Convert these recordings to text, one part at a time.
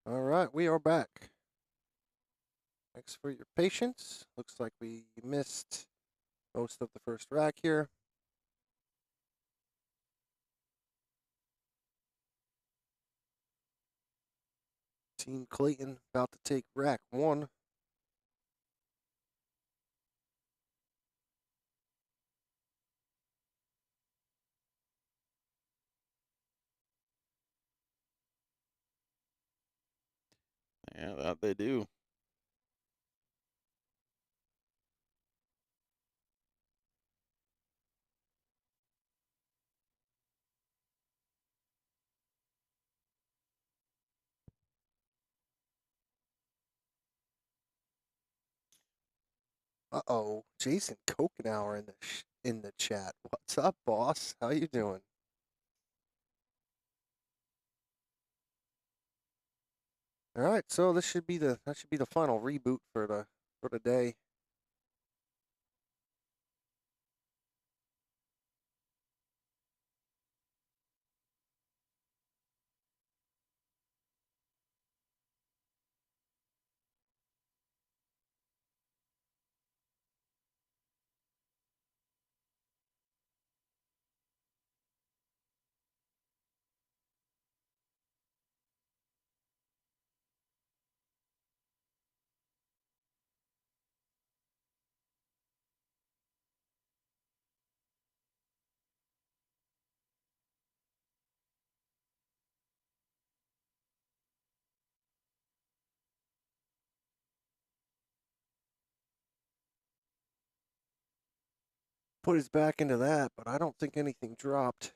All right, we are back. Thanks for your patience. Looks like we missed most of the first rack here. Team Clayton about to take rack one. Yeah, that they do. Uh-oh, Jason Kokenauer in the chat. What's up, boss? How you doing? All right, so this should be the final reboot for the day. Put his back into that, but I don't think anything dropped.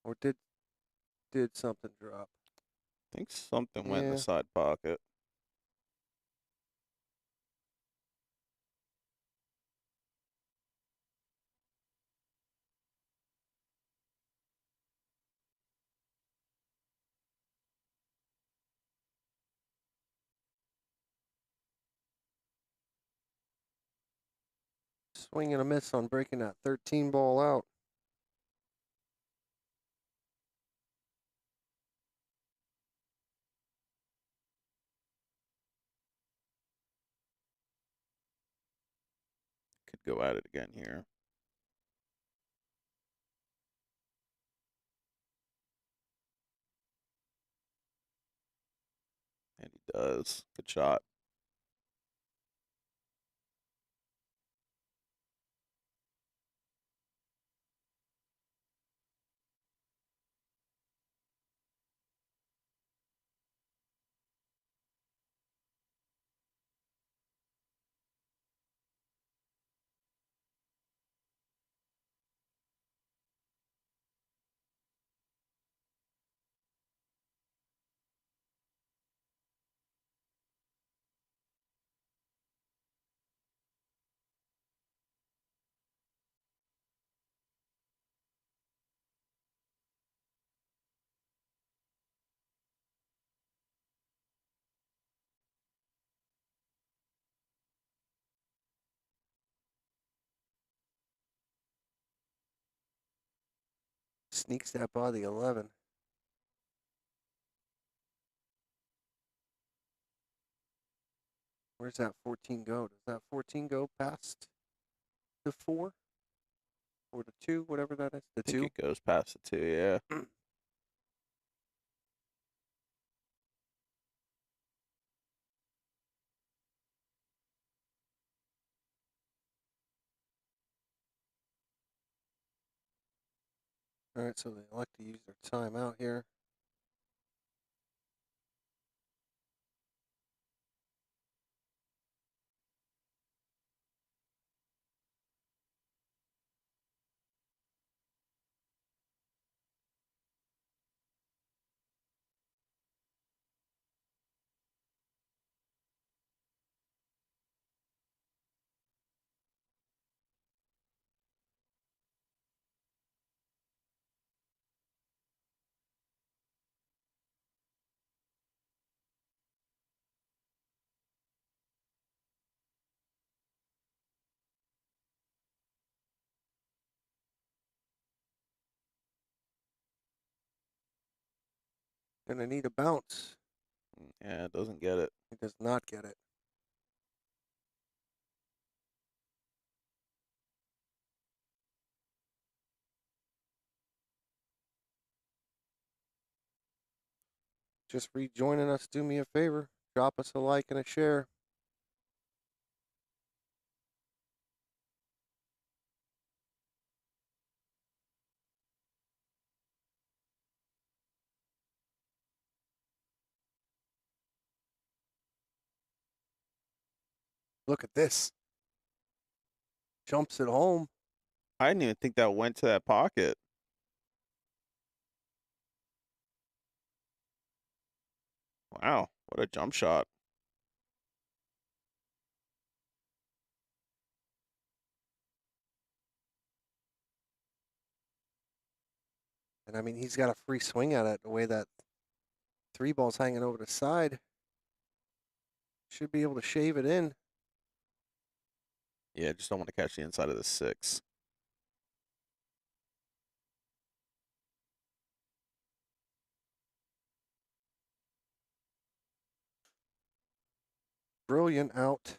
Or did something drop? I think something went in the Yeah. side pocket. Swing and a miss on breaking that 13 ball out. Could go at it again here. And he does. Good shot. Sneaks that by the 11. Where's that 14 go? Does that 14 go past the 4 or the 2, whatever that is? The I think 2? it goes past the two, yeah. All right, so they elect to use their timeout here. Gonna need a bounce. Yeah, it doesn't get it. He does not get it. Just rejoining us, do me a favor. Drop us a like and a share. Look at this. Jumps it home. I didn't even think that went to that pocket. Wow, what a jump shot. And I mean, he's got a free swing at it the way that 3-ball's hanging over the side. Should be able to shave it in. Yeah, just don't want to catch the inside of the 6. Brilliant out.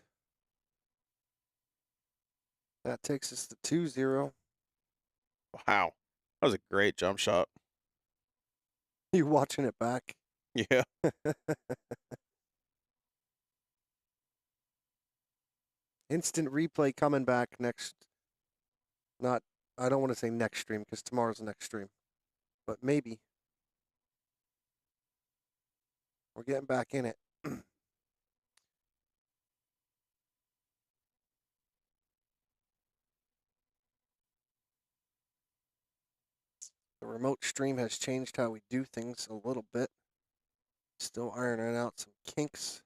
That takes us to 2-0. Wow, that was a great jump shot. You watching it back? Yeah. Instant replay coming back next. Not, I don't want to say next stream because tomorrow's the next stream, but maybe. We're getting back in it. The remote stream has changed how we do things a little bit. Still ironing out some kinks.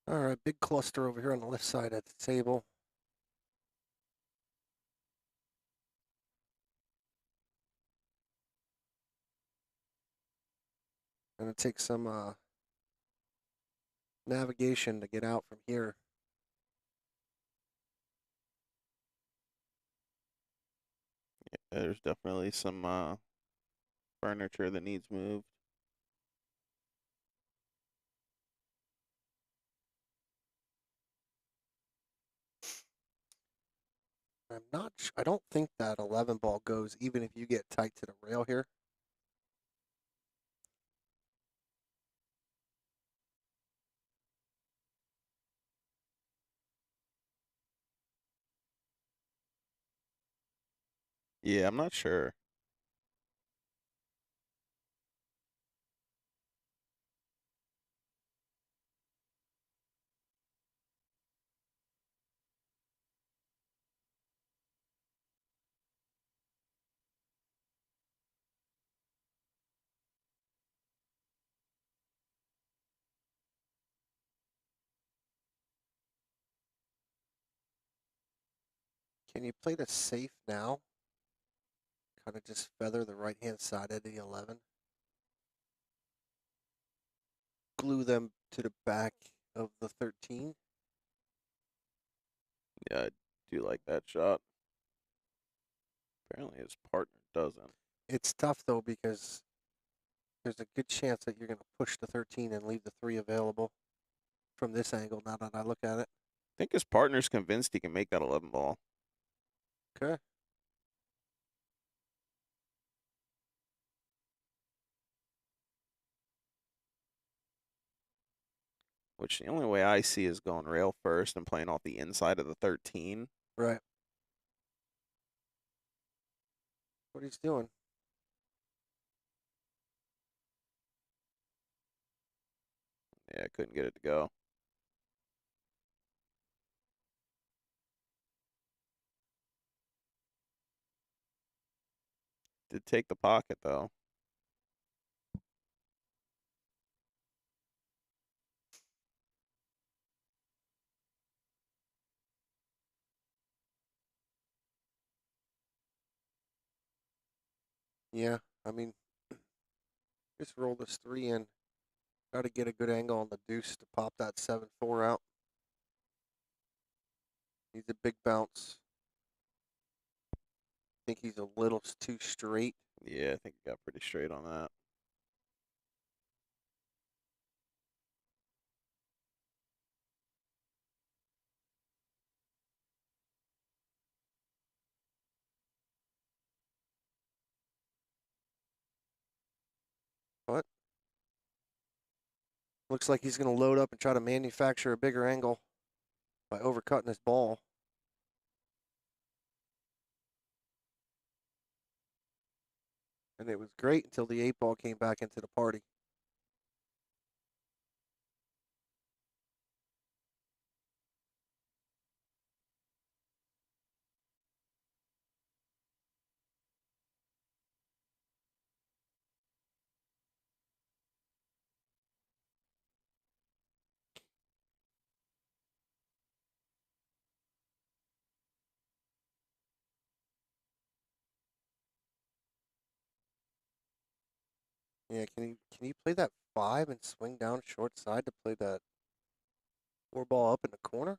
All right, big cluster over here on the left side of the table. Gonna take some navigation to get out from here. There's definitely some furniture that needs moved. I don't think that 11 ball goes even if you get tight to the rail here. Yeah, I'm not sure. Can you play the safe now? Kind of just feather the right-hand side of the 11. Glue them to the back of the 13. Yeah, I do like that shot. Apparently his partner doesn't. It's tough, though, because there's a good chance that you're going to push the 13 and leave the 3 available from this angle now that I look at it. I think his partner's convinced he can make that 11 ball. Okay. Which the only way I see is going rail first and playing off the inside of the 13. Right. What he's doing. Yeah, I couldn't get it to go. Did take the pocket, though. Yeah, I mean, just roll this 3 in. Got to get a good angle on the deuce to pop that 7-4 out. Needs a big bounce. I think he's a little too straight. Yeah, I think he got pretty straight on that. But looks like he's going to load up and try to manufacture a bigger angle by overcutting his ball. And it was great until the 8-ball came back into the party. Yeah, can you play that 5 and swing down short side to play that 4-ball up in the corner?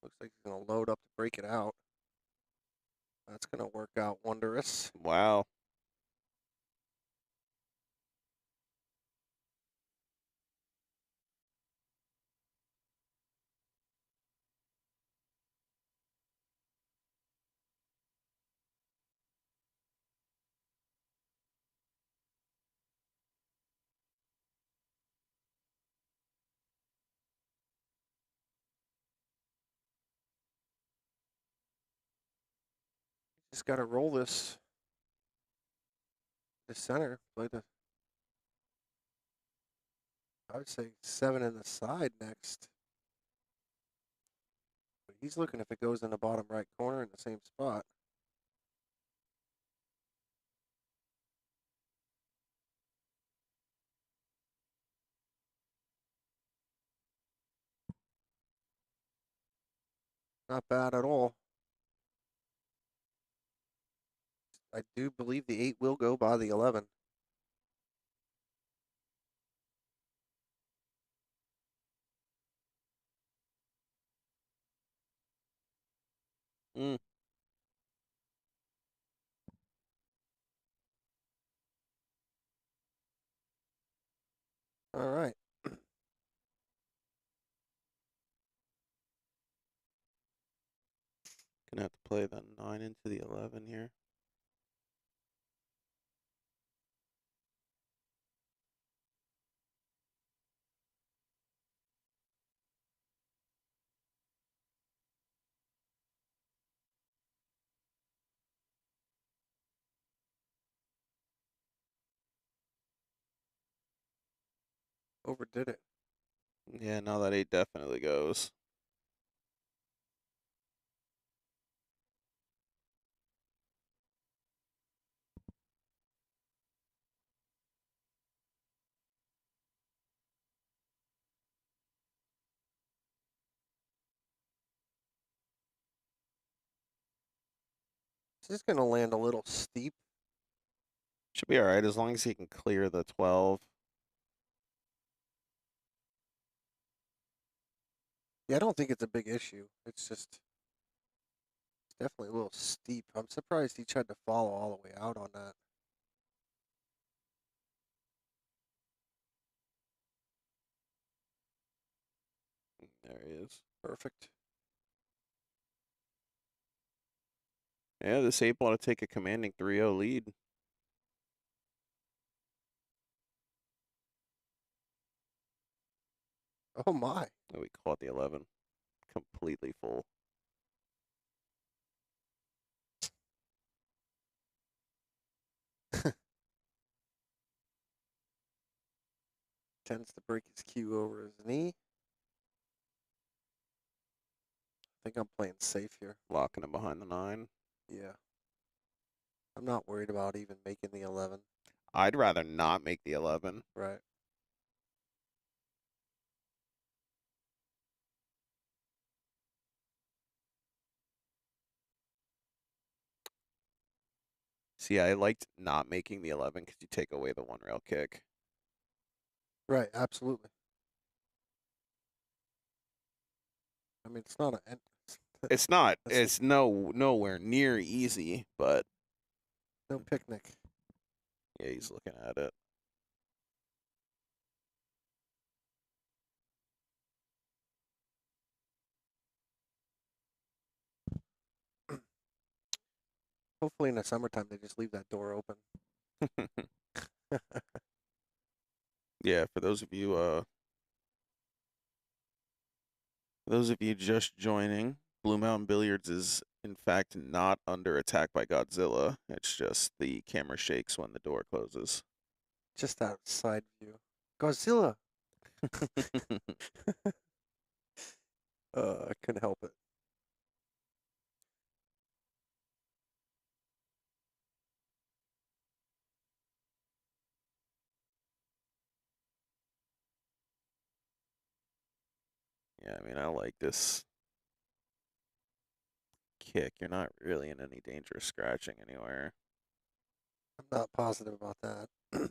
Looks like he's going to load up to break it out. That's going to work out wondrous. Wow. Just got to roll this to center. Play the, I would say 7 in the side next. But he's looking if it goes in the bottom right corner in the same spot. Not bad at all. I do believe the 8 will go by the 11. Mm. All right. Gonna have to play the 9 into the 11 here. Overdid it. Yeah, now that 8 definitely goes. This is going to land a little steep. Should be all right as long as he can clear the 12. Yeah, I don't think it's a big issue. It's just it's definitely a little steep. I'm surprised he tried to follow all the way out on that. There he is. Perfect. Yeah, this 8 ball to take a commanding 3-0 lead. Oh my. Oh, we caught the 11 completely full. Tends to break his cue over his knee. I think I'm playing safe here. Locking him behind the 9. Yeah. I'm not worried about even making the 11. I'd rather not make the 11. Right. See, I liked not making the 11 because you take away the one rail kick. Right. Absolutely. I mean, it's not a. It's not. That's It's nowhere near easy, but no picnic. yeah, he's looking at it. Hopefully, in the summertime, they just leave that door open. Yeah, for those of you just joining, Blue Mountain Billiards is in fact not under attack by Godzilla. It's just the camera shakes when the door closes. Just that side view. Godzilla. I couldn't help it. Yeah, I mean, I like this kick. You're not really in any danger of scratching anywhere. I'm not positive about that. I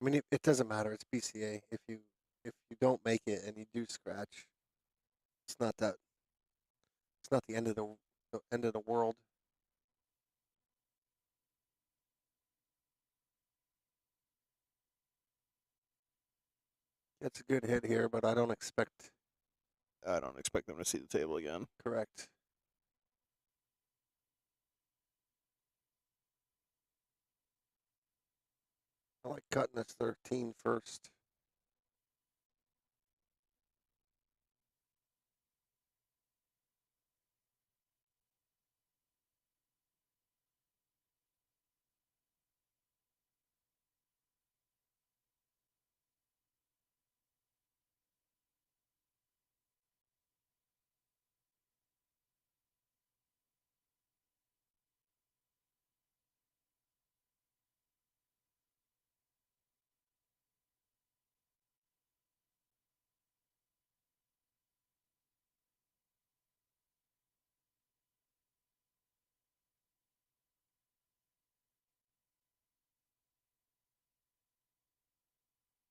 mean, it doesn't matter. It's BCA. If you don't make it and you do scratch, it's not that. It's not the end of the world. It's a good hit here, but I don't expect I don't expect them to see the table again. correct. I like cutting this 13 first.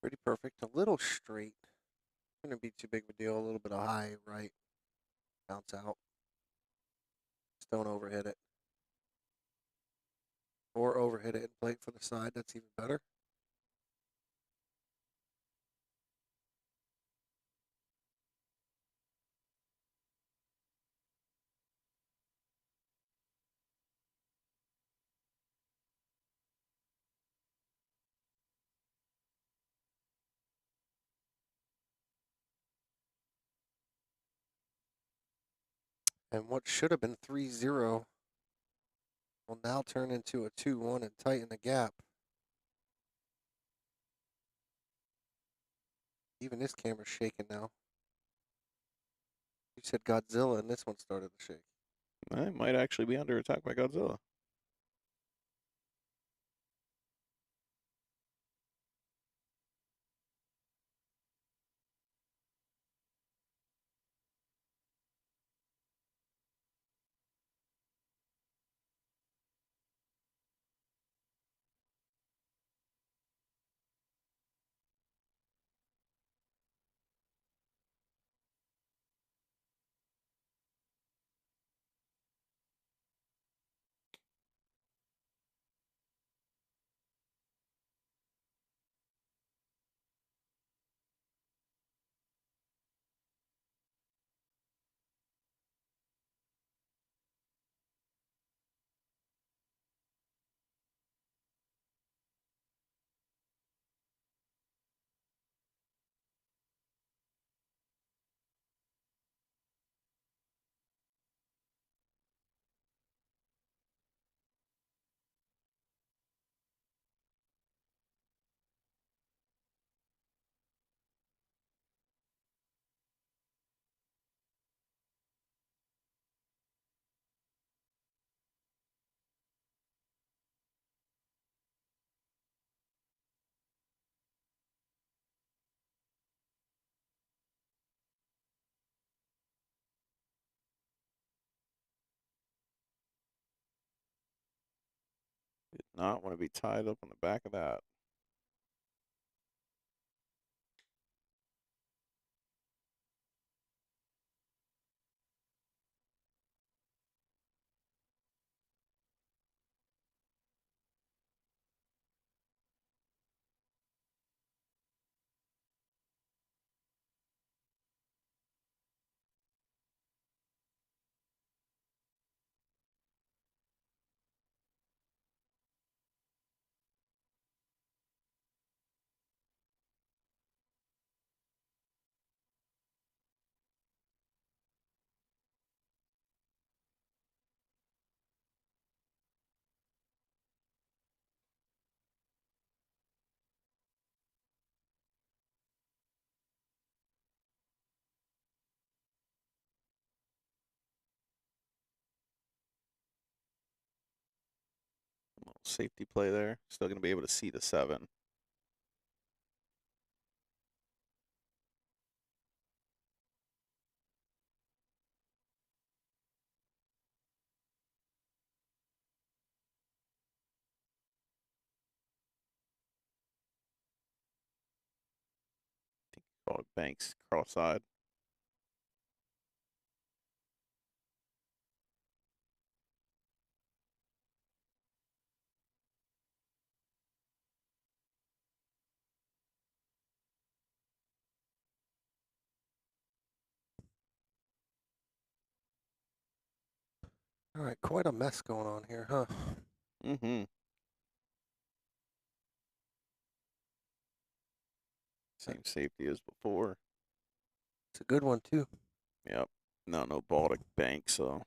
Pretty perfect. A little straight. Shouldn't be too big of a deal. A little bit of high right. Bounce out. Just don't overhit it. Or overhit it and play it for the side. That's even better. And what should have been 3-0 will now turn into a 2-1 and tighten the gap. Even this camera's shaking now. You said Godzilla, and this one started to shake. I might actually be under attack by Godzilla. Not want to be tied up on the back of that. Little safety play there. Still going to be able to see the 7. Called Banks cross-side. All right, quite a mess going on here, huh? Mm-hmm. Same safety as before. It's a good one too. Yep. No ball to bank, so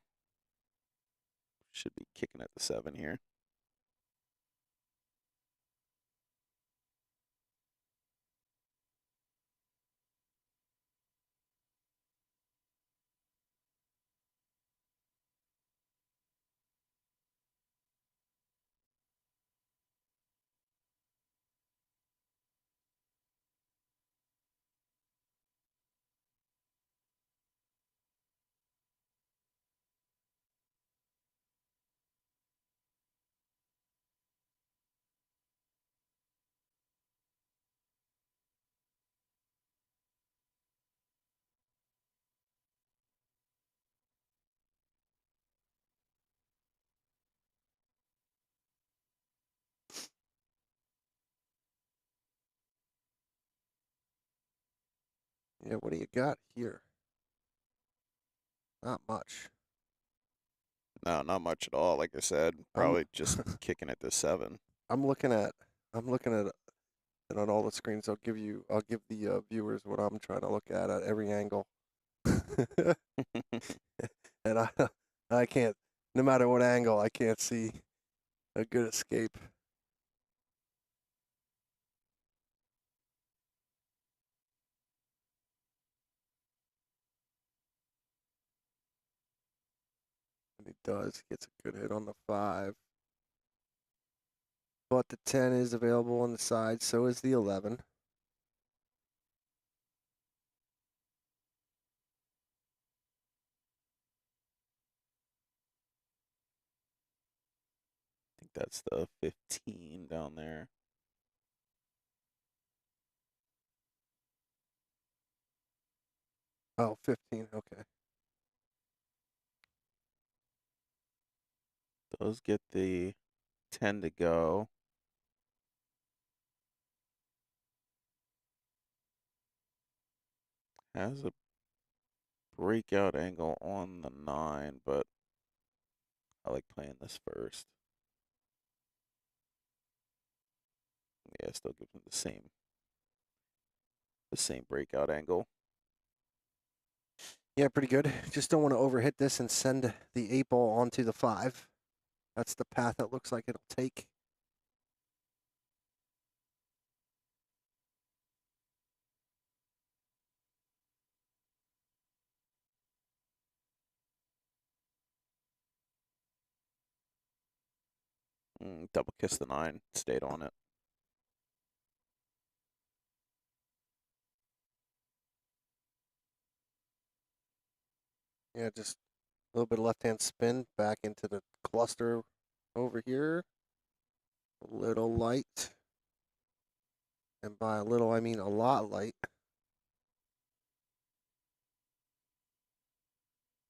should be kicking at the 7 here. Yeah, what do you got here? Not much. No, not much at all. Like I said, I'm probably just kicking at the 7. I'm looking at it on all the screens. I'll give the viewers what I'm trying to look at every angle. And I can't, no matter what angle, I can't see a good escape. And he does. He gets a good hit on the 5. But the 10 is available on the side, so is the 11. I think that's the 15 down there. Oh, 15, okay. Does get the 10 to go. Has a breakout angle on the 9, but I like playing this first. Yeah, still gives him the same breakout angle. Yeah, pretty good. Just don't want to overhit this and send the 8 ball onto the 5. That's the path it looks like it'll take. Double kiss the 9, stayed on it. Yeah, just a little bit of left-hand spin back into the cluster over here. A little light. And by a little, I mean a lot light.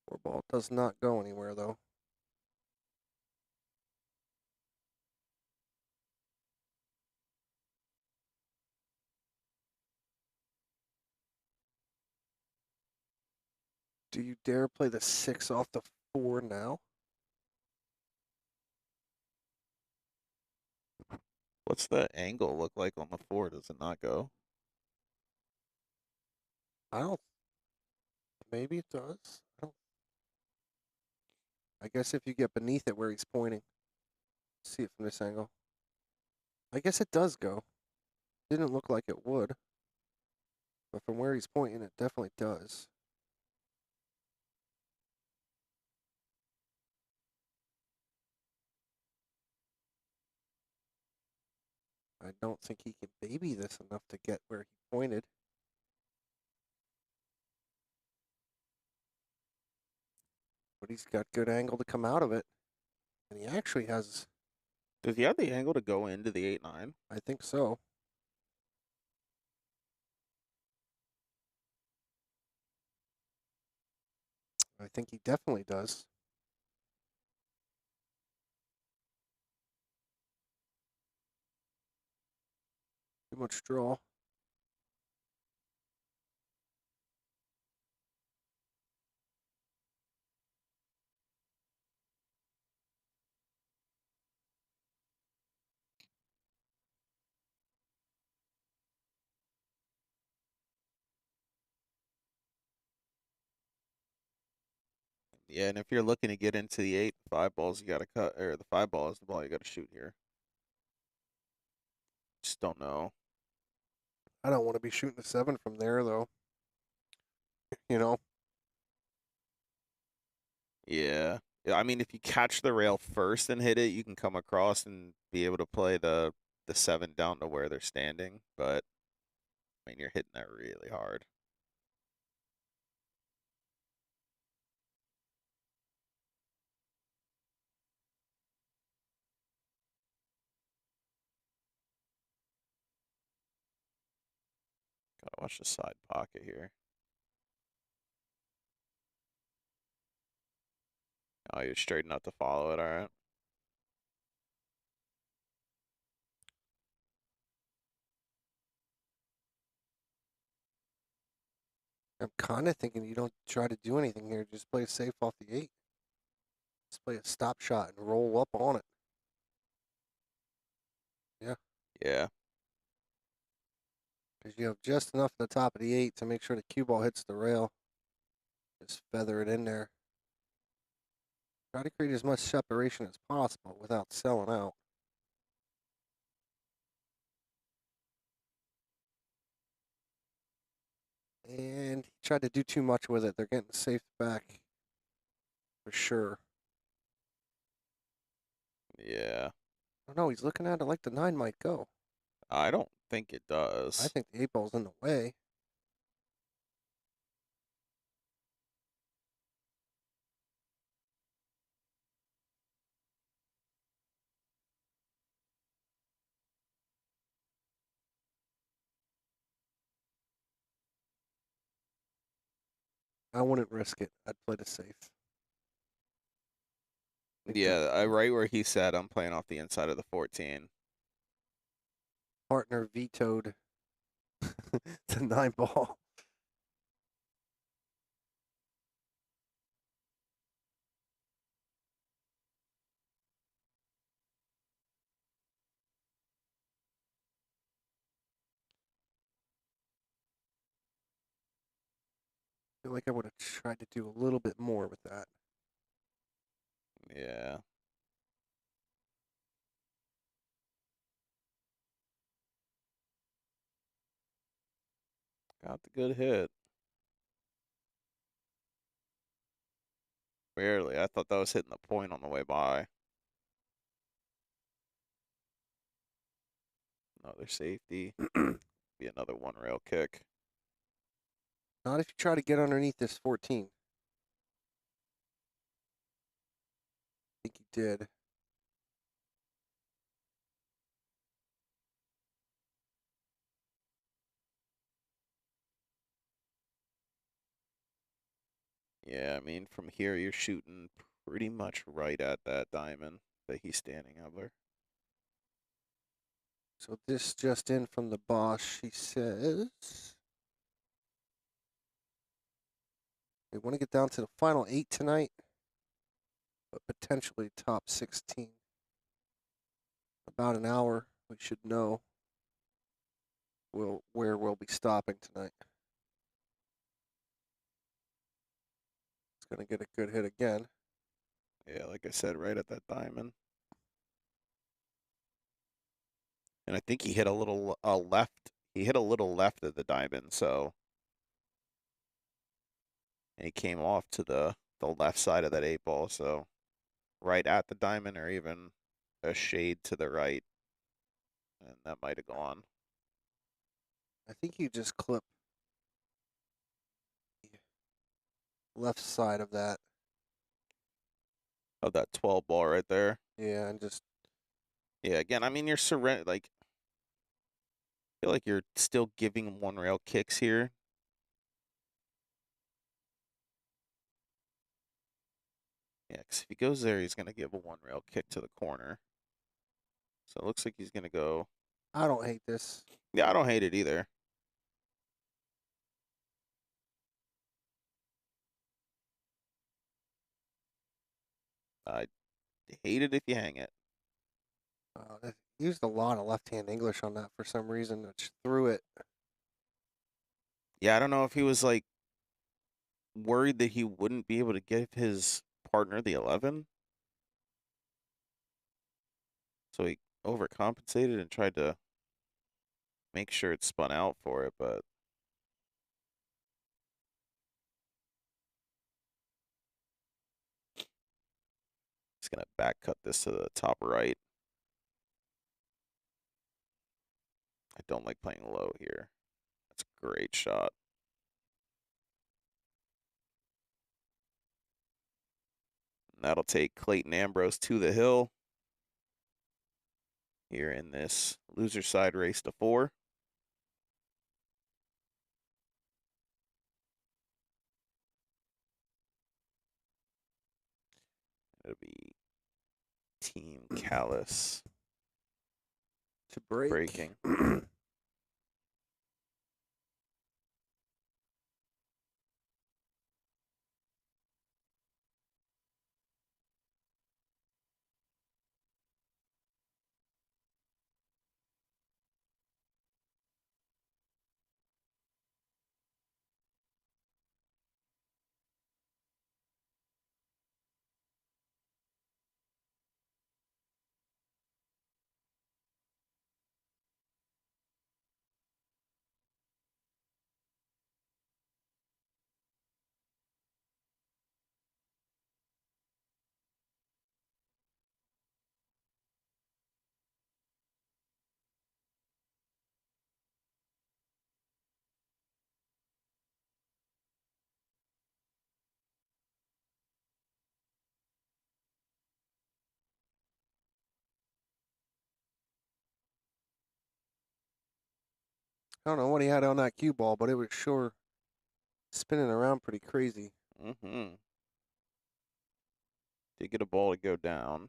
Four ball does not go anywhere, though. Do you dare play the 6 off the 4 now? What's the angle look like on the 4? Does it not go? I don't. Maybe it does. I don't. I guess if you get beneath it where he's pointing. See it from this angle. I guess it does go. Didn't look like it would. But from where he's pointing, it definitely does. I don't think he can baby this enough to get where he pointed. But he's got good angle to come out of it. And he actually has, Does he have the angle to go into the 8-9? I think so. I think he definitely does. Too much draw. Yeah, and if you're looking to get into the 8, 5 balls, you got to cut, or the 5 ball is the ball you got to shoot here. Just don't know. I don't want to be shooting a 7 from there, though. You know? Yeah. I mean, if you catch the rail first and hit it, you can come across and be able to play the 7 down to where they're standing. But, I mean, you're hitting that really hard. Gotta watch the side pocket here. Oh, you're straight enough to follow it, all right. I'm kind of thinking you don't try to do anything here. Just play safe off the 8. Just play a stop shot and roll up on it. Yeah. Yeah. Because you have just enough at the top of the 8 to make sure the cue ball hits the rail. Just feather it in there. Try to create as much separation as possible without selling out. And he tried to do too much with it. They're getting safe back for sure. Yeah. Oh no, he's looking at it like the 9 might go. I don't think it does. I think the 8 ball's in the way. I wouldn't risk it. I'd play the safe. Yeah, right where he said I'm playing off the inside of the 14. Partner vetoed the 9 ball. I feel like I would have tried to do a little bit more with that. Yeah. Got the good hit. Barely. I thought that was hitting the point on the way by. Another safety. Be another one rail kick. Not if you try to get underneath this 14. I think he did. Yeah, I mean, from here you're shooting pretty much right at that diamond that he's standing over. So this just in from the boss, she says they want to get down to the final 8 tonight, but potentially top 16. About an hour, we should know where we'll be stopping tonight. It's going to get a good hit again. Yeah, like I said, right at that diamond. And I think he hit a little left. He hit a little left of the diamond, so and he came off to the left side of that 8 ball, so right at the diamond or even a shade to the right, and that might have gone. I think you just clip the left side of that. Of that 12 ball right there. Yeah, and just Yeah, again, I mean, you're surrender like I feel like you're still giving one rail kicks here. Yeah, because if he goes there, he's gonna give a one rail kick to the corner. So it looks like he's gonna go. I don't hate this. Yeah, I don't hate it either. I hate it if you hang it. They used a lot of left-hand English on that for some reason, which threw it. Yeah, I don't know if he was like worried that he wouldn't be able to give his partner the 11. So he overcompensated and tried to make sure it spun out for it, but he's gonna back cut this to the top right. I don't like playing low here. That's a great shot. And that'll take Clayton Ambrose to the hill here in this loser side race to 4. It'll be Team Callus To break. breaking. I don't know what he had on that cue ball, but it was sure spinning around pretty crazy. Mm-hmm. Did get a ball to go down.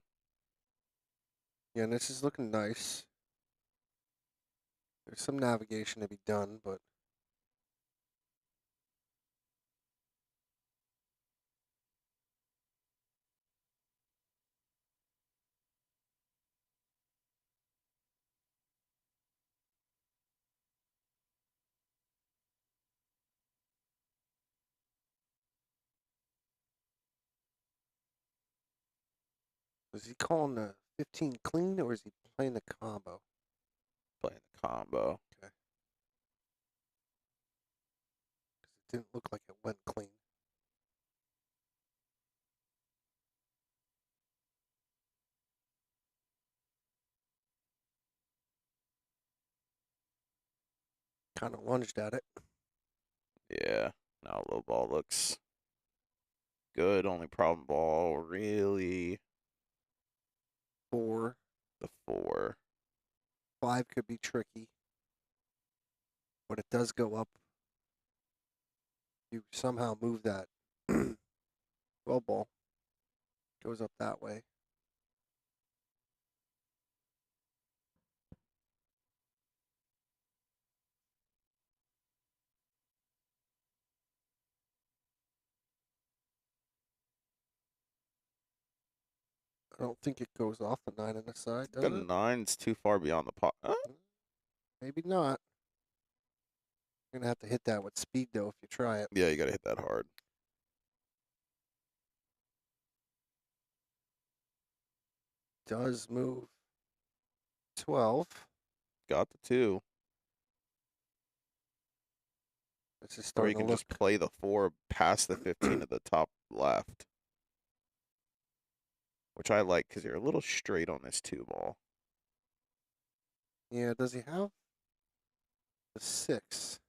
Yeah, and this is looking nice. There's some navigation to be done, but is he calling the 15 clean or is he playing the combo? Playing the combo. Okay. 'Cause it didn't look like it went clean. Kind of lunged at it. Yeah. Now low ball looks good. Only problem ball really 4. the 4. 5 could be tricky. But it does go up. You somehow move that 12 ball goes up that way. I don't think it goes off the 9 on the side, does The it? 9's too far beyond the pot. Maybe not. You're going to have to hit that with speed, though, if you try it. Yeah, you gotta hit that hard. Does move 12. Got the 2. This is Or starting you to can look. just play the 4 past the 15 at the top left. Which I like because you're a little straight on this 2 ball. Yeah, does he have the 6?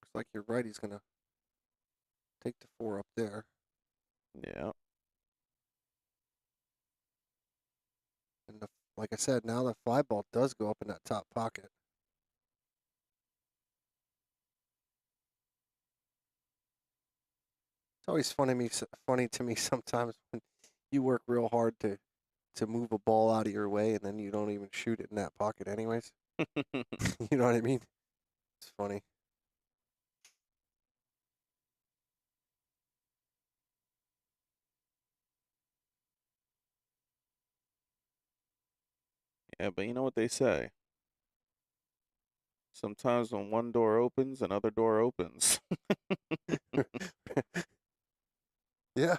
Looks like you're right. He's going to take the 4 up there. Yeah. And like I said, now the 5 ball does go up in that top pocket. It's always funny to me sometimes when you work real hard to move a ball out of your way and then you don't even shoot it in that pocket anyways. You know what I mean? It's funny. Yeah, but you know what they say. Sometimes when one door opens, another door opens. Yeah.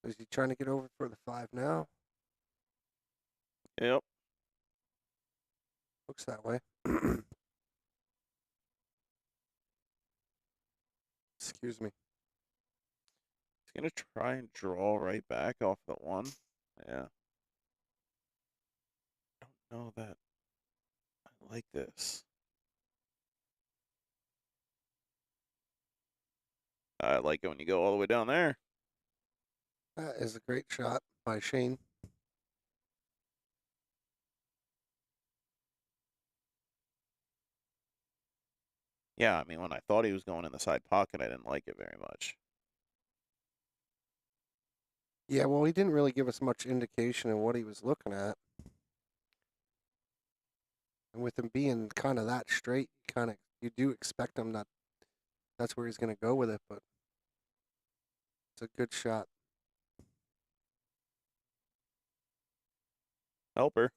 Is he trying to get over for the 5 now? Yep. Looks that way. Excuse me. He's gonna try and draw right back off the 1. Yeah. I don't know that I like this. I like it when you go all the way down there. That is a great shot by Shane. Yeah, I mean, when I thought he was going in the side pocket, I didn't like it very much. Yeah, well, he didn't really give us much indication of what he was looking at. And with him being kind of that straight, you do expect him that that's where he's going to go with it, but it's a good shot. Helper.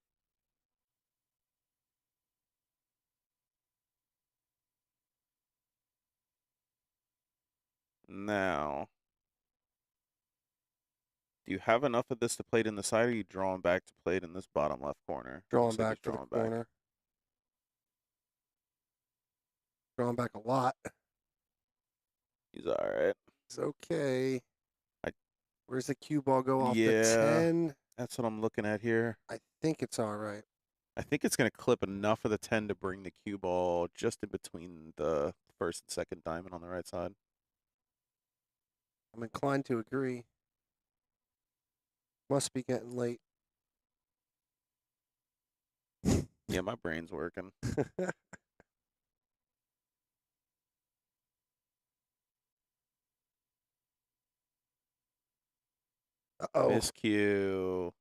Now, do you have enough of this to play it in the side, or are you drawing back to play it in this bottom left corner? Drawing Looks like back he's to the drawing back. corner. Drawing back a lot. He's all right. It's okay. I- Where's the cue ball go off the Yeah. 10? That's what I'm looking at here. I think it's all right. I think it's going to clip enough of the 10 to bring the cue ball just in between the first and second diamond on the right side. I'm inclined to agree. Must be getting late. Yeah, my brain's working. Uh-oh. Miscue.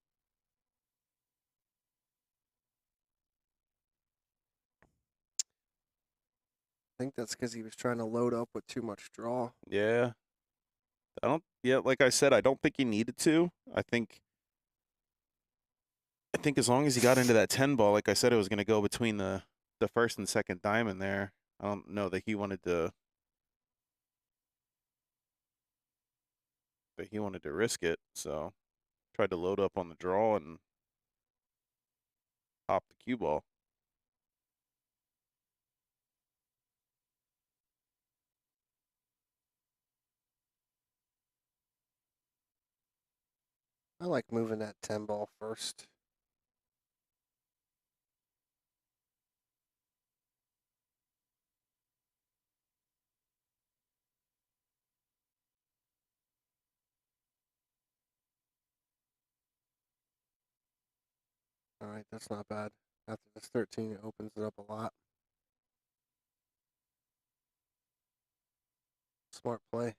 I think that's because he was trying to load up with too much draw. Yeah. Yeah, like I said, I don't think he needed to. I think as long as he got into that 10 ball, like I said, it was going to go between the first and second diamond there. I don't know that he wanted to but he wanted to risk it, so tried to load up on the draw and pop the cue ball. I like moving that 10 ball first. All right, that's not bad. After this 13, it opens it up a lot. Smart play.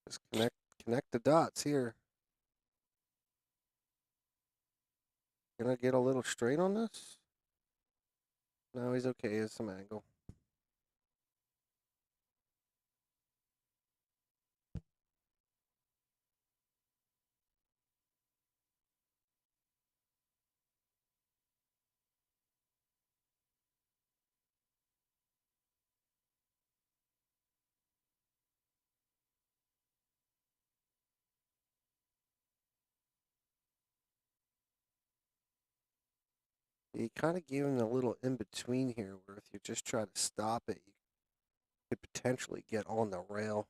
Just connect the dots here. Gonna get a little straight on this? No, he's okay. He has some angle. He kind of gave him a little in between here where if you just try to stop it, you could potentially get on the rail.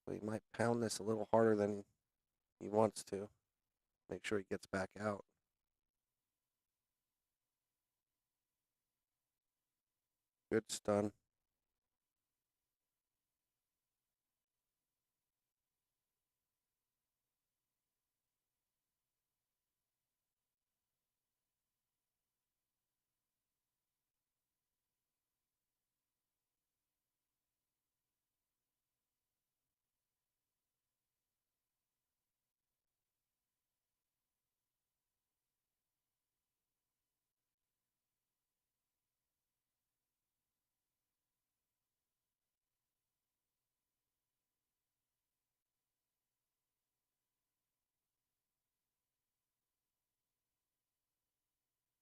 So he might pound this a little harder than he wants to. Make sure he gets back out. Good stun.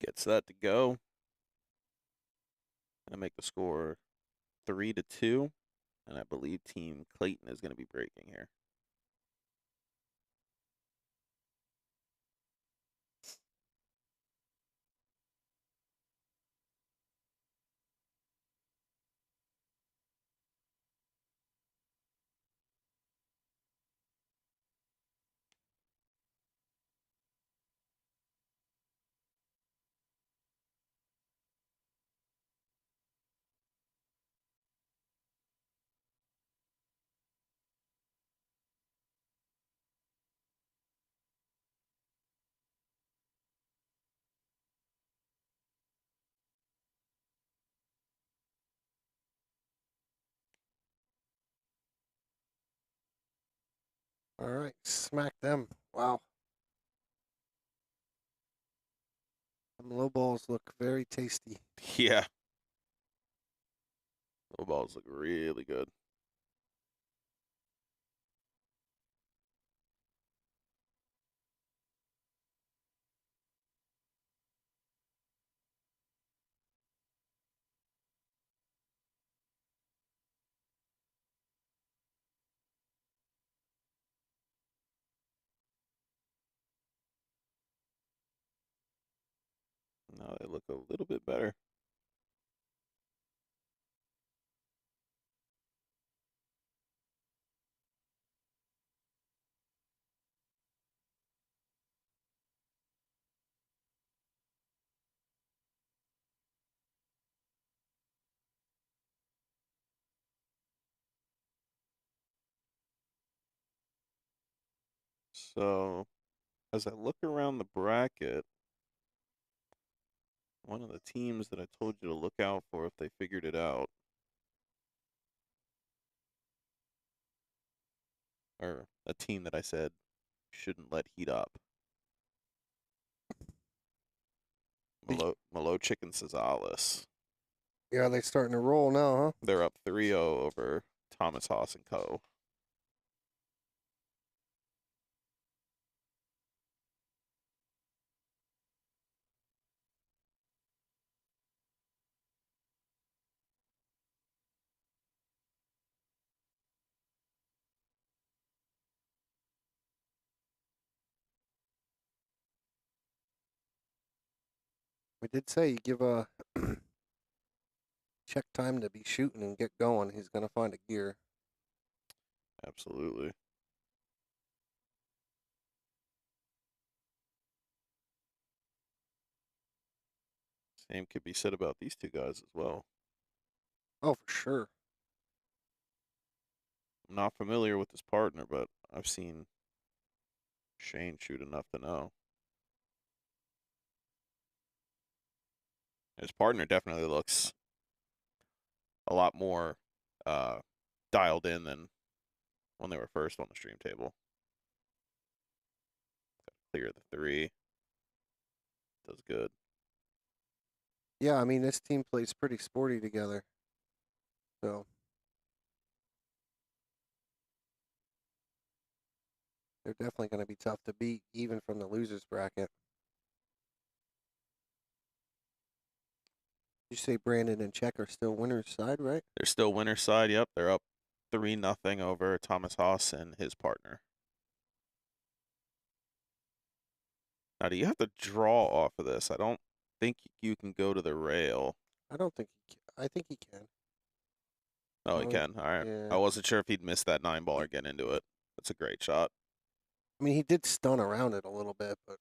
Gets that to go. Gonna make the score 3-2, and I believe Team Clayton is gonna be breaking here. All right, smack them. Wow. Them low balls look very tasty. Yeah. Low balls look really good. Now they look a little bit better. So, as I look around the bracket, one of the teams that I told you to look out for if they figured it out, or a team that I said shouldn't let heat up. Malochik and Cesales. Yeah, they starting to roll now, huh? They're up 3-0 over Thomas Haas and Co. We did say you give a check time to be shooting and get going. He's gonna find a gear. Absolutely. Same could be said about these two guys as well. Oh, for sure. I'm not familiar with his partner, but I've seen Shane shoot enough to know. His partner definitely looks a lot more dialed in than when they were first on the stream table. Clear the 3. Does good. Yeah, I mean, this team plays pretty sporty together. So they're definitely going to be tough to beat, even from the losers bracket. You say Brandon and Check are still winners' side, right? They're still winner's side. Yep, they're up 3-0 over Thomas Haas and his partner. Now, do you have to draw off of this? I don't think you can go to the rail. I don't think he can. I think he can. Oh, he can. All right. Yeah. I wasn't sure if he'd missed that 9-ball or get into it. That's a great shot. I mean, he did stun around it a little bit, but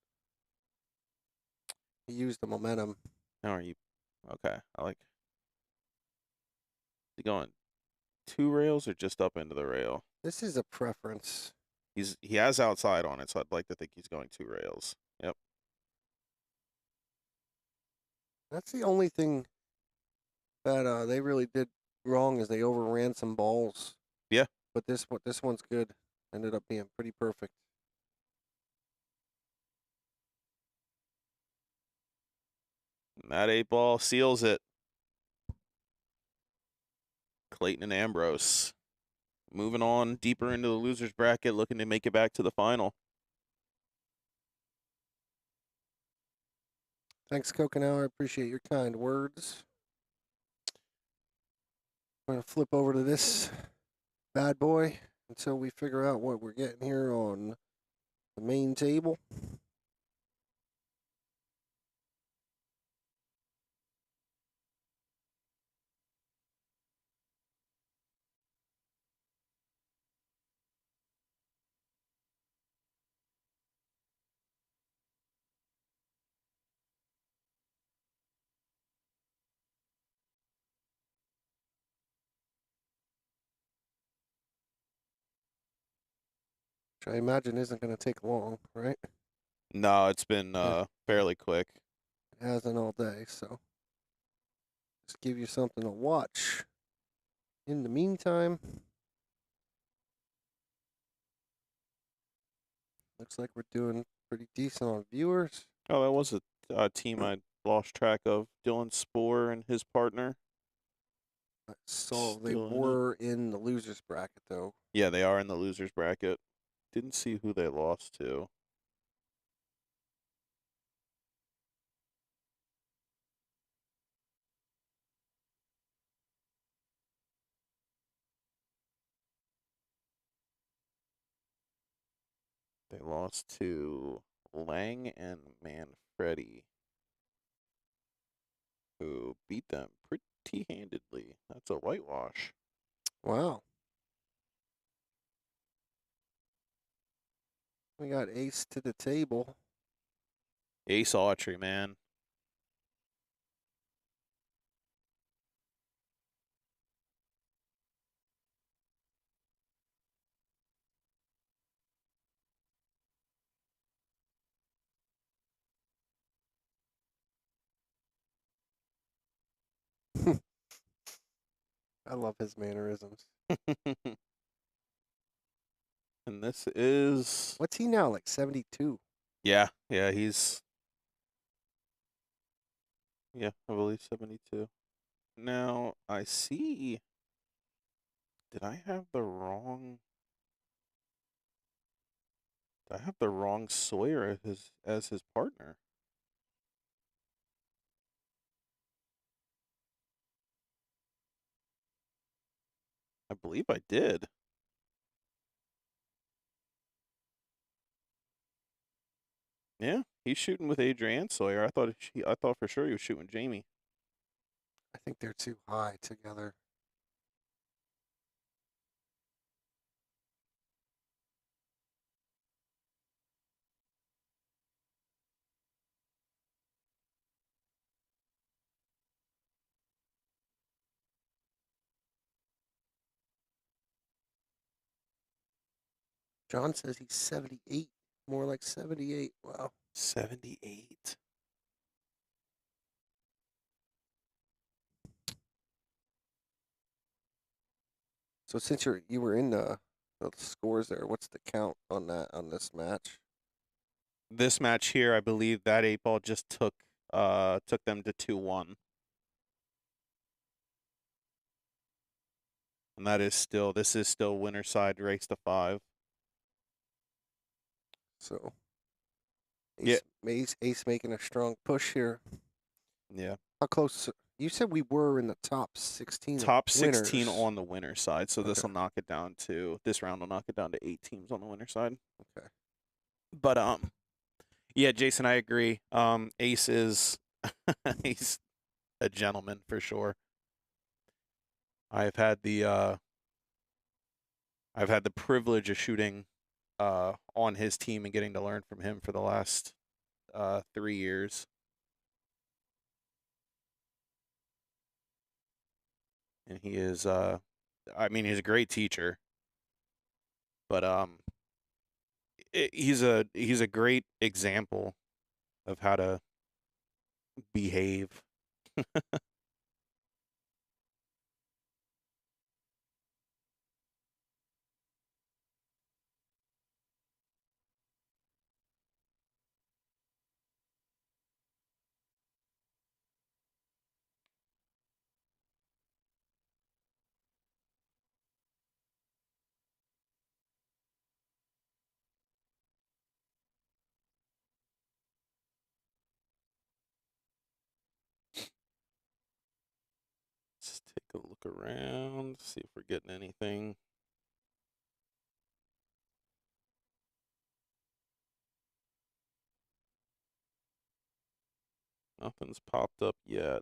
he used the momentum. How are you? Okay. I like. Is he going 2 rails or just up into the rail? This is a preference. He has outside on it, so I'd like to think he's going 2 rails. Yep. That's the only thing that they really did wrong is they overran some balls. Yeah. But this one's good. Ended up being pretty perfect. And that 8-ball seals it. Clayton and Ambrose moving on deeper into the losers bracket, looking to make it back to the final. Thanks, Coconut. I appreciate your kind words. I'm going to flip over to this bad boy until we figure out what we're getting here on the main table. Which I imagine isn't going to take long, right? No, it's been fairly quick. It hasn't all day, so just give you something to watch. In the meantime, looks like we're doing pretty decent on viewers. Oh, that was a team I lost track of. Dylan Spoor and his partner. I saw they Still in it. were in the losers bracket, though. Yeah, they are in the losers bracket. Didn't see who they lost to. They lost to Lang and Manfredi, who beat them pretty handedly. That's a whitewash. Wow. We got ace to the table. Ace Autry, man. I love his mannerisms. And this is... What's he now, like 72? Yeah, he's... Yeah, I believe 72. Now, I see Did I have the wrong? Did I have the wrong Sawyer as his partner? I believe I did. Yeah, he's shooting with Adrienne Sawyer. I thought for sure he was shooting Jamie. I think they're too high together. John says he's 78, more like 78. Wow. 78. So since you were in the scores there, what's the count on this match? This match here, I believe that 8 ball just took them to 2-1. And this is still winner side race to 5. So Yeah. Ace making a strong push here. Yeah. How close? You said we were in the top 16 Top of 16 winners. on the winner side. So this Okay. will knock it down to this round will knock it down to 8 teams on the winner side. Okay. But yeah, Jason, I agree. Ace is he's a gentleman for sure. I've had the privilege of shooting on his team and getting to learn from him for the last 3 years. And he is I mean, he's a great teacher. But he's a great example of how to behave. Let's take a look around, see if we're getting anything. Nothing's popped up yet.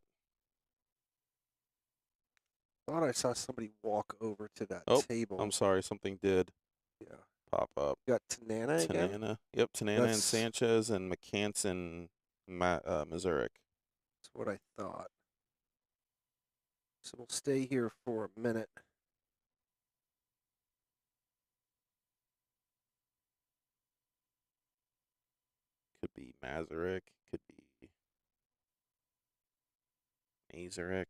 Thought I saw somebody walk over to that Oh, table. I'm sorry, something did Yeah. pop up. You got Tanana again? Tanana. Yep, Tanana and Sanchez and McCanson, Missouric. That's what I thought. So we'll stay here for a minute. Could be Mazurek. Could be Mazurek.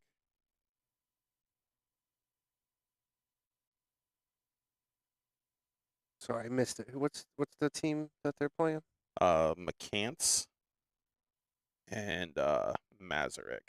Sorry, I missed it. What's the team that they're playing? McCants and Mazurek.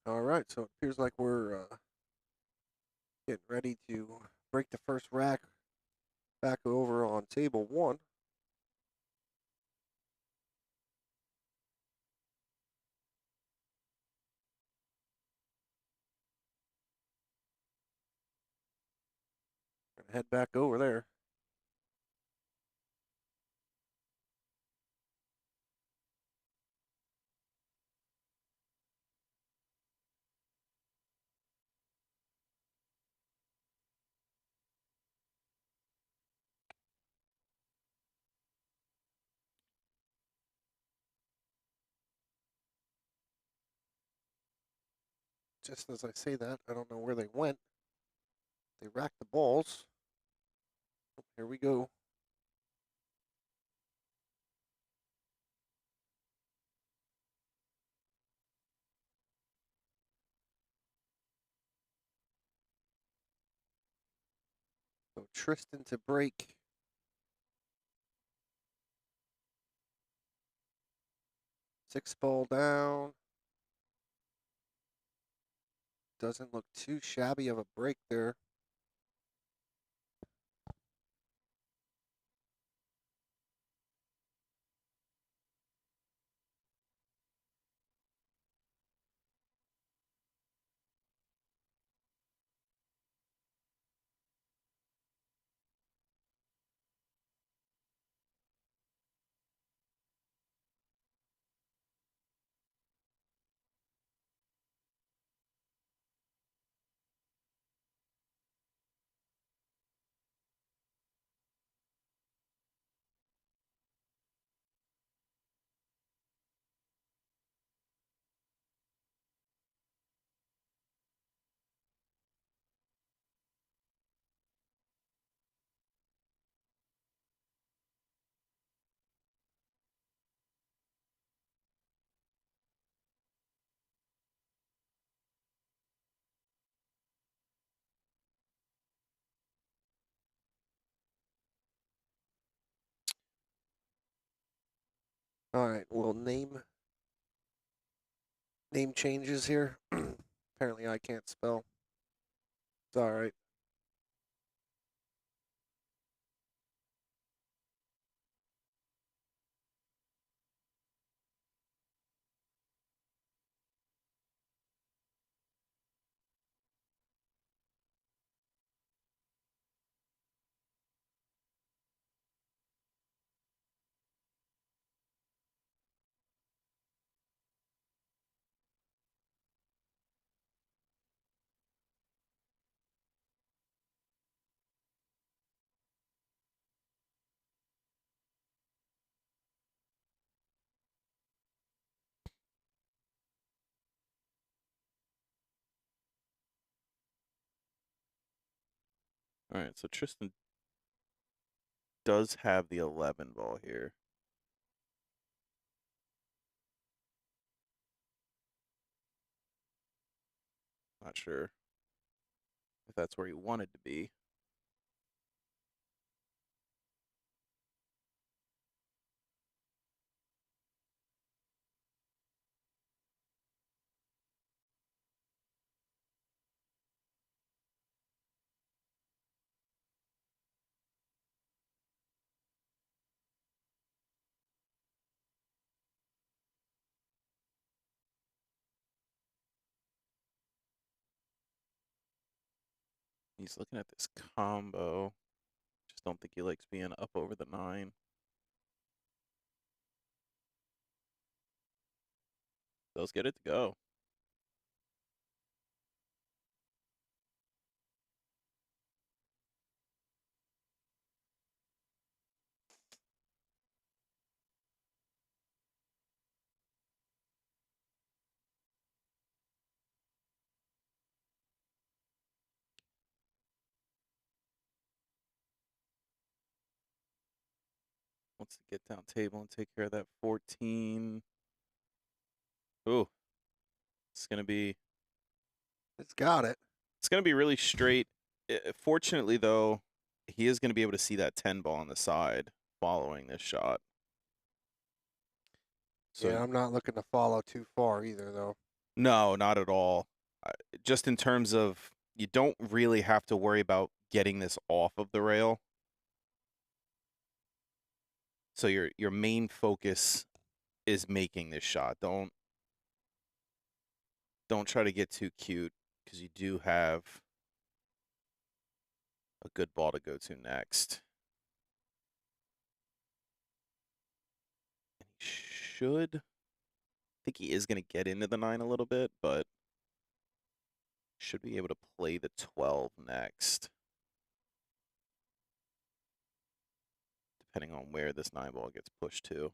All right, so it appears like we're getting ready to break the first rack back over on table one. Gonna head back over there. Just as I say that, I don't know where they went. They racked the balls. Oh, here we go. So Tristan to break. Six ball down. Doesn't look too shabby of a break there. All right, well, name changes here. Apparently, I can't spell. It's all right. All right, so Tristan does have the 11 ball here. Not sure if that's where he wanted to be. He's looking at this combo. Just don't think he likes being up over the 9. Let's get it to go. Wants to get down table and take care of that 14. Ooh, it's gonna be It's got it. really straight. Fortunately, though, he is gonna be able to see that 10 ball on the side following this shot. So Yeah, I'm not looking to follow too far either, though. No, not at all. Just in terms of you don't really have to worry about getting this off of the rail. So your main focus is making this shot. Don't try to get too cute because you do have a good ball to go to next. And he should. I think he is going to get into the 9 a little bit, but should be able to play the 12 next. Depending on where this 9 ball gets pushed to.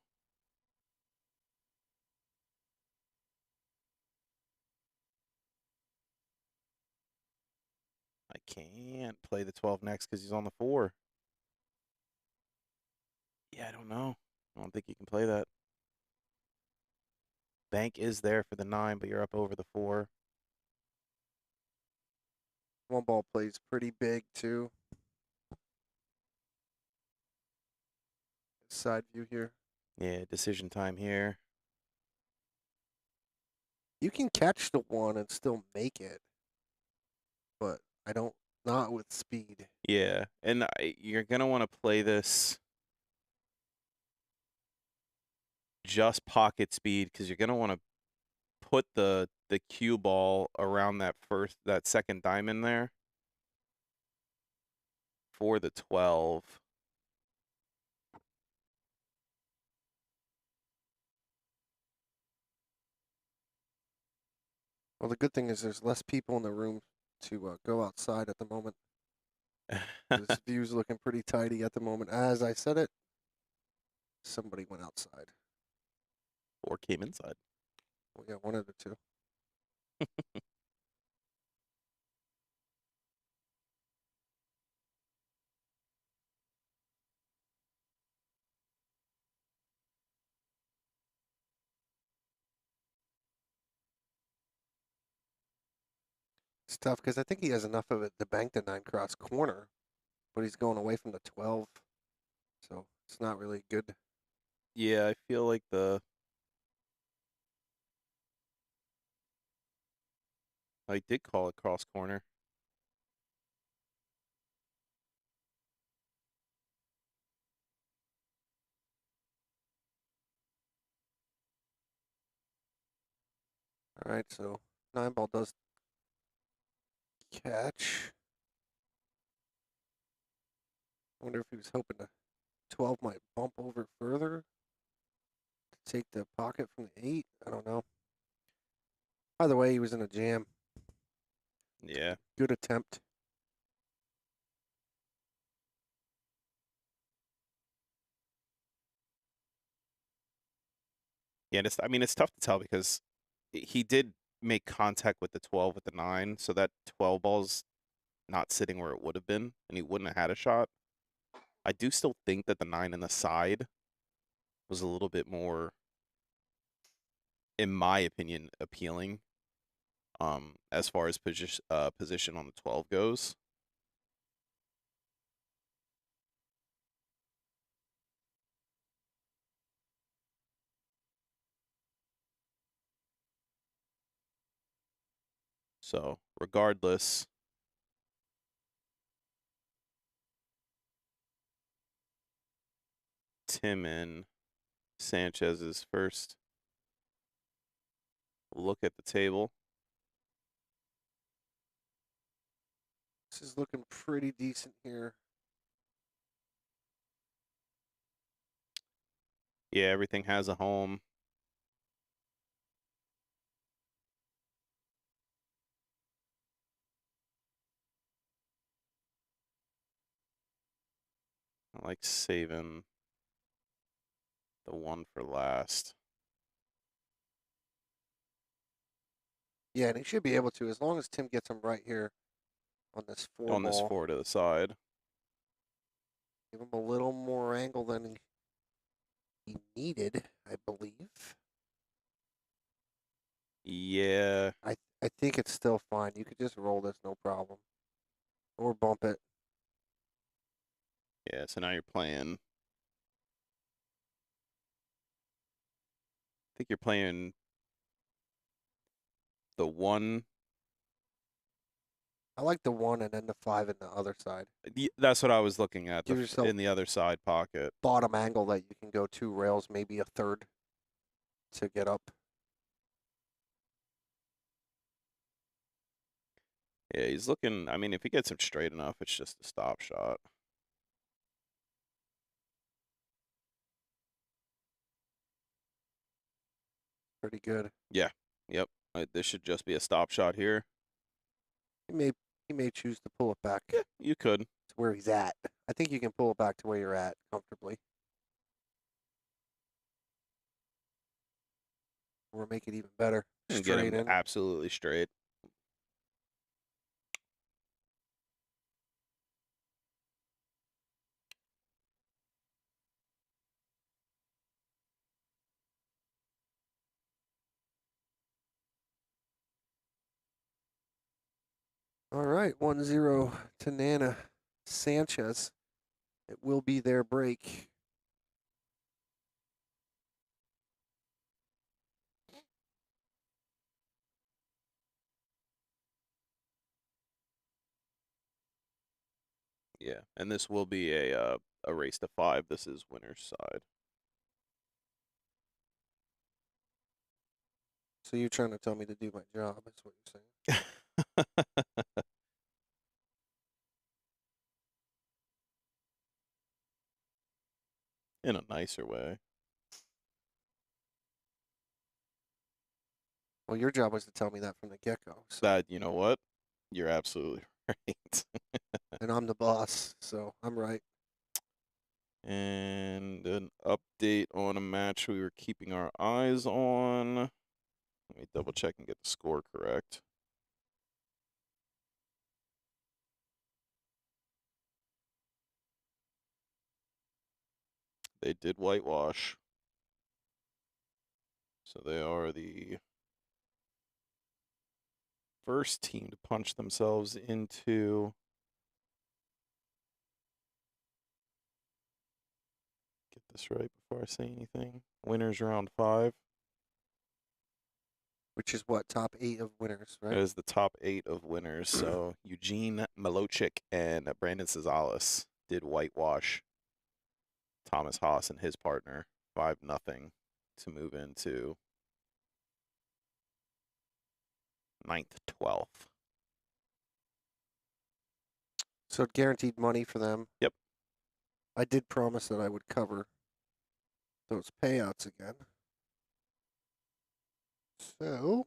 I can't play the 12 next because he's on the 4. Yeah, I don't know. I don't think you can play that. Bank is there for the 9, but you're up over the 4. One ball plays pretty big too. Side view here. Yeah, decision time here. You can catch the 1 and still make it, but not with speed. Yeah, and you're going to want to play this just pocket speed because you're going to want to put the cue ball around that second diamond there for the 12. Well, the good thing is there's less people in the room to go outside at the moment. This view's looking pretty tidy at the moment. As I said it, somebody went outside. Or came inside. Well, yeah, one of the two. It's tough because I think he has enough of it to bank the 9 cross corner, but he's going away from the 12, so it's not really good. Yeah, I feel like I did call it cross corner. All right, so 9 ball does catch. I wonder if he was hoping the 12 might bump over further to take the pocket from the 8. I don't know. Either way, he was in a jam. Yeah. Good attempt. Yeah, it's tough to tell because he did make contact with the 12 with the 9, so that 12 ball's not sitting where it would have been, and he wouldn't have had a shot. I do still think that the 9 in the side was a little bit more, in my opinion, appealing. As far as position on the 12 goes. So, regardless, Tim and Sanchez's first look at the table. This is looking pretty decent here. Yeah, everything has a home. I like saving the 1 for last. Yeah, and he should be able to, as long as Tim gets him right here on this 4 On this ball. 4 to the side. Give him a little more angle than he needed, I believe. Yeah. I think it's still fine. You could just roll this, no problem. Or bump it. Yeah, so now you're playing. I think you're playing the 1. I like the 1 and then the 5 in the other side. That's what I was looking at. Give yourself In the other side pocket. bottom angle that you can go 2 rails, maybe a third to get up. Yeah, he's looking. I mean, if he gets him straight enough, it's just a stop shot. Pretty good. Yeah. Yep. This should just be a stop shot here. He may choose to pull it back Yeah, you could. to where he's at. I think you can pull it back to where you're at comfortably. Or make it even better. And get Straight him in. absolutely straight. All right, 1-0 to Nana Sanchez. It will be their break. Yeah, and this will be a race to 5. This is winner's side. So you're trying to tell me to do my job, that's what you're saying. In a nicer way. Well, your job was to tell me that from the get-go. So. That, you know what? You're absolutely right. And I'm the boss, so I'm right. And an update on a match we were keeping our eyes on. Let me double check and get the score correct. They did whitewash. So they are the first team to punch themselves into get this right before I say anything. Winners round 5. Which is what, top 8 of winners, right? That is the top 8 of winners. So Eugene Milochik and Brandon Cesales did whitewash Thomas Haas and his partner 5-0 to move into 9th, 12th. So guaranteed money for them. Yep. I did promise that I would cover those payouts again. So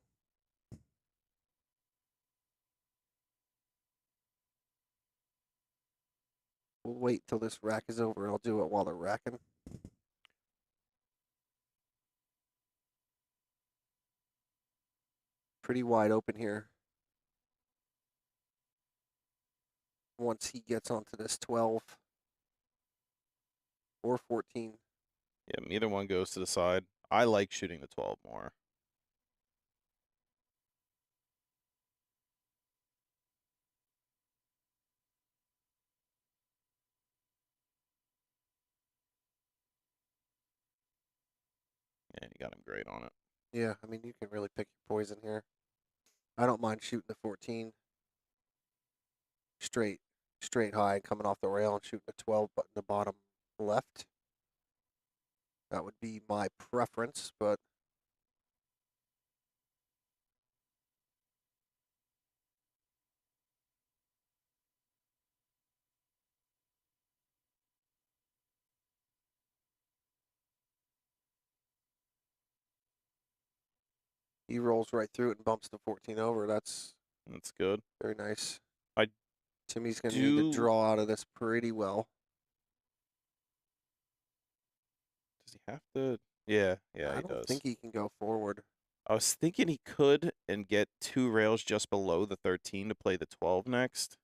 we'll wait till this rack is over. I'll do it while they're racking. Pretty wide open here. Once he gets onto this 12 or 14. Yeah, neither one goes to the side. I like shooting the 12 more. Yeah, you got him great on it. Yeah, I mean, you can really pick your poison here. I don't mind shooting the 14 straight high, coming off the rail and shooting the 12 but in the bottom left. That would be my preference, but he rolls right through it and bumps the 14 over. That's good. very nice. I Timmy's going to need to draw out of this pretty well. Does he have to? Yeah, he I does. don't think he can go forward. I was thinking he could and get 2 rails just below the 13 to play the 12 next.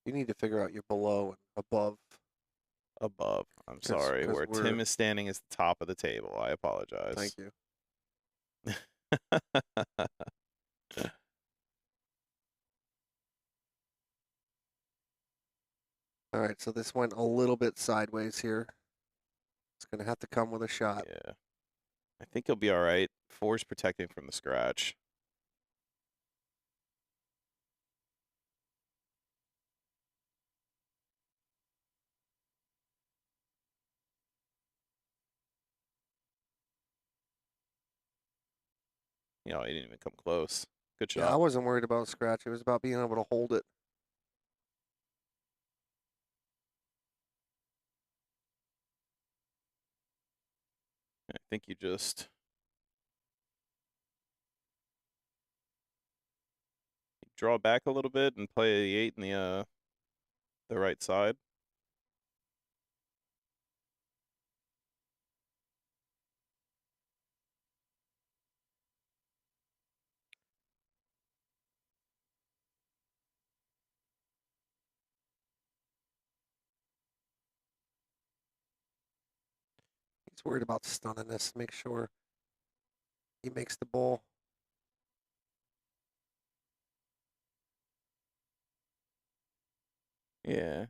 You need to figure out your below and above. Above. I'm sorry. 'cause Where Tim is standing is the top of the table. I apologize. Thank you. All right, so this went a little bit sideways here. It's going to have to come with a shot. Yeah. I think he'll be all right. 4's protecting from the scratch. You know, he didn't even come close. Good Yeah, I shot. wasn't worried about scratch. It was about being able to hold it. I think you just draw back a little bit and play the 8 in the right side. He's worried about stunning this. Make sure he makes the ball. Yeah.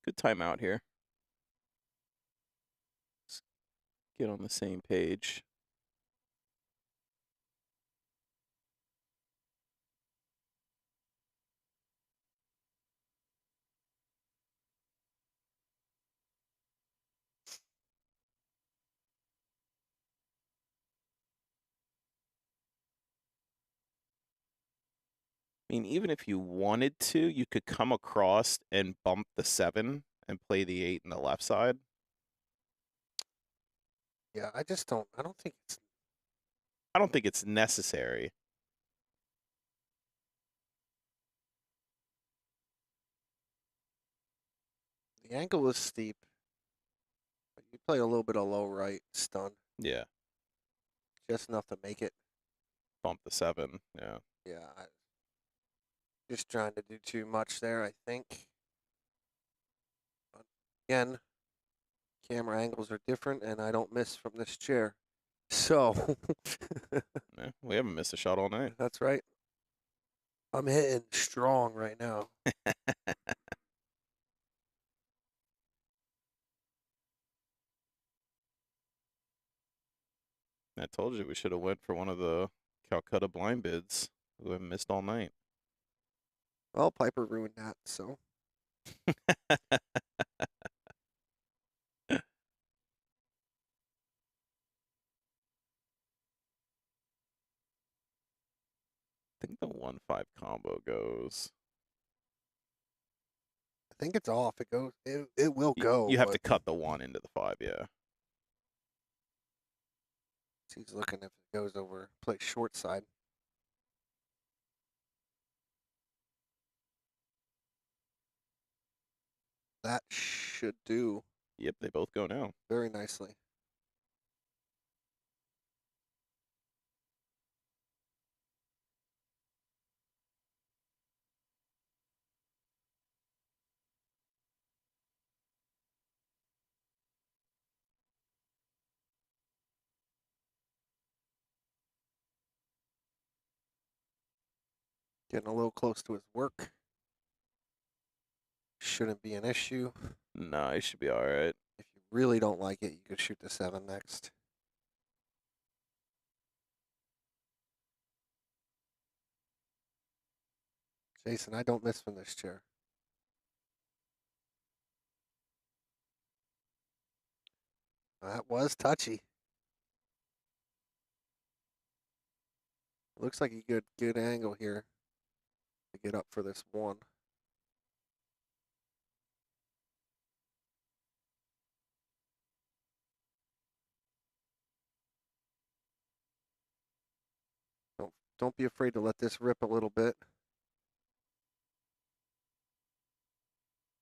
Good timeout here. Let's get on the same page. I mean, even if you wanted to, you could come across and bump the 7 and play the 8 in the left side. Yeah, I just don't. I don't think it's. I don't think it's necessary. The angle is steep. But you play a little bit of low right stun, Yeah. just enough to make it. Bump the 7. Yeah. Yeah, just trying to do too much there, I think. But again, camera angles are different, and I don't miss from this chair. So, Yeah, we haven't missed a shot all night. that's right. I'm hitting strong right now. I told you we should have went for one of the Calcutta blind bids. We haven't missed all night. Well, Piper ruined that, so. I think the 1-5 combo goes. I think it's off. It goes. It will go. You have to but cut the 1 into the 5, yeah. he's looking if it goes over. Play short side. That should do Yep, they both go now. very nicely. Getting a little close to his work. Shouldn't be an issue. No, he should be all right. If you really don't like it, you could shoot the 7 next. Jason, I don't miss from this chair. That was touchy. Looks like a good angle here to get up for this 1. Don't be afraid to let this rip a little bit.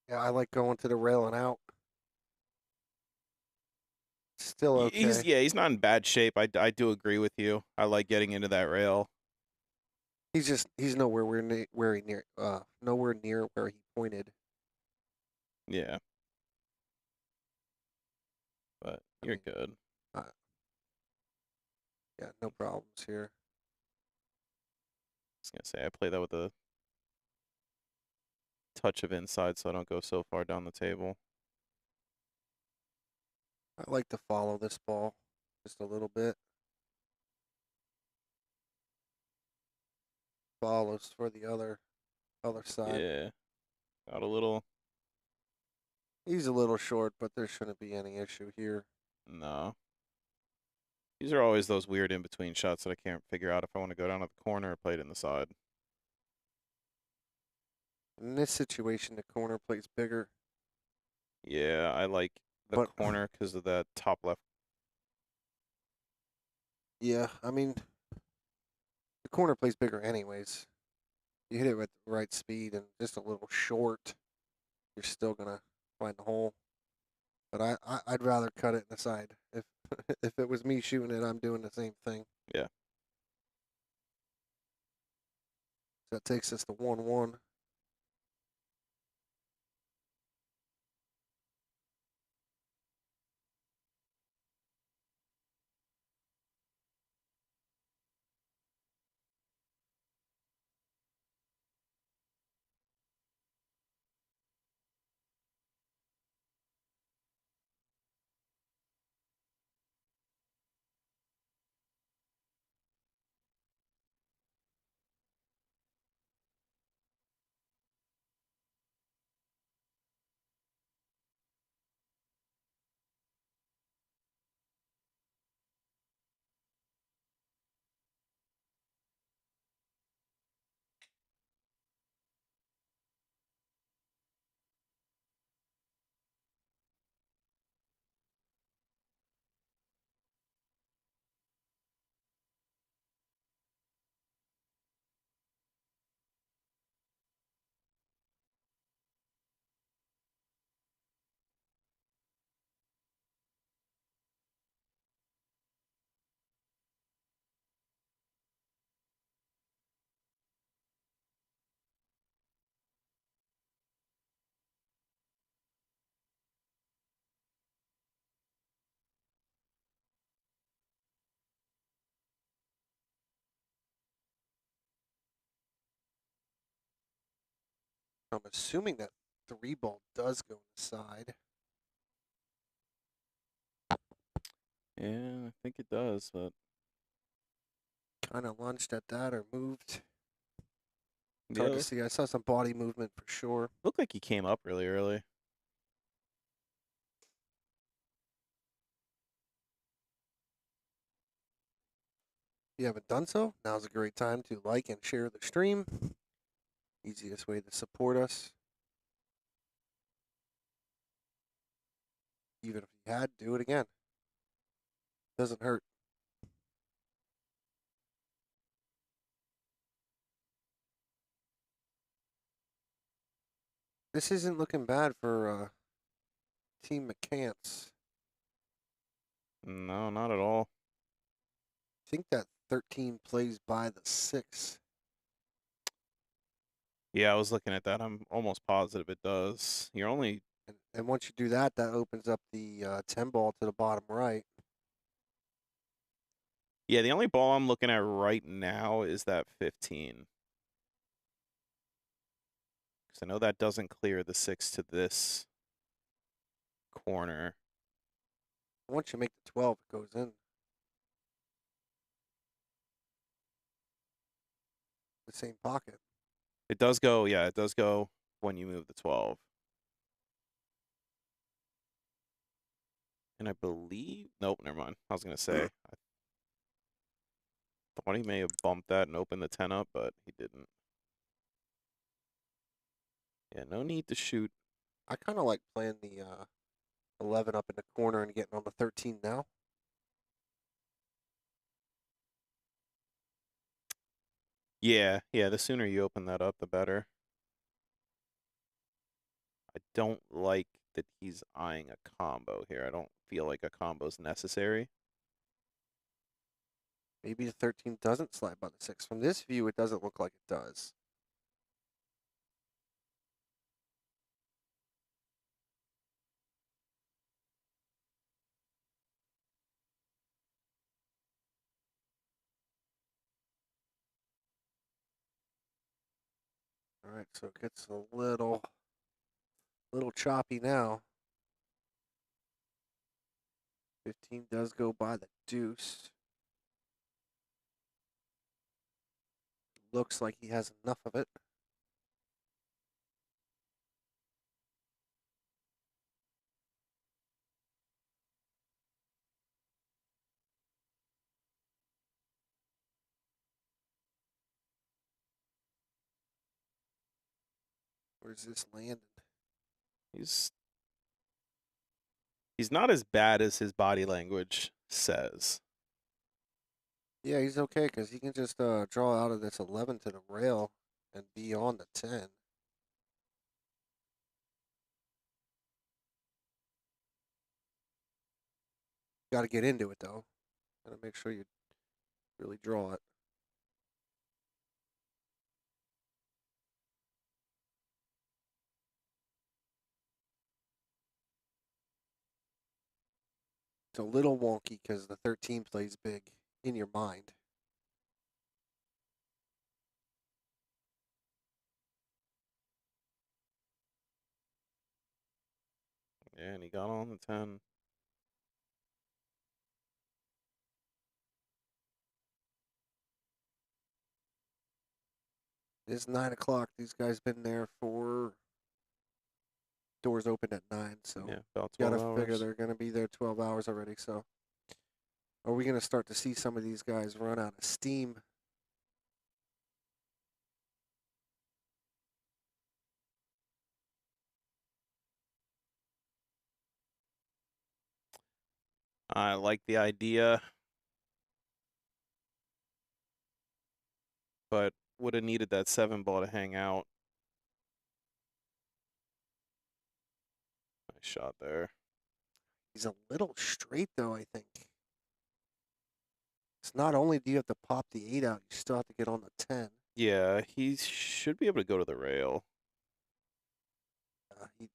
Yeah, I like going to the rail and out. Still okay. He's not in bad shape. I do agree with you. I like getting into that rail. He's nowhere near where he pointed. Yeah. But you're good. Yeah, no problems here. I was gonna say I play that with a touch of inside so I don't go so far down the table. I like to follow this ball just a little bit. Follows for the other side. Yeah. Got a little. He's a little short, but there shouldn't be any issue here. No. These are always those weird in-between shots that I can't figure out if I want to go down to the corner or play it in the side. In this situation, the corner plays bigger. Yeah, I like the But- corner because of that top left. Yeah, I mean, the corner plays bigger anyways. You hit it with the right speed and just a little short, you're still gonna find the hole. But I'd rather cut it in the side. If if it was me shooting it, I'm doing the same thing. Yeah. So that takes us to 1-1. I'm assuming that 3 ball does go inside. Yeah, I think it does, but Kind of lunged at that or moved. It's yeah, hard to see. I saw some body movement for sure. looked like he came up really early. If you haven't done so, now's a great time to like and share the stream. Easiest way to support us. Even if you had, do it again. Doesn't hurt. This isn't looking bad for Team McCants. No, not at all. I think that 13 plays by the 6. Yeah, I was looking at that. I'm almost positive it does. You're only And once you do that, that opens up the 10 ball to the bottom right. Yeah, the only ball I'm looking at right now is that 15. Because I know that doesn't clear the 6 to this corner. Once you make the 12, it goes in. The same pocket. It does go, yeah, it does go when you move the 12. And I believe, nope, never mind. I was going to say, I thought he may have bumped that and opened the 10 up, but he didn't. Yeah, no need to shoot. I kind of like playing the 11 up in the corner and getting on the 13 now. Yeah, the sooner you open that up, the better. I don't like that he's eyeing a combo here. I don't feel like a combo is necessary. Maybe the 13 doesn't slide by the 6. From this view, it doesn't look like it does. All right, so it gets a little choppy now. 15 does go by the deuce. Looks like he has enough of it. Where's this landed? He's not as bad as his body language says. Yeah, he's okay because he can just draw out of this 11 to the rail and be on the 10. Got to get into it though. Got to make sure you really draw it. It's a little wonky because the 13 plays big in your mind. Yeah, and he got on the 10. It's 9 o'clock. These guys been there for doors open at 9, so Yeah, about you 12 gotta figure hours. they're gonna be there 12 hours already. So, are we gonna start to see some of these guys run out of steam? I like the idea, but would have needed that 7 ball to hang out. Nice shot there. He's a little straight though. I think. It's not only do you have to pop the 8 out, you still have to get on the 10. Yeah, he should be able to go to the rail. He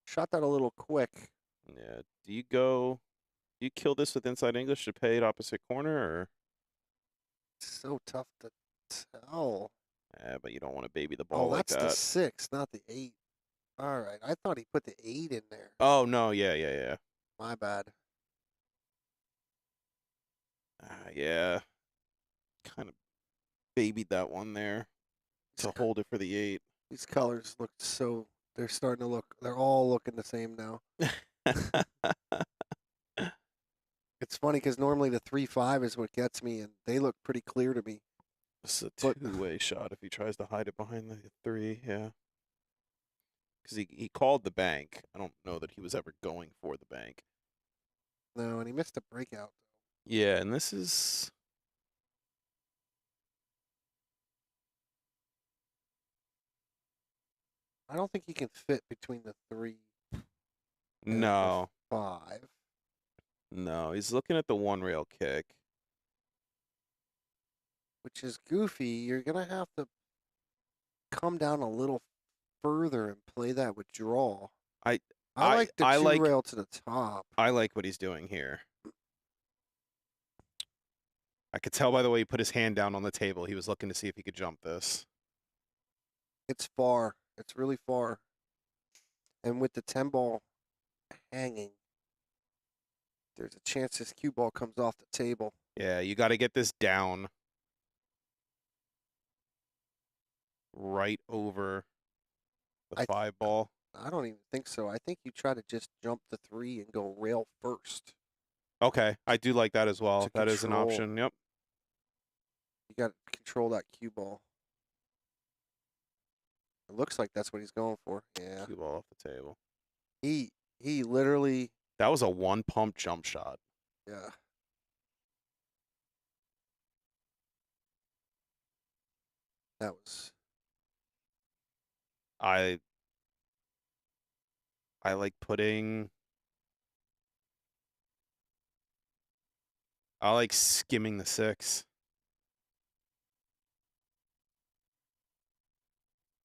shot that a little quick. Yeah. Do you kill this with inside English to pay it opposite corner, or? It's so tough to tell. Yeah, but you don't want to baby the ball Oh, like that's the that. 6, not the 8. All right, I thought he put the 8 in there. Oh, no, yeah. My bad. Yeah. Kind of babied that one there to hold it for the 8. These colors look so, they're starting to look, they're all looking the same now. It's funny because normally the 3-5 is what gets me, and they look pretty clear to me. It's a But- two-way shot if he tries to hide it behind the 3, yeah. Because he called the bank. I don't know that he was ever going for the bank. No, and he missed a breakout. Yeah, and this is... I don't think he can fit between the 3 and No. the 5. No, he's looking at the one rail kick. Which is goofy. You're going to have to come down a little further and play that withdrawal. I like the I 2 like- rail to the top. I like what he's doing here. I could tell by the way he put his hand down on the table. He was looking to see if he could jump this. It's far. It's really far. And with the 10 ball hanging, there's a chance this cue ball comes off the table. Yeah, you got to get this down. Right over the 5 ball. I don't even think so. I think you try to just jump the 3 and go rail first. Okay, I do like that as well. To That is an control. option. Yep. You got to control that cue ball. It looks like that's what he's going for. Yeah. Cue ball off the table. He literally, That was a one pump jump shot. yeah. That was, I like putting. I like skimming the 6.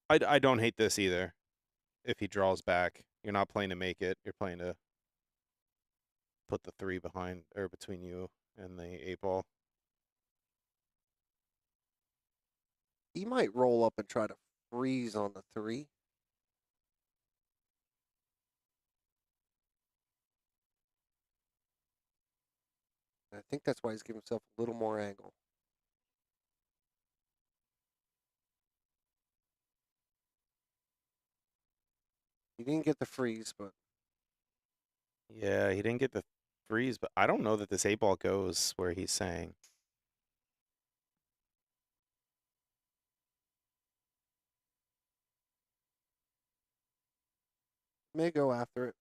I don't hate this either. If he draws back, you're not playing to make it. You're playing to put the 3 behind or between you and the 8 ball. he might roll up and try to freeze on the 3. I think that's why he's giving himself a little more angle. He didn't get the freeze, but Yeah, he didn't get the freeze, but I don't know that this 8-ball goes where he's saying. may go after it.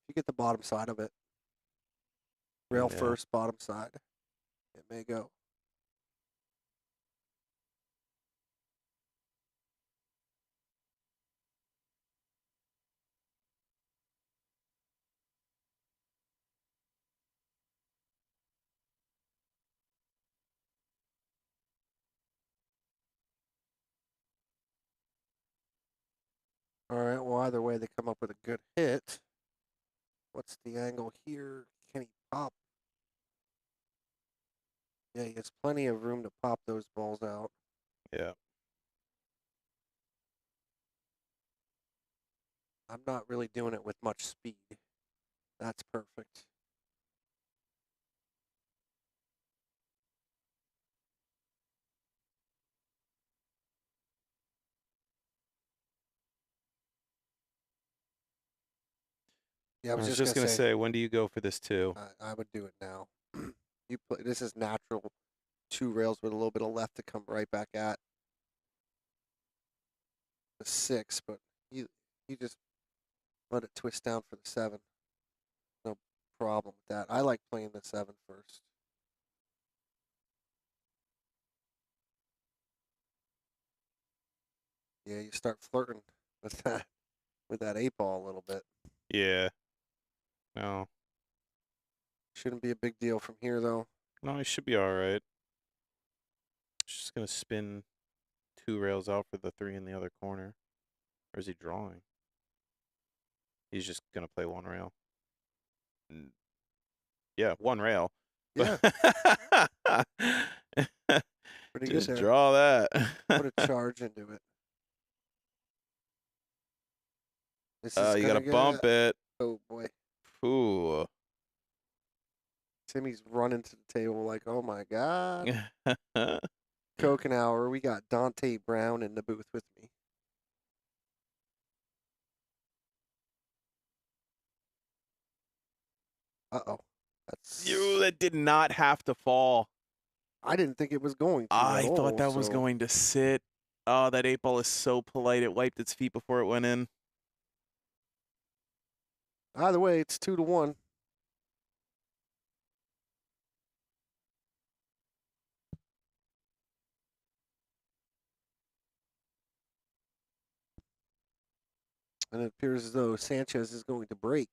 You get the bottom side of it. Rail Yeah. first, bottom side. It may go. All right, well, either way, they come up with a good hit. What's the angle here? Can he pop? Yeah, he has plenty of room to pop those balls out. Yeah. I'm not really doing it with much speed. That's perfect. Yeah, I I was was just just gonna gonna say, say, when do you go for this too? I would do it now. You play. This is natural. 2 rails with a little bit of left to come right back at the 6, but you just let it twist down for the 7. No problem with that. I like playing the 7 first. Yeah, you start flirting with that 8-ball a little bit. Yeah. No. Shouldn't be a big deal from here though. No, he should be all right. Just gonna spin 2 rails out for the 3 in the other corner. Or is he drawing? He's just gonna play 1 rail. Yeah, 1 rail. Yeah, pretty good Just there. draw that. Put a charge into it. This is You gonna gotta bump get. it. Oh boy, Ooh. Timmy's running to the table like, oh my god. Kokenauer, we got Dante Brown in the booth with me. Uh-oh. That did not have to fall. I didn't think it was going to I at all. thought that was going to sit. Oh, that 8-ball is so polite. It wiped its feet before it went in. Either way, it's 2-1. And it appears as though Sanchez is going to break.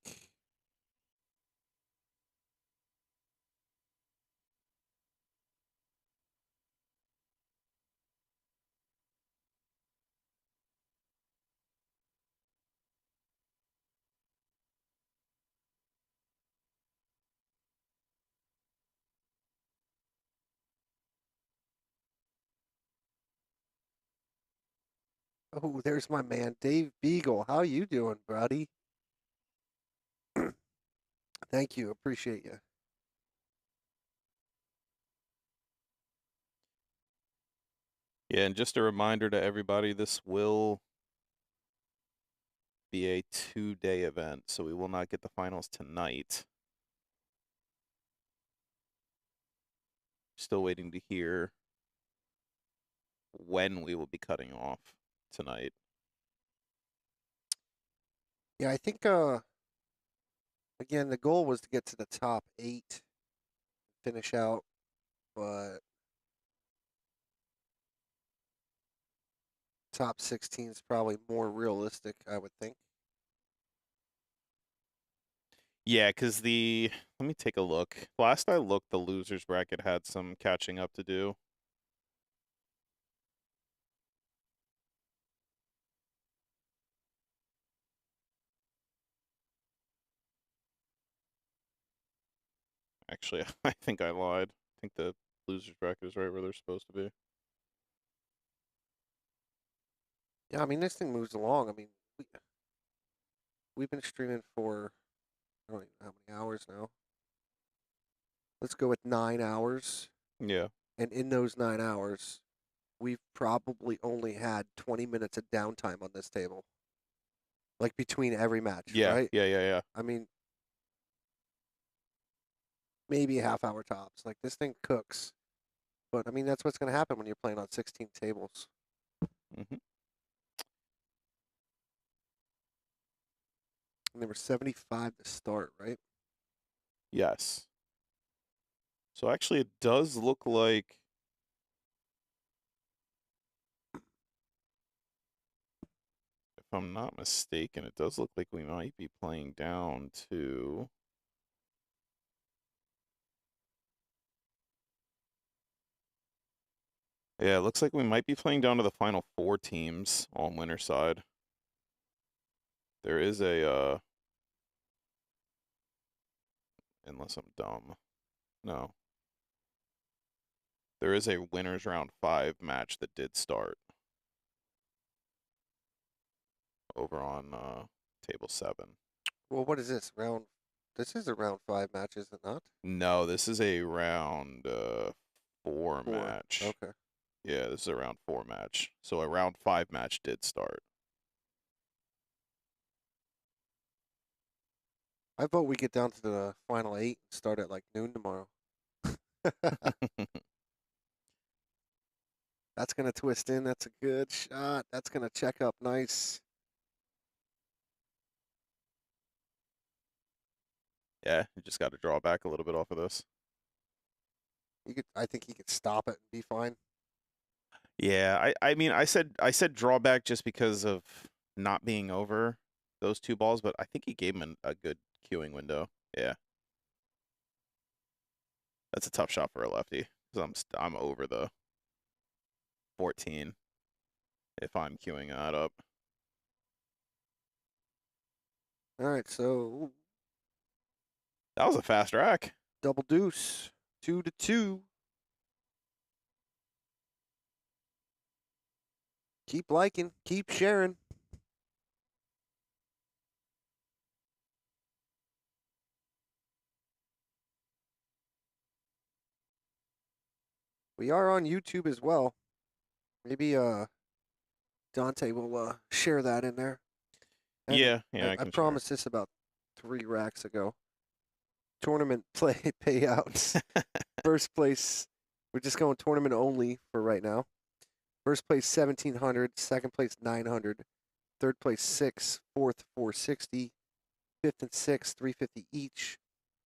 Oh, there's my man, Dave Beagle. How you doing, buddy? Thank you. Appreciate you. Yeah, and just a reminder to everybody, this will be a 2-day event, so we will not get the finals tonight. Still waiting to hear when we will be cutting off tonight. Yeah, I think again the goal was to get to the top 8, finish out, but top 16 is probably more realistic, I would think. Yeah, because let me take a look. Last I looked, the losers bracket had some catching up to do. Actually, I think I lied. I think the losers bracket is right where they're supposed to be. Yeah, I mean this thing moves along. I mean we've been streaming for I don't even know how many hours now. Let's go with 9 hours. Yeah. And in those 9 hours, we've probably only had 20 minutes of downtime on this table. Like between every match, Yeah. right? Yeah. I mean, maybe a half hour tops. Like this thing cooks. But I mean, that's what's going to happen when you're playing on 16 tables. Mm-hmm. And there were 75 to start, right? Yes. So actually, it does look like if I'm not mistaken, it does look like we might be playing down to. Yeah, it looks like we might be playing down to the final 4 teams on winner side. There is a, unless I'm dumb. No. There is a winners round 5 match that did start over on table 7. Well, what is this? This is a round 5 match, is it not? No, this is a round 4 match. Okay. Yeah, this is a round 4 match. So a round 5 match did start. I vote we get down to the final 8 and start at like noon tomorrow. That's going to twist in. That's a good shot. That's going to check up nice. Yeah, you just got to draw back a little bit off of this. I think he could stop it and be fine. Yeah, I mean I said drawback just because of not being over those 2 balls, but I think he gave him a good queuing window. Yeah. That's a tough shot for a lefty because I'm over the 14 if I'm queuing that up. All right, so That was a fast rack. double deuce, 2-2. Keep liking, keep sharing. We are on YouTube as well. Maybe Dante will share that in there. And Yeah, I I can share. promised this about 3 racks ago. Tournament play payouts. First place, we're just going tournament only for right now. First place 1,700, second place 900, third place 6, fourth 460, fifth and sixth 350 each,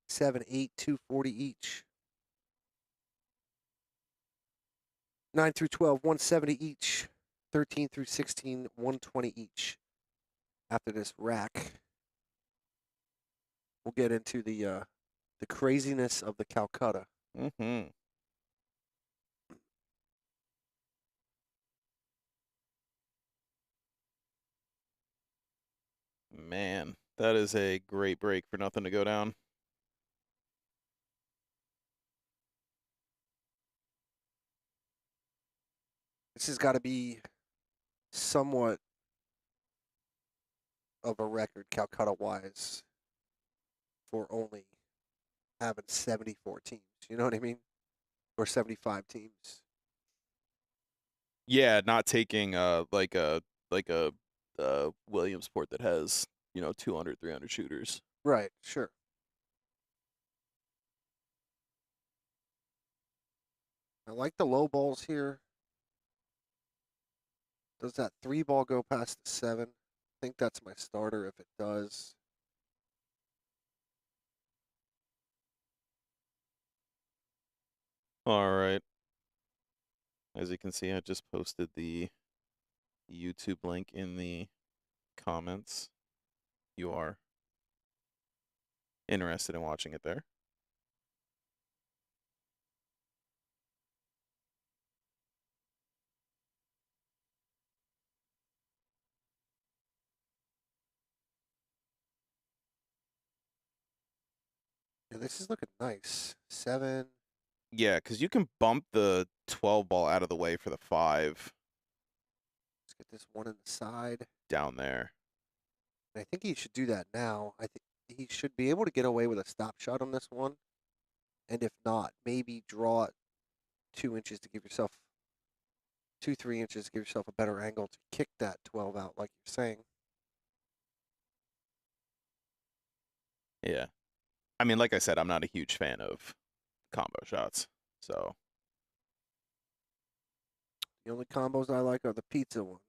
7, 8 240 each. 9 through 12 170 each, 13 through 16 120 each. After this rack, we'll get into the craziness of the Calcutta. Mm-hmm. Man, that is a great break for nothing to go down. This has got to be somewhat of a record Calcutta-wise for only having 74 teams. You know what I mean? Or 75 teams. Yeah, not taking like a Williamsport that has 200, 300 shooters. Right, sure. I like the low balls here. Does that 3 ball go past the 7? I think that's my starter if it does. All right. As you can see, I just posted the YouTube link in the comments. You are interested in watching it there. Yeah, this is looking nice. 7. Yeah, because you can bump the 12 ball out of the way for the 5 Let's get this one in the side. down there. And I think he should do that now. I think he should be able to get away with a stop shot on this one. And if not, maybe draw it 2 inches to give yourself 2-3 inches to give yourself a better angle to kick that 12 out, like you're saying. Yeah. I mean, like I said, I'm not a huge fan of combo shots. So The only combos I like are the pizza ones.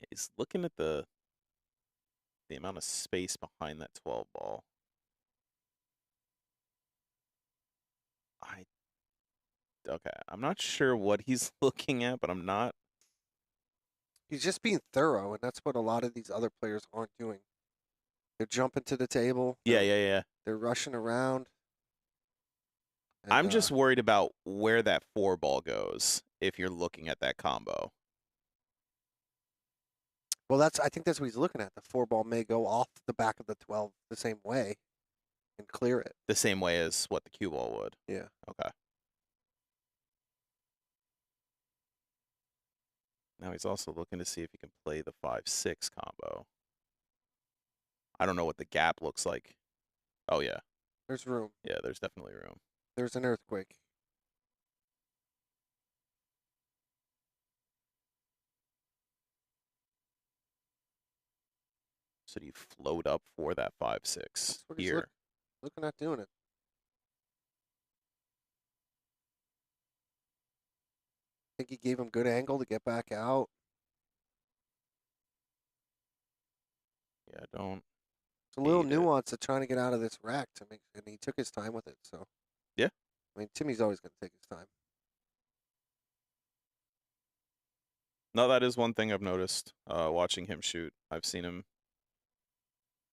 he's looking at the amount of space behind that 12 ball. Okay, I'm not sure what he's looking at, but I'm not. He's just being thorough, and that's what a lot of these other players aren't doing. They're jumping to the table. Yeah. They're rushing around. And, I'm just worried about where that 4 ball goes if you're looking at that combo. well, I think that's what he's looking at. The 4 ball may go off the back of the 12 the same way and clear it. The same way as what the cue ball would. Yeah. Okay. Now he's also looking to see if he can play the 5-6 combo. I don't know what the gap looks like. Oh, yeah. There's room. Yeah, there's definitely room. There's an earthquake. So do you float up for that 5-6 That's what he's here? looking at doing it. I think he gave him good angle to get back out. Yeah, don't. It's a little Hate it. nuance of trying to get out of this rack to make, and he took his time with it. So Yeah. I mean, Timmy's always going to take his time. No, that is one thing I've noticed watching him shoot. I've seen him.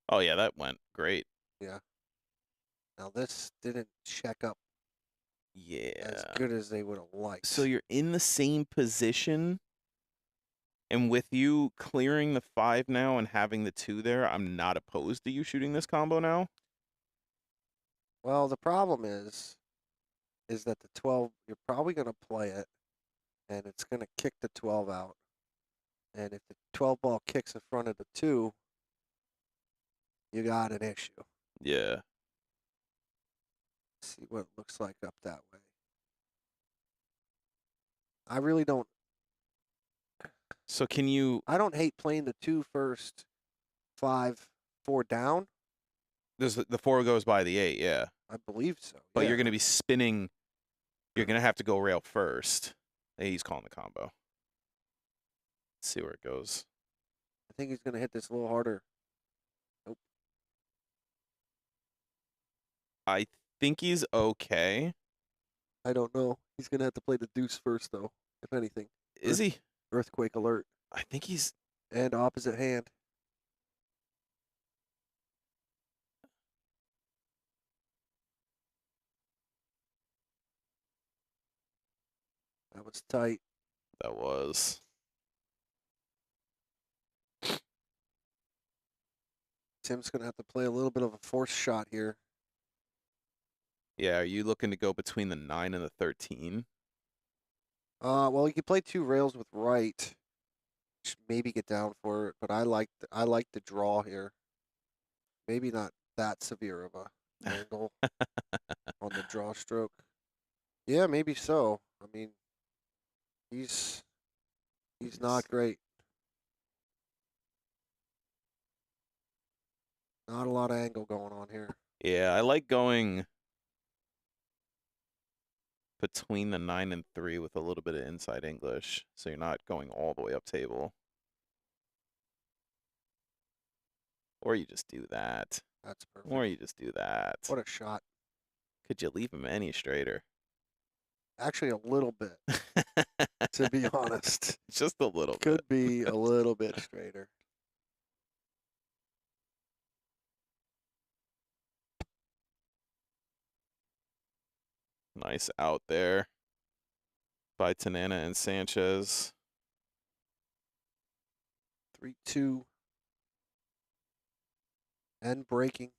Oh, yeah, that went great. Yeah. Now this didn't check up Yeah. as good as they would have liked. So you're in the same position, and with you clearing the 5 now and having the 2 there, I'm not opposed to you shooting this combo now. Well, the problem is that the 12, you're probably going to play it, and it's going to kick the 12 out. And if the 12 ball kicks in front of the 2, you got an issue. Yeah. See what it looks like up that way. I really don't. So can you? I don't hate playing the 2 first, 5, 4 down. The 4 goes by the 8, yeah. I believe so. But yeah. you're going to be spinning. You're going to have to go rail first. Hey, he's calling the combo. Let's see where it goes. I think he's going to hit this a little harder. Nope. I think he's okay. I don't know. He's going to have to play the deuce first, though, if anything. Is he? Earthquake alert. I think he's. And opposite hand. That was tight. That was. Tim's going to have to play a little bit of a force shot here. Yeah, are you looking to go between the 9 and the 13? Well, you could play 2 rails with right. Maybe get down for it, but I like the draw here. Maybe not that severe of a angle on the draw stroke. Yeah, maybe so. I mean, he's not great. Not a lot of angle going on here. Yeah, I like going between the 9 and 3 with a little bit of inside English, so you're not going all the way up table. Or you just do that. That's perfect. Or you just do that. What a shot. Could you leave him any straighter? Actually, a little bit, to be honest. Just a little bit. Could be a little bit straighter. Nice out there by Tanana and Sanchez. 3-2. And breaking.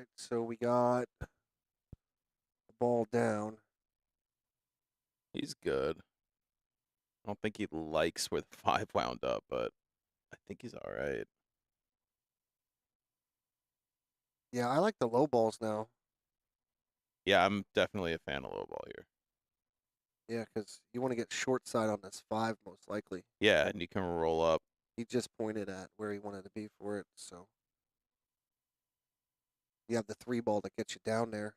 right, so we got the ball down. He's good. I don't think he likes where the 5 wound up, but I think he's all right. Yeah, I like the low balls now. Yeah, I'm definitely a fan of low ball here. Yeah, because you want to get short side on this 5 most likely. Yeah, and you can roll up. He just pointed at where he wanted to be for it, so you have the 3 ball that gets you down there.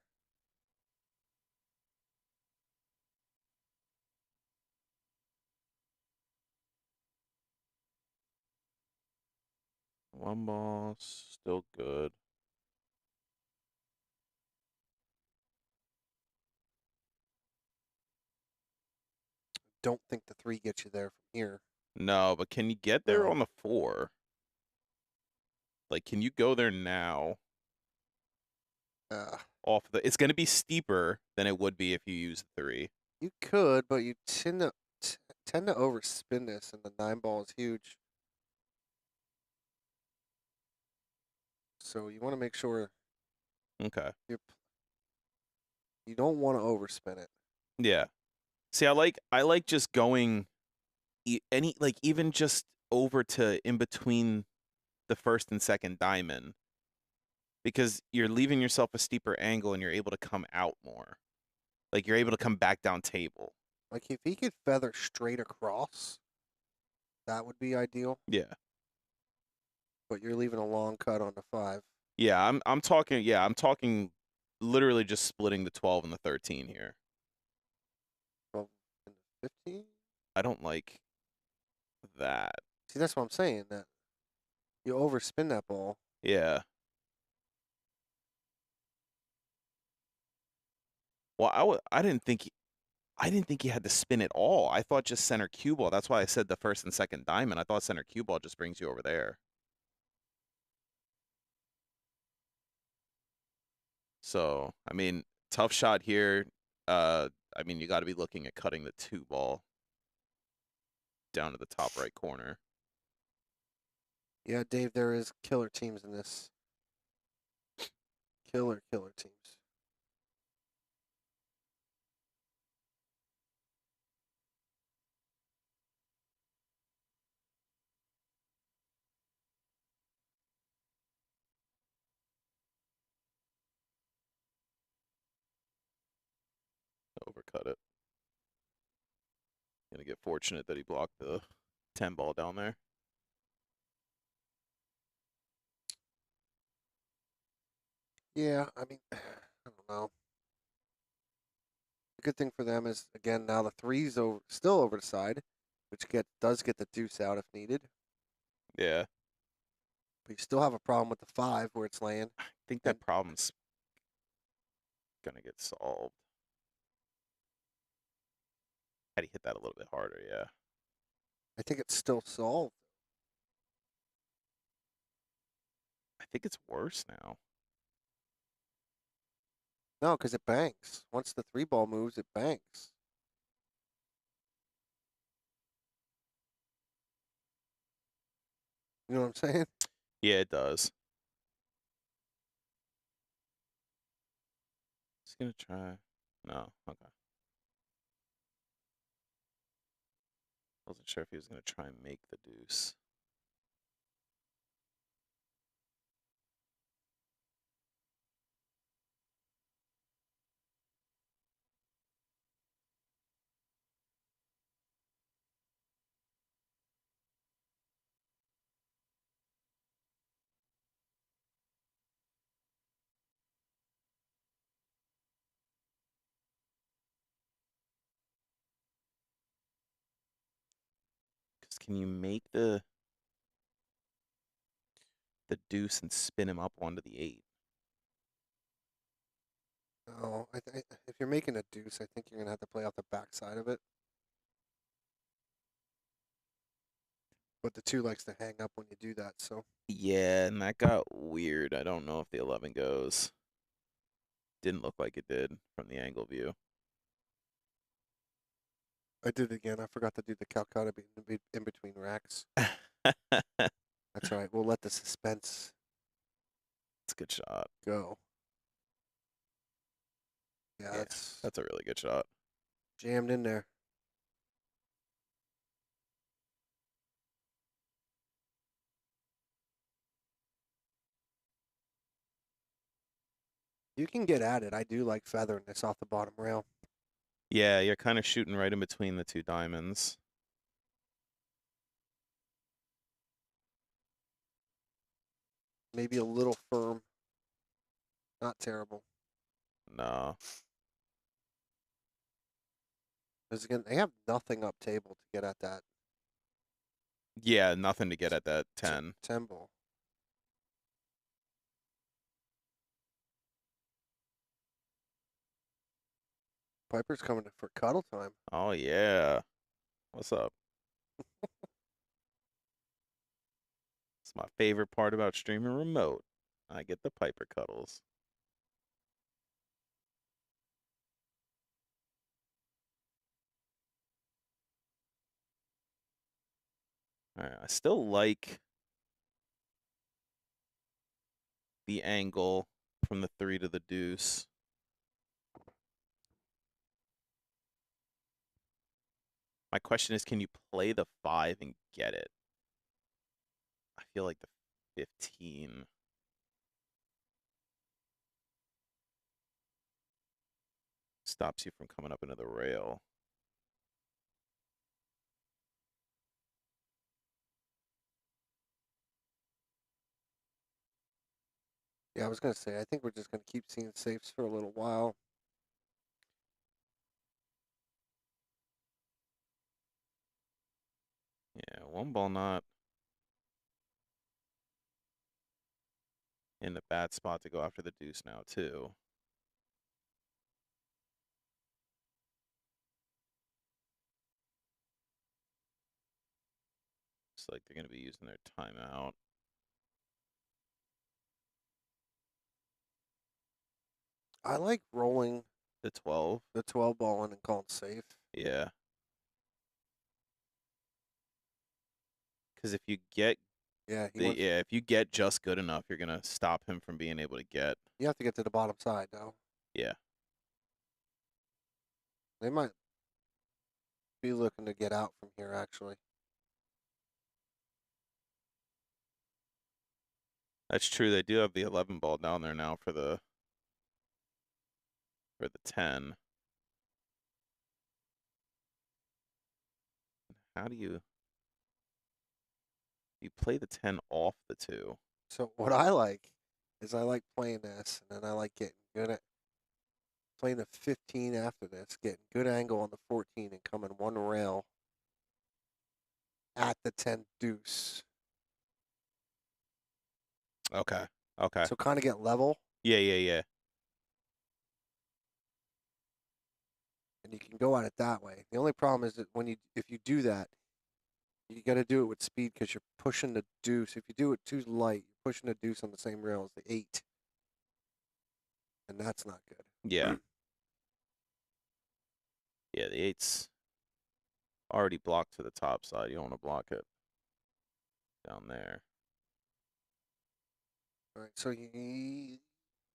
One ball, still good. Don't think the 3 gets you there from here. No, but can you get there No. on the 4? Like, can you go there now? Off the, it's going to be steeper than it would be if you use the 3. You could, but you tend to overspin this, and the 9 ball is huge. So you want to make sure Okay. you don't want to overspin it. Yeah. See, I like just going even just over to in between the first and second diamond, because you're leaving yourself a steeper angle and you're able to come out more. Like, you're able to come back down table. Like if he could feather straight across, that would be ideal. Yeah. But you're leaving a long cut on the 5. Yeah, I'm talking literally just splitting the 12 and the 13 here. 12 and 15? I don't like that. See, that's what I'm saying, that you overspin that ball. Yeah. Well, I didn't think he had to spin it all. I thought just center cue ball. That's why I said the first and second diamond. I thought center cue ball just brings you over there. So, I mean, tough shot here. I mean, you got to be looking at cutting the 2 ball down to the top right corner. Yeah, Dave, there is killer teams in this. Killer teams. Overcut it. Gonna get fortunate that he blocked the 10 ball down there. Yeah, I mean, I don't know. The good thing for them is, again, now the 3's still over the side, which does get the deuce out if needed. Yeah. But you still have a problem with the 5 where it's laying. I think that problem's gonna get solved. Had he hit that a little bit harder, yeah. I think it's still solved. I think it's worse now. No, because it banks. Once the 3 ball moves, it banks. You know what I'm saying? Yeah, it does. He's gonna try. No, okay. Wasn't sure if he was gonna try and make the deuce. Because can you make the deuce and spin him up onto the 8? No, if you're making a deuce, I think you're going to have to play off the backside of it. But the 2 likes to hang up when you do that, so. Yeah, and that got weird. I don't know if the 11 goes. Didn't look like it did from the angle view. I did it again. I forgot to do the Calcutta in between racks. That's all right. We'll let the suspense It's a good shot. go. Yeah, Yeah, that's that's a really good shot. jammed in there. You can get at it. I do like feathering this off the bottom rail. Yeah, you're kind of shooting right in between the two diamonds. Maybe a little firm. Not terrible. No. Because again, they have nothing up table to get at that Yeah, nothing to get at that 10. 10 ball. Piper's coming for cuddle time. Oh, yeah. What's up? It's my favorite part about streaming remote. I get the Piper cuddles. All right, I still like the angle from the 3 to the deuce. My question is, can you play the 5 and get it? I feel like the 15 stops you from coming up into the rail. Yeah, I was going to say, I think we're just going to keep seeing safes for a little while. Yeah, one ball not in the bad spot to go after the deuce now, too. Looks like they're going to be using their timeout. I like rolling The 12. the 12 ball in and calling safe. Yeah. Because if you get Yeah, if you get just good enough, you're gonna stop him from being able to get. you have to get to the bottom side now. Yeah. They might be looking to get out from here, actually. That's true. They do have the 11 ball down there now for the 10. How do you play the 10 off the 2? So what I like is I like playing this, and then I like getting good at playing the 15 after this, getting good angle on the 14 and coming one rail at the 10 deuce. Okay. Okay. So kind of get level, Yeah, yeah, yeah. and you can go at it that way. The only problem is that if you do that, you got to do it with speed because you're pushing the deuce. If you do it too light, you're pushing the deuce on the same rail as the 8, and that's not good. Yeah. Yeah, the 8's already blocked to the top side. You don't want to block it down there. All right, so he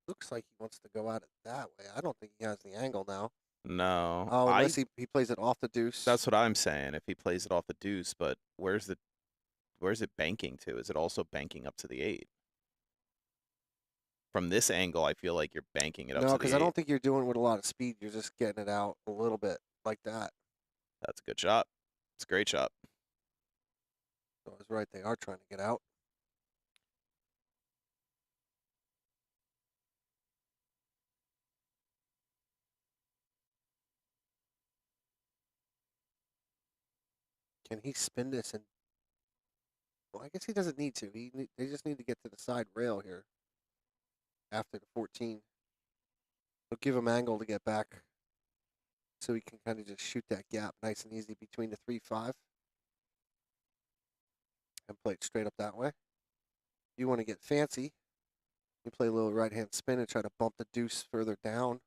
looks like he wants to go at it that way. I don't think he has the angle now. No. Oh, unless he plays it off the deuce. That's what I'm saying. If he plays it off the deuce, but where's it banking to? Is it also banking up to the 8? From this angle, I feel like you're banking it up to the 8. No, because I don't think you're doing it with a lot of speed. You're just getting it out a little bit like that. That's a good shot. It's a great shot. So I was right. They are trying to get out. Can he spin this? And well, I guess he doesn't need to. They just need to get to the side rail here after the 14. It'll give him angle to get back, so he can kind of just shoot that gap nice and easy between the 3-5 and play it straight up that way. You want to get fancy, you play a little right-hand spin and try to bump the deuce further down,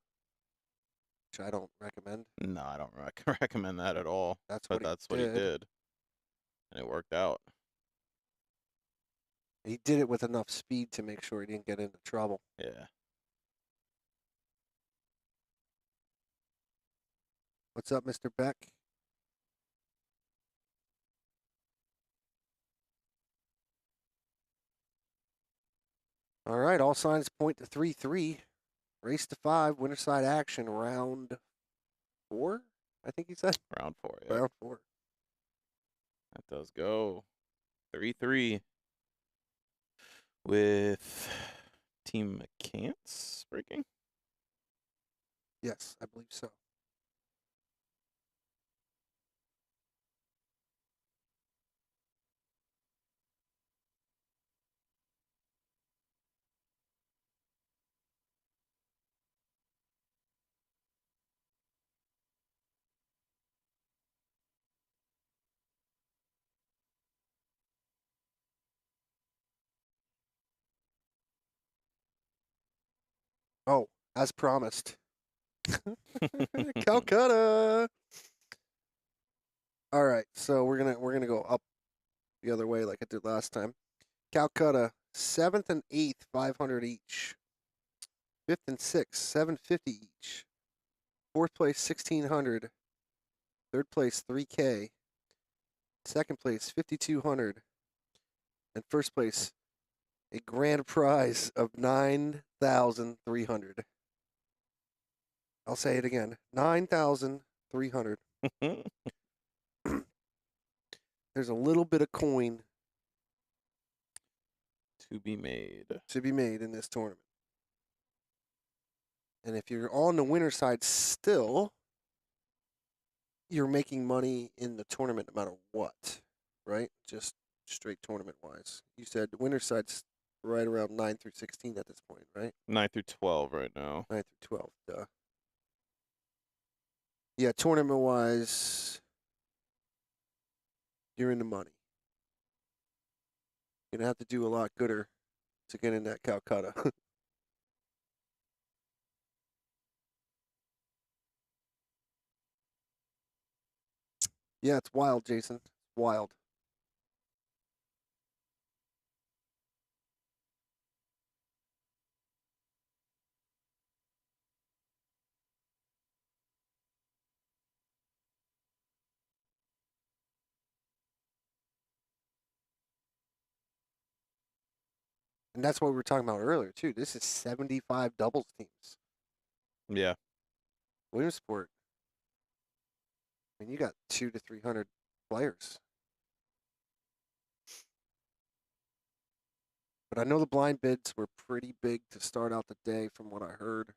which I don't recommend. No, I don't recommend that at all. That's But that's what he did. And it worked out. He did it with enough speed to make sure he didn't get into trouble. Yeah. What's up, Mr. Beck? All right, all signs point to 3-3. Race to 5, winner side action, round 4, I think he said. Round 4, yeah. Round 4. That does go. 3-3 with Team McCants breaking. Yes, I believe so. Oh, as promised. Calcutta. All right, so we're gonna go up the other way like I did last time. Calcutta, 7th and 8th, 500 each. 5th and 6th, 750 each. 4th place, 1600. 3rd place, 3K. 2nd place, 5200. And 1st place, a grand prize of 9,300. I'll say it again, 9,300. There's a little bit of coin To be made. to be made in this tournament. And if you're on the winner side still, you're making money in the tournament no matter what, right? Just straight tournament wise. You said the winner side's right around 9 through 16 at this point, right? 9 through 12 right now. 9 through 12, duh. Yeah, tournament wise, you're in the money. You're going to have to do a lot gooder to get in that Calcutta. Yeah, it's wild, Jason. It's wild. And that's what we were talking about earlier, too. This is 75 doubles teams. Yeah. Williamsport. I mean, you got 200 to 300 players. But I know the blind bids were pretty big to start out the day from what I heard.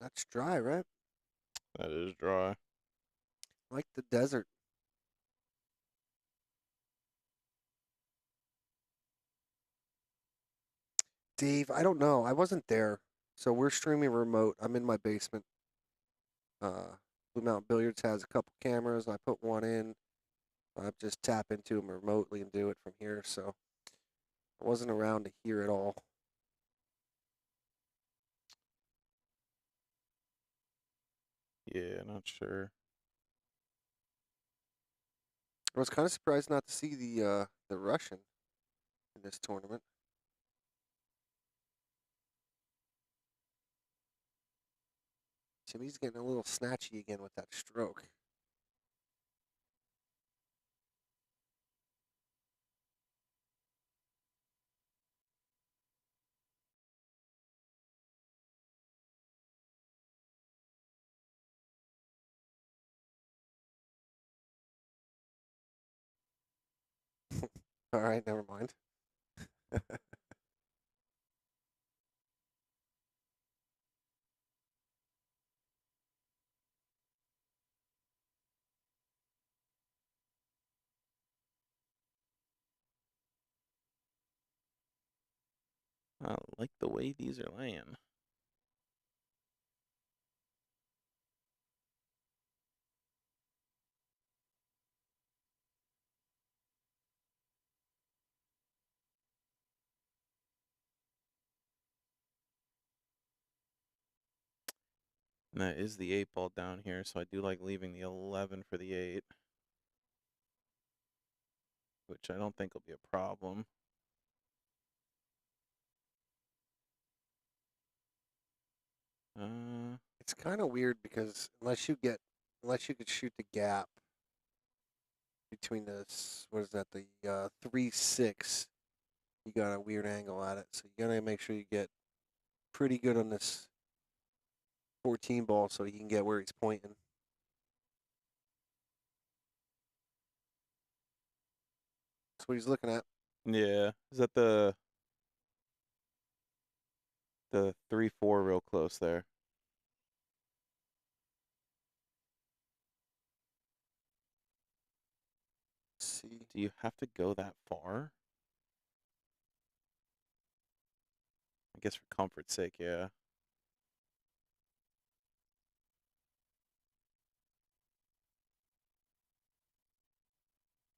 That's dry, right? That is dry. Like the desert. Dave, I don't know. I wasn't there. So we're streaming remote. I'm in my basement. Mt Billiards has a couple cameras. I put one in. I just tap into them remotely and do it from here. So I wasn't around to hear it all. Yeah, not sure. I was kind of surprised not to see the Russian in this tournament. Jimmy's getting a little snatchy again with that stroke. All right, never mind. I like the way these are laying. And that is the 8 ball down here, so I do like leaving the 11 for the 8. Which I don't think will be a problem. It's kind of weird because unless you could shoot the gap between what is that, the 3-6, you got a weird angle at it. So you gotta make sure you get pretty good on this 14 ball so he can get where he's pointing. That's what he's looking at. Yeah. Is that the 3-4 real close there? Let's see. Do you have to go that far? I guess for comfort's sake, yeah.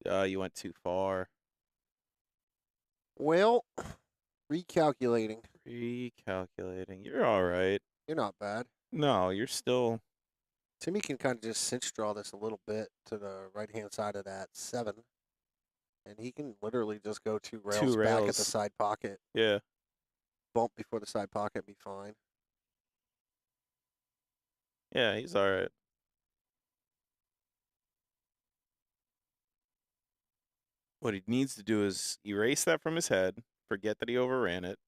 You went too far. Well, recalculating. Recalculating. You're all right. You're not bad. No, you're still. Timmy can kind of just cinch draw this a little bit to the right-hand side of that 7. And he can literally just go 2 rails back at the side pocket. Yeah. Bump before the side pocket, be fine. Yeah, he's all right. What he needs to do is erase that from his head, forget that he overran it,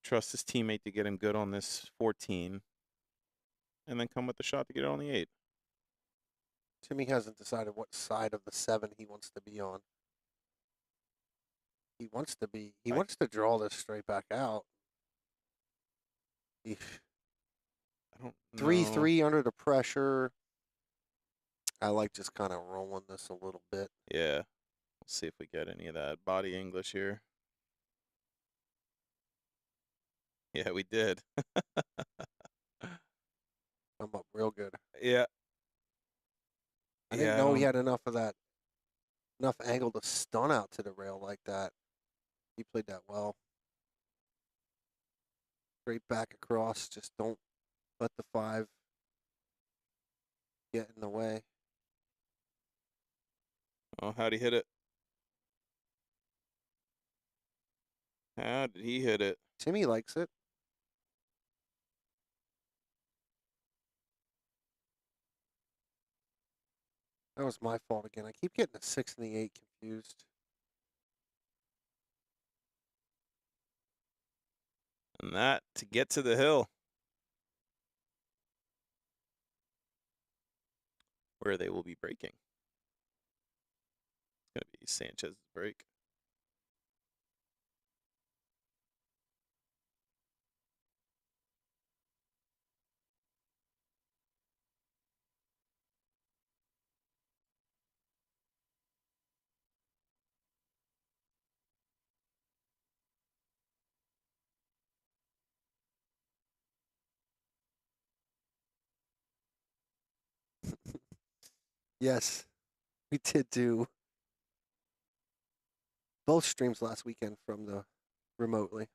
trust his teammate to get him good on this 14, and then come with the shot to get it on the 8. Timmy hasn't decided what side of the 7 he wants to be on. He wants to draw this straight back out. I don't know. 3-3 under the pressure. I like just kind of rolling this a little bit. Yeah. We'll see if we get any of that body English here. Yeah, we did. I'm up real good. Yeah. I didn't know he had enough angle to stun out to the rail like that. He played that well. Straight back across. Just don't let the 5 get in the way. Oh, how'd he hit it? How did he hit it? Timmy likes it. That was my fault again. I keep getting the 6 and the 8 confused. And that to get to the hill. Where they will be breaking. It's going to be Sanchez's break. Yes, we did do both streams last weekend from the remotely.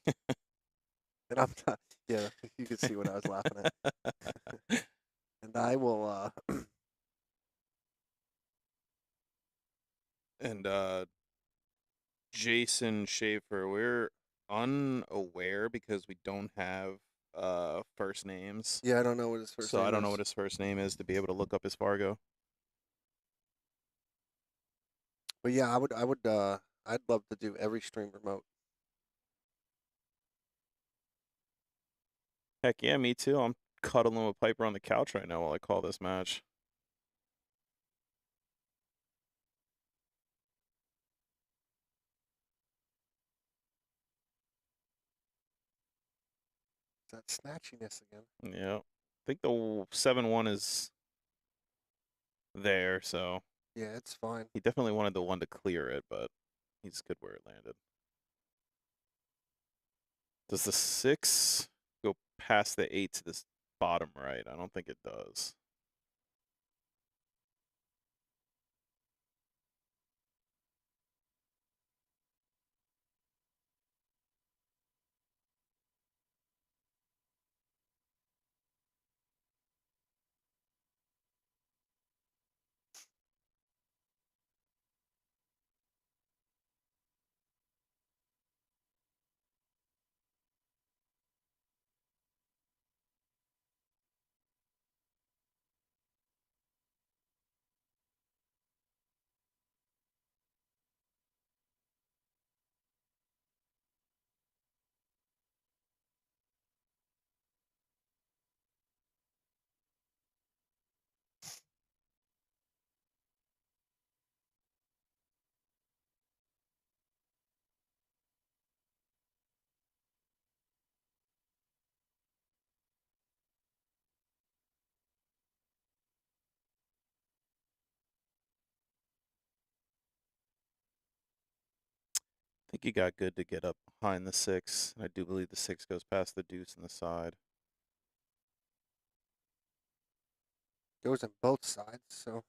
And I'm not, yeah, you can see what I was laughing at. And I will, And Jason Schaefer, we're unaware because we don't have first names. yeah, I don't know what his first So name I don't know is. what his first name is to be able to look up his Fargo. But yeah, I'd love to do every stream remote. Heck yeah, me too. I'm cuddling with Piper on the couch right now while I call this match. Is that snatchiness again? Yeah. I think the 7-1 is there, so Yeah, it's fine. he definitely wanted the 1 to clear it, but he's good where it landed. Does the 6 go past the 8 to this bottom right? I don't think it does. you got good to get up behind the 6. And I do believe the 6 goes past the deuce on the side. Goes on both sides, so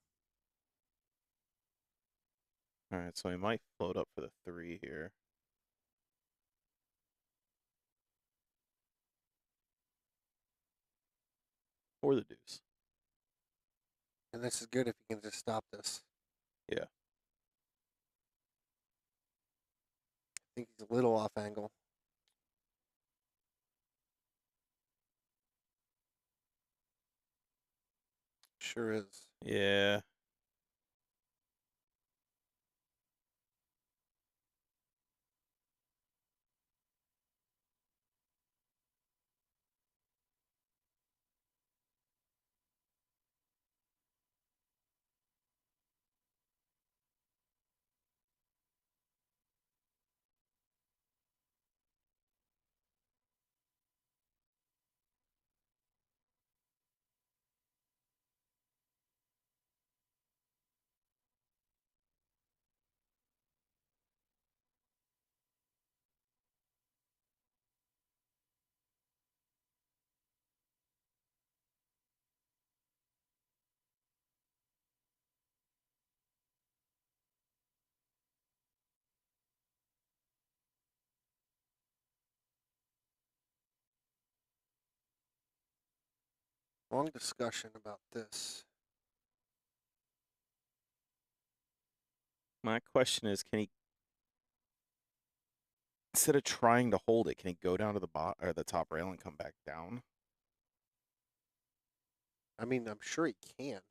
All right, so he might float up for the 3 here. Or the deuce. and this is good if you can just stop this. Yeah. I think he's a little off angle. Sure is. Yeah. Long discussion about this. My question is, can he, instead of trying to hold it, can he go down to the or the top rail and come back down? I mean, I'm sure he can.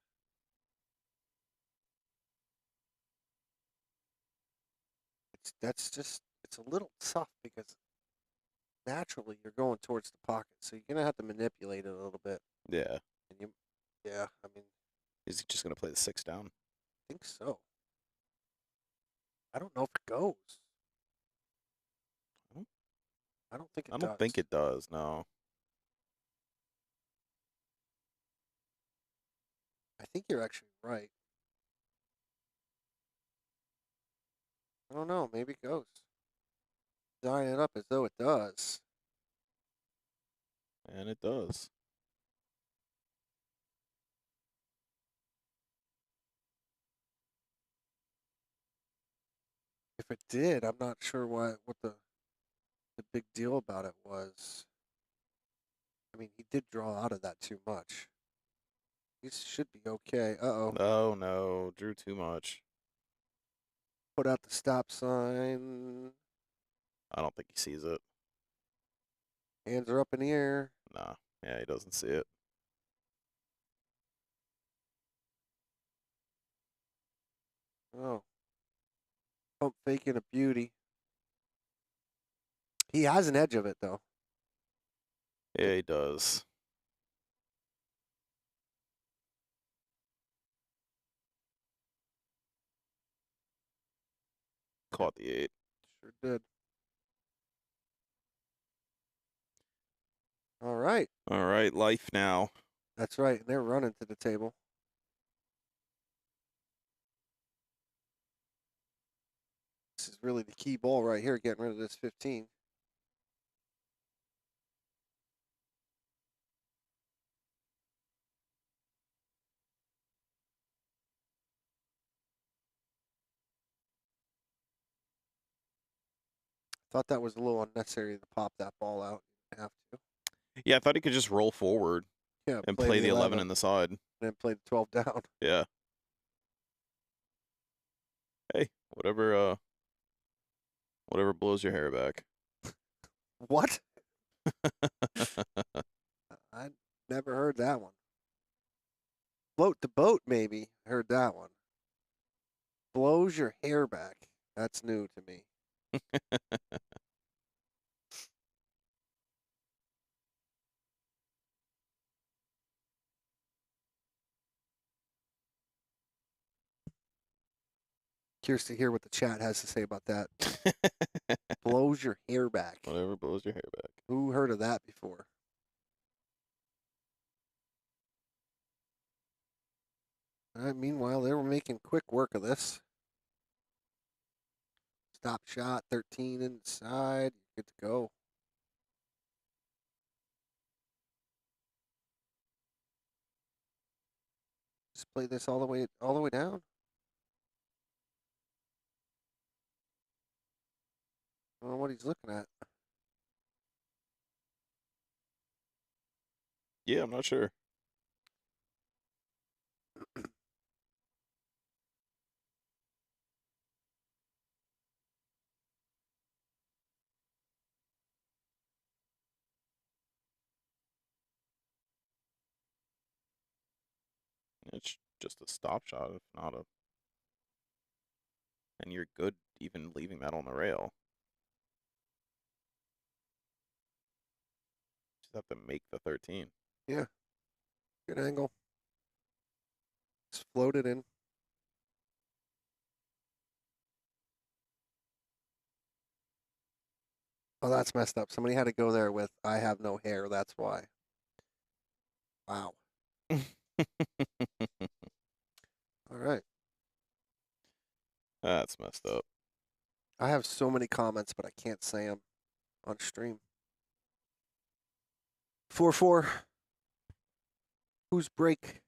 It's a little tough because naturally you're going towards the pocket, so you're gonna have to manipulate it a little bit. Yeah. And yeah, I mean, Is he just going to play the 6 down? I think so. I don't know if it goes. I don't think it I does. don't think it does, no. I think you're actually right. I don't know. Maybe it goes. Dyeing it up as though it does. And it does. If it did, I'm not sure what the big deal about it was. I mean, he did draw out of that too much. He should be okay. Uh-oh. Oh, no. Drew too much. Put out the stop sign. I don't think he sees it. Hands are up in the air. Nah. Yeah, he doesn't see it. Oh. Pump faking a beauty. He has an edge of it, though. Yeah, he does. Caught the 8. Sure did. All right. All right, life now. That's right. And they're running to the table. This is really the key ball right here, getting rid of this 15. Thought that was a little unnecessary to pop that ball out. You didn't have to. Yeah, I thought he could just roll forward Yeah, and play the 11 in and the side. then play the 12 down. Yeah. Hey, whatever blows your hair back. What? I never heard that one. Float the boat, maybe. Heard that one. Blows your hair back. That's new to me. Curious to hear what the chat has to say about that. Blows your hair back. Whatever blows your hair back. Who heard of that before? Meanwhile, they were making quick work of this. Stop shot, 13 inside. Good to go. Just play this all the way down. I don't know what he's looking at. Yeah, I'm not sure. It's just a stop shot, if not a. And you're good even leaving that on the rail. Just have to make the 13. Yeah. Good angle. Just float it in. Oh, that's messed up. Somebody had to go there with, I have no hair, that's why. Wow. All right. That's messed up. I have so many comments, but I can't say them on stream. 4-4. Who's break?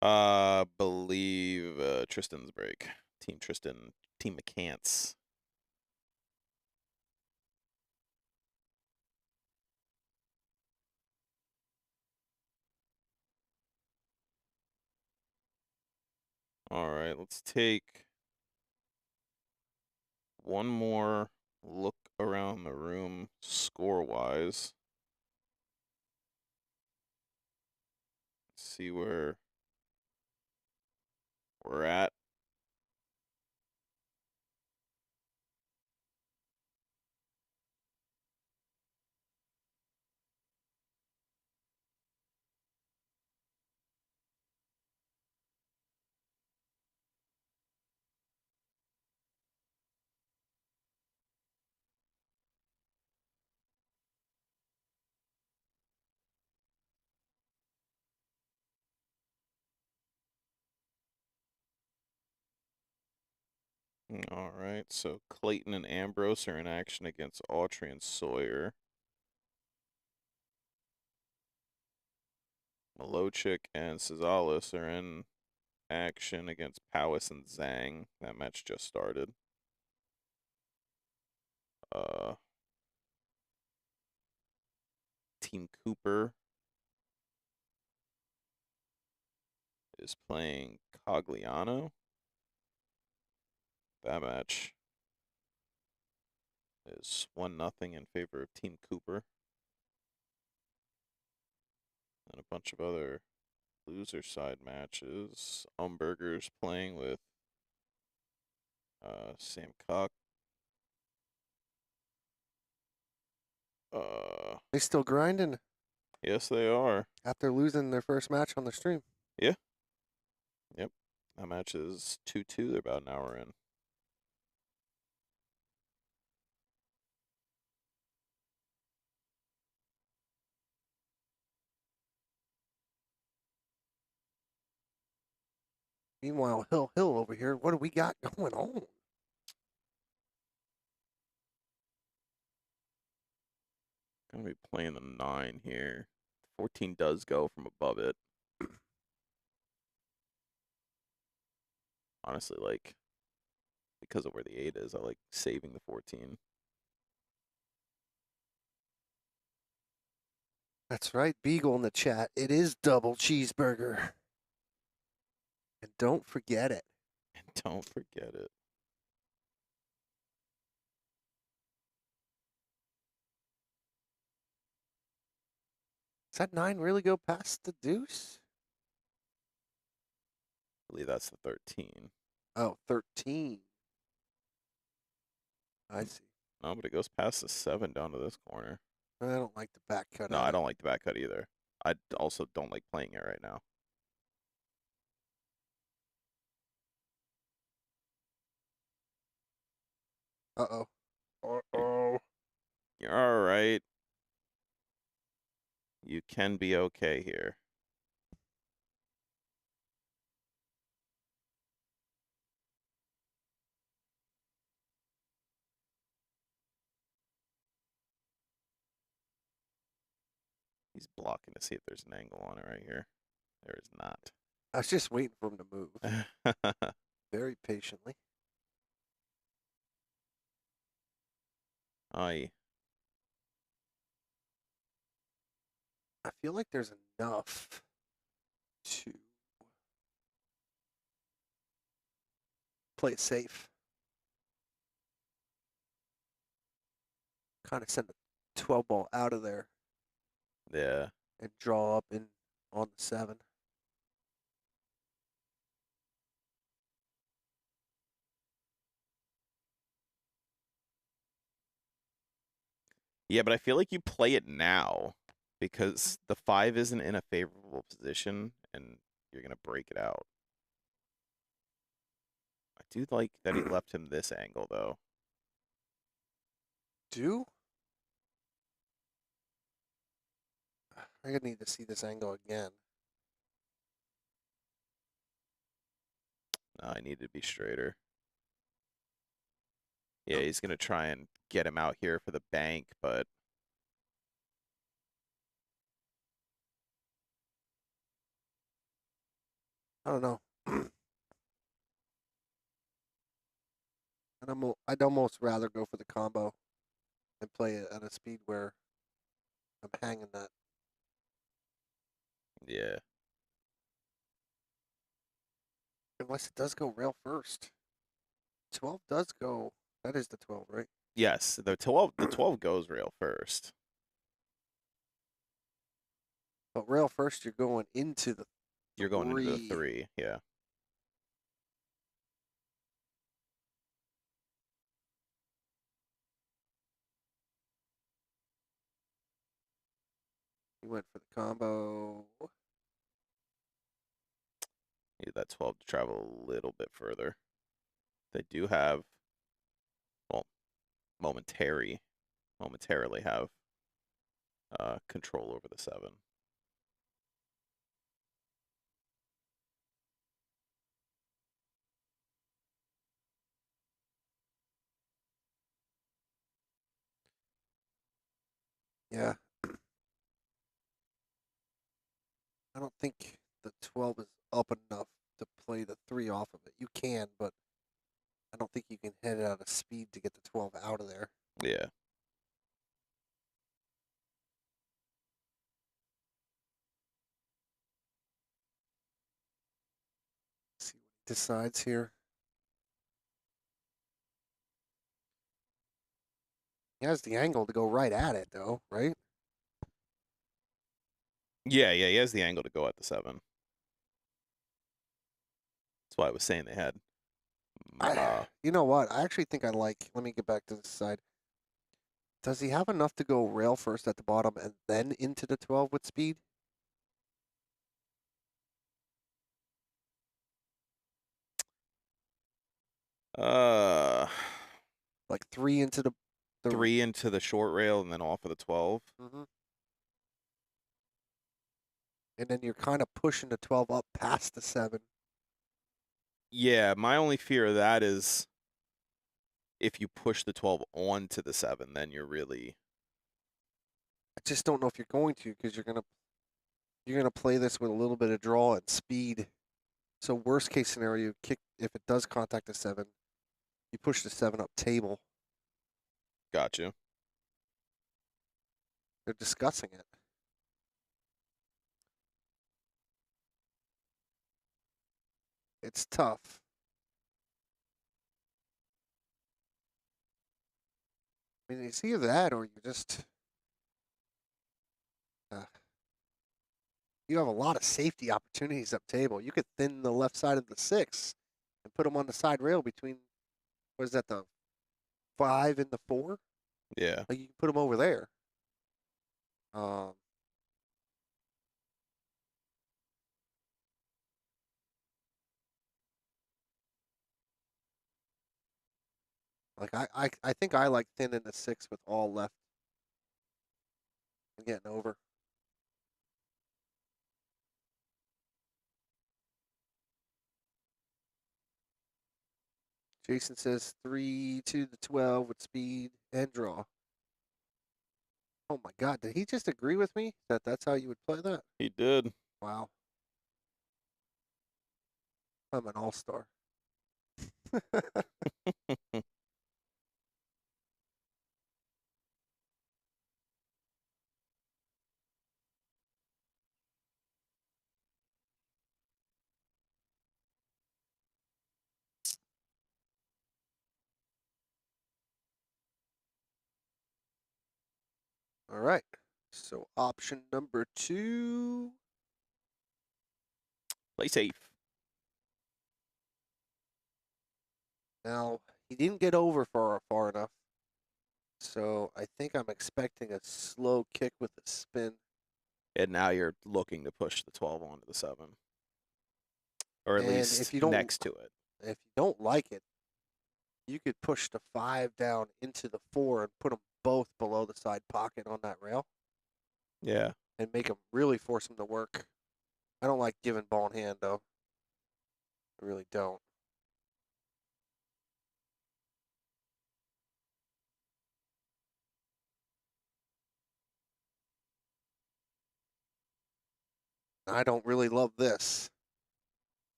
Believe Tristan's break. Team Tristan, Team McCants. All right, let's take one more look around the room score-wise. See where we're at. All right, so Clayton and Ambrose are in action against Autry and Sawyer. Milochik and Cesales are in action against Powis and Zhang. That match just started. Team Cooper is playing Cogliano. That match is 1-0 in favor of Team Cooper. And a bunch of other loser side matches. Umberger's playing with Sam Cock. They still grinding Yes, they are. after losing their first match on the stream. Yeah. Yep. That match is 2-2. They're about an hour in. Meanwhile, Hill over here, what do we got going on? Gonna be playing the 9 here. 14 does go from above it. Honestly, like, because of where the 8 is, I like saving the 14. That's right, Beagle in the chat. It is double cheeseburger. And don't forget it. And don't forget it. Does that 9 really go past the deuce? I believe that's the 13. Oh, 13. I see. No, but it goes past the 7 down to this corner. I don't like the back cut. No, I don't like the back cut either. I also don't like playing it right now. Uh-oh. Uh-oh. You're all right. You can be okay here. He's blocking to see if there's an angle on it right here. There is not. I was just waiting for him to move very patiently. Aye. I feel like there's enough to play it safe. Kind of send the 12 ball out of there Yeah. and draw up in on the 7. Yeah, but I feel like you play it now because the 5 isn't in a favorable position and you're going to break it out. I do like that he left him this angle, though. Do? I need to see this angle again. No, I need to be straighter. Yeah, he's going to try and get him out here for the bank, but I don't know. I'd almost rather go for the combo and play it at a speed where I'm hanging that. yeah. Unless it does go rail first. 12 does go. That is the 12, right? Yes, the 12 goes rail first. But rail first, you're going into the You're going into the 3. 3, yeah. You went for the combo. Need that 12 to travel a little bit further. They do have, well, momentarily have control over the 7. Yeah. I don't think the 12 is up enough to play the 3 off of it. You can, but I don't think you can hit it at a speed to get the 12 out of there. Yeah. See what he decides here. He has the angle to go right at it, though, right? Yeah, he has the angle to go at the 7. That's why I was saying they had. You know what? I actually think I like. Let me get back to this side. Does he have enough to go rail first at the bottom and then into the 12 with speed? Uh, Like 3 into the 3 into the short rail and then off of the 12. Mm-hmm. And then you're kind of pushing the 12 up past the 7. Yeah, my only fear of that is if you push the 12 onto the 7, then you're really. I just don't know if you're going to because you're gonna play this with a little bit of draw and speed. So worst case scenario, kick if it does contact the 7, you push the 7 up table. Got you. They're discussing it. It's tough. I mean, it's either that or you just you have a lot of safety opportunities up table. You could thin the left side of the 6 and put them on the side rail between what is that, the 5 and the 4? Yeah. Like you can put them over there. Um, like I think I like thinning the 6 with all left and getting over. Jason says 3 to the 12 with speed and draw. Oh my God! Did he just agree with me that that's how you would play that? He did. Wow. I'm an all-star. All right. So option number 2. Play safe. Now, he didn't get over far enough. So I think I'm expecting a slow kick with a spin. And now you're looking to push the 12 onto the 7. Or at And least if you don't next to it. if you don't like it, you could push the 5 down into the 4 and put them both below the side pocket on that rail Yeah. and make them really force them to work. I don't like giving ball in hand, though. I really don't. I don't really love this.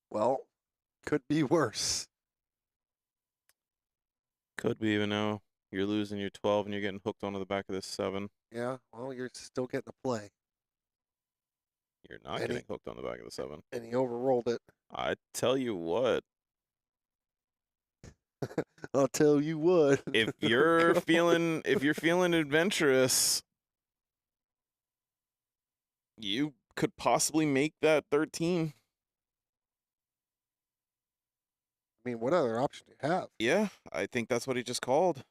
Well, could be worse. Could be even now. You're losing your 12 and you're getting hooked onto the back of this 7. Yeah, well, you're still getting the play. You're not And getting hooked on the back of the 7. And he overrolled it. I tell you what. I'll tell you what. If you're feeling adventurous, you could possibly make that 13. I mean, what other option do you have? Yeah, I think that's what he just called.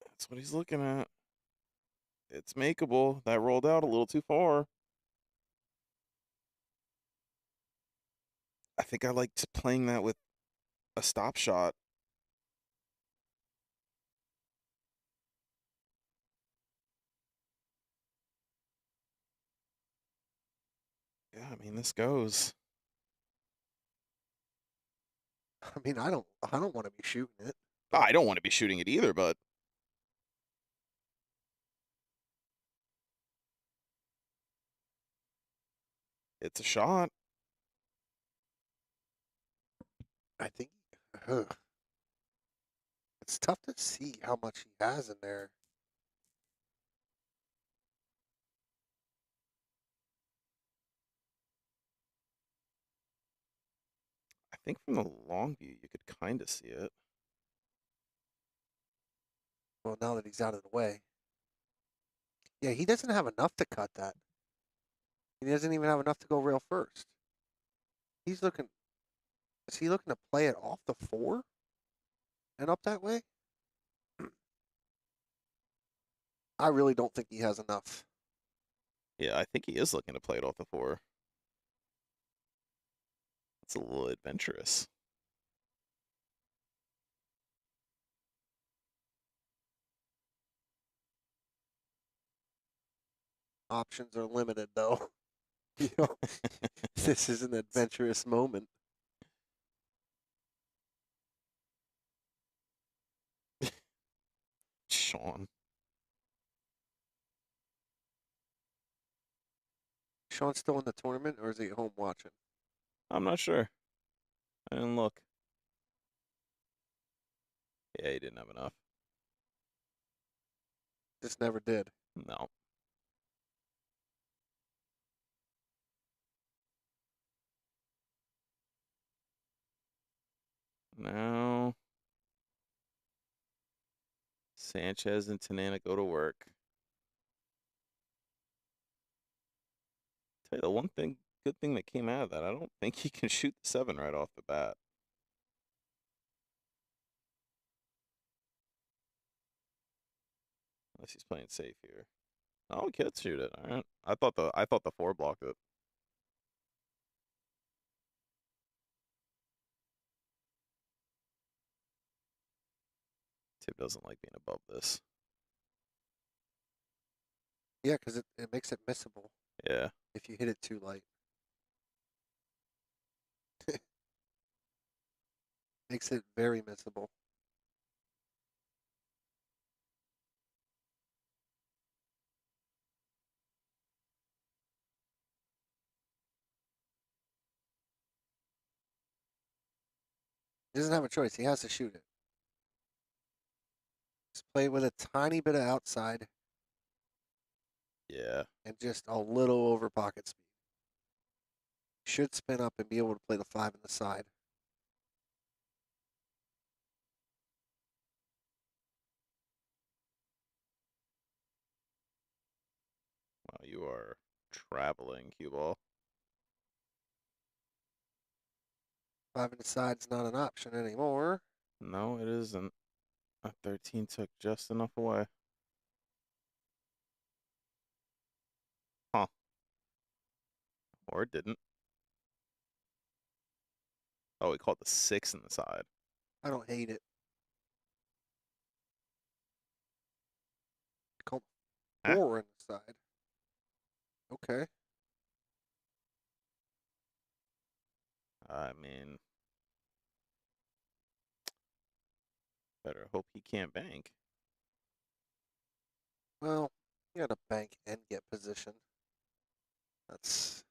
That's what he's looking at. It's makeable. That rolled out a little too far. I think I liked playing that with a stop shot. Yeah, I mean, this goes. I mean, I don't want to be shooting it. I don't want to be shooting it either, but it's a shot. I think it's tough to see how much he has in there. I think from the long view, you could kind of see it. Well, now that he's out of the way. Yeah, he doesn't have enough to cut that. He doesn't even have enough to go rail first. He's looking. Is he looking to play it off the 4 and up that way? I really don't think he has enough. Yeah, I think he is looking to play it off the 4. It's a little adventurous. Options are limited, though. You know, this is an adventurous moment. Sean. Sean's still in the tournament, or is he at home watching? I'm not sure. I didn't look. Yeah, he didn't have enough. Just never did. No. Now, Sanchez and Tanana go to work. Tell you the one thing, good thing that came out of that, I don't think he can shoot the 7 right off the bat. Unless he's playing safe here. Oh, he could shoot it. All right. I thought the 4 blocked it. Tib doesn't like being above this. Yeah, because it makes it missable. Yeah. if you hit it too light. Makes it very missable. He doesn't have a choice. He has to shoot it. Just play with a tiny bit of outside Yeah. and just a little over pocket speed. Should spin up and be able to play the 5 in the side. Wow, you are traveling, cue ball. 5 in the side's not an option anymore. No, it isn't. A 13 took just enough away. Huh. Or it didn't. Oh, he called the 6 in the side. I don't hate it. Called Huh? 4 in the side. Okay. I mean, better hope he can't bank. Well, you gotta bank and get position. That's.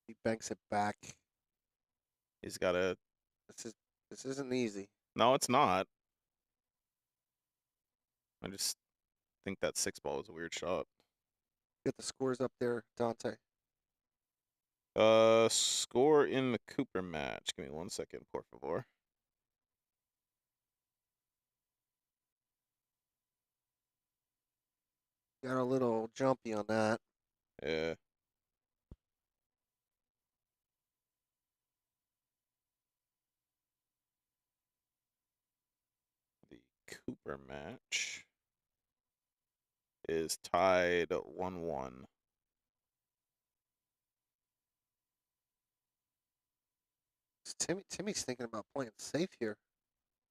He banks it back. He's got to. This isn't easy. No, it's not. I just think that 6 ball is a weird shot. Get the scores up there, Dante. Score in the Cooper match. Give me 1 second, por favor. Got a little jumpy on that. Yeah. The Cooper match is tied 1-1. Timmy's thinking about playing safe here.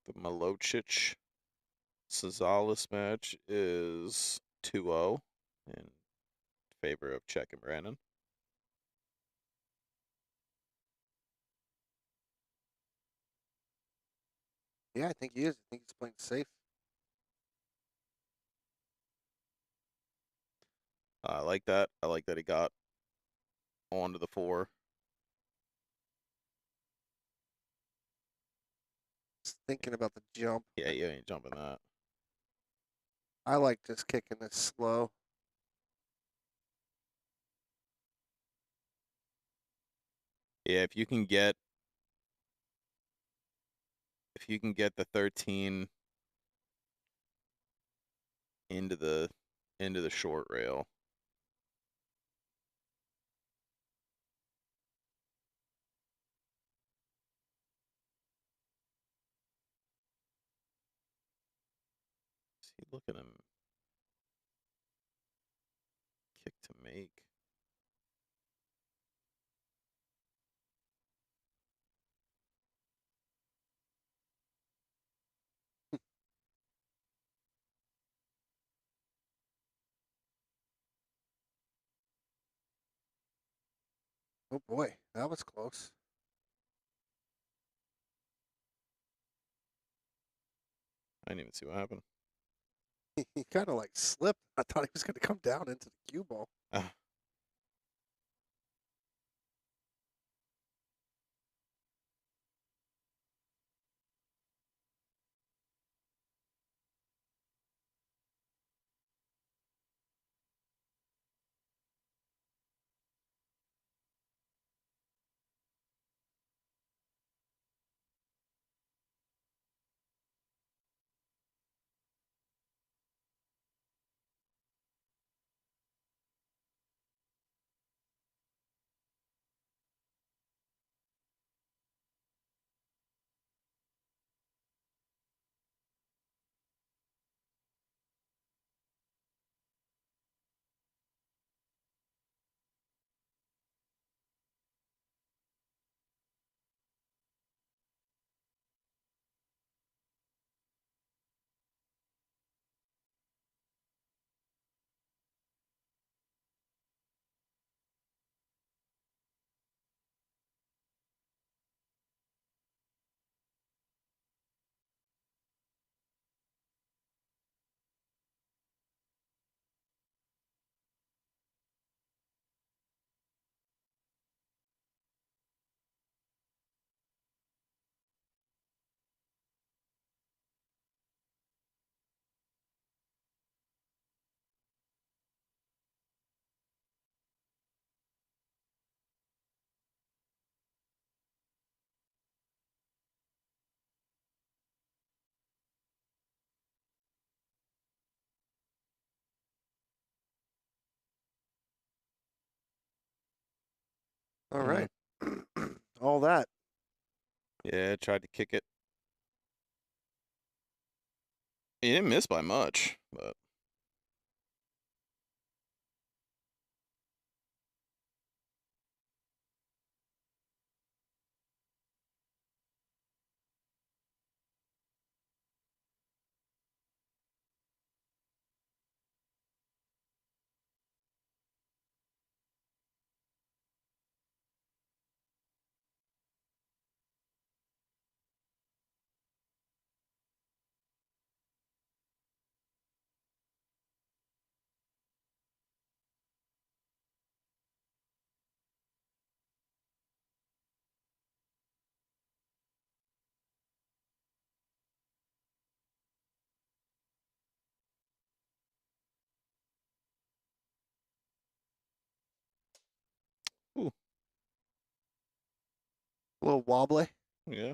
The Miločić Sazalis match is 2-0 in favor of Czech and Brandon. Yeah, I think he is. I think he's playing safe. I like that. I like that he got onto the 4. Just thinking about the jump. Yeah, you ain't jumping that. I like just kicking this slow. Yeah, if you can get the 13 into the short rail. See, look at him kick to make. Oh boy, that was close. I didn't even see what happened. He kind of like slipped. I thought he was going to come down into the cue ball. All right. All that. Yeah, tried to kick it. He didn't miss by much, but ooh, A little wobbly. yeah.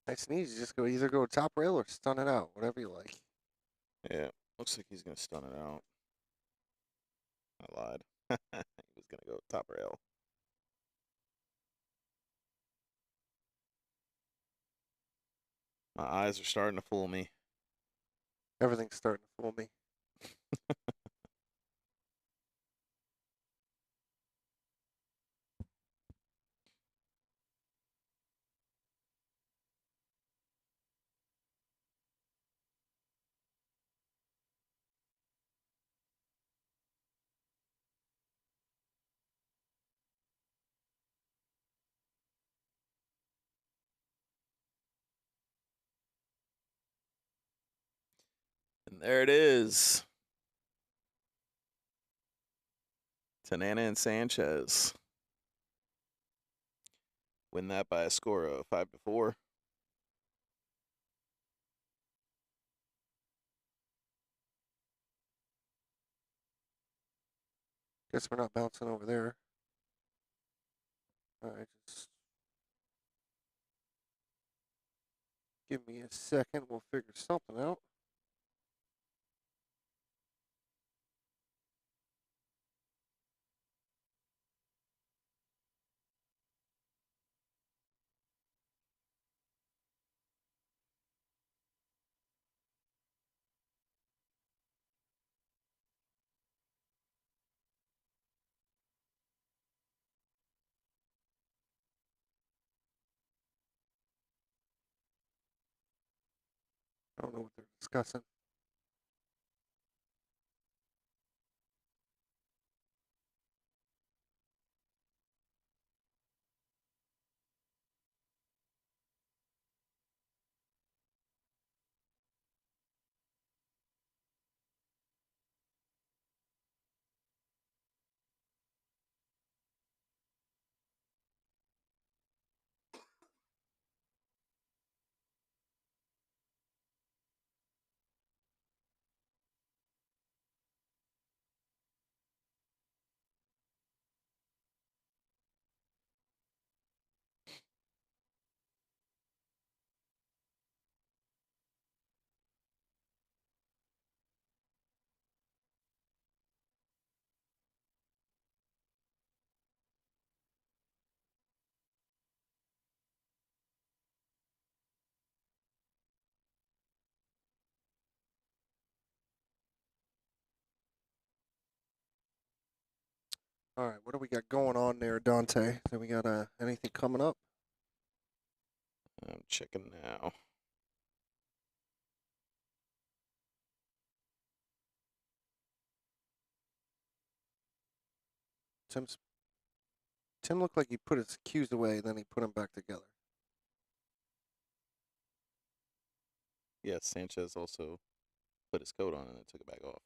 Nice and easy. Just go either go top rail or stun it out, whatever you like. Yeah, looks like he's gonna stun it out. I lied. He was gonna go top rail. My eyes are starting to fool me. Everything's starting to fool me. And there it is. Tanana and Sanchez win that by a score of 5-4. Guess we're not bouncing over there. All right, just give me a second. We'll figure something out. I don't know what they're discussing. All right, what do we got going on there, Dante? So we got anything coming up? I'm checking now. Tim looked like he put his cues away, then he put them back together. Yes, Sanchez also put his coat on and then took it back off.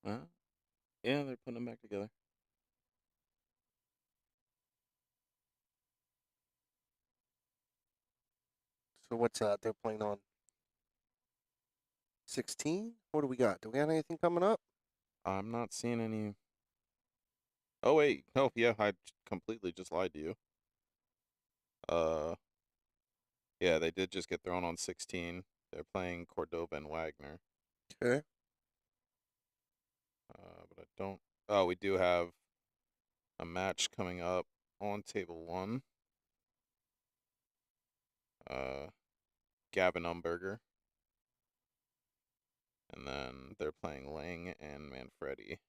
Yeah, they're putting them back together. So what's they're playing on 16? What do we got? Do we have anything coming up? I'm not seeing any. Oh wait, no, yeah, I completely just lied to you. Uh, yeah, they did just get thrown on 16. They're playing Cordova and Wagner. Okay. But I don't. Oh, we do have a match coming up on table 1. Gavin Umberger. And then they're playing Lang and Manfredi.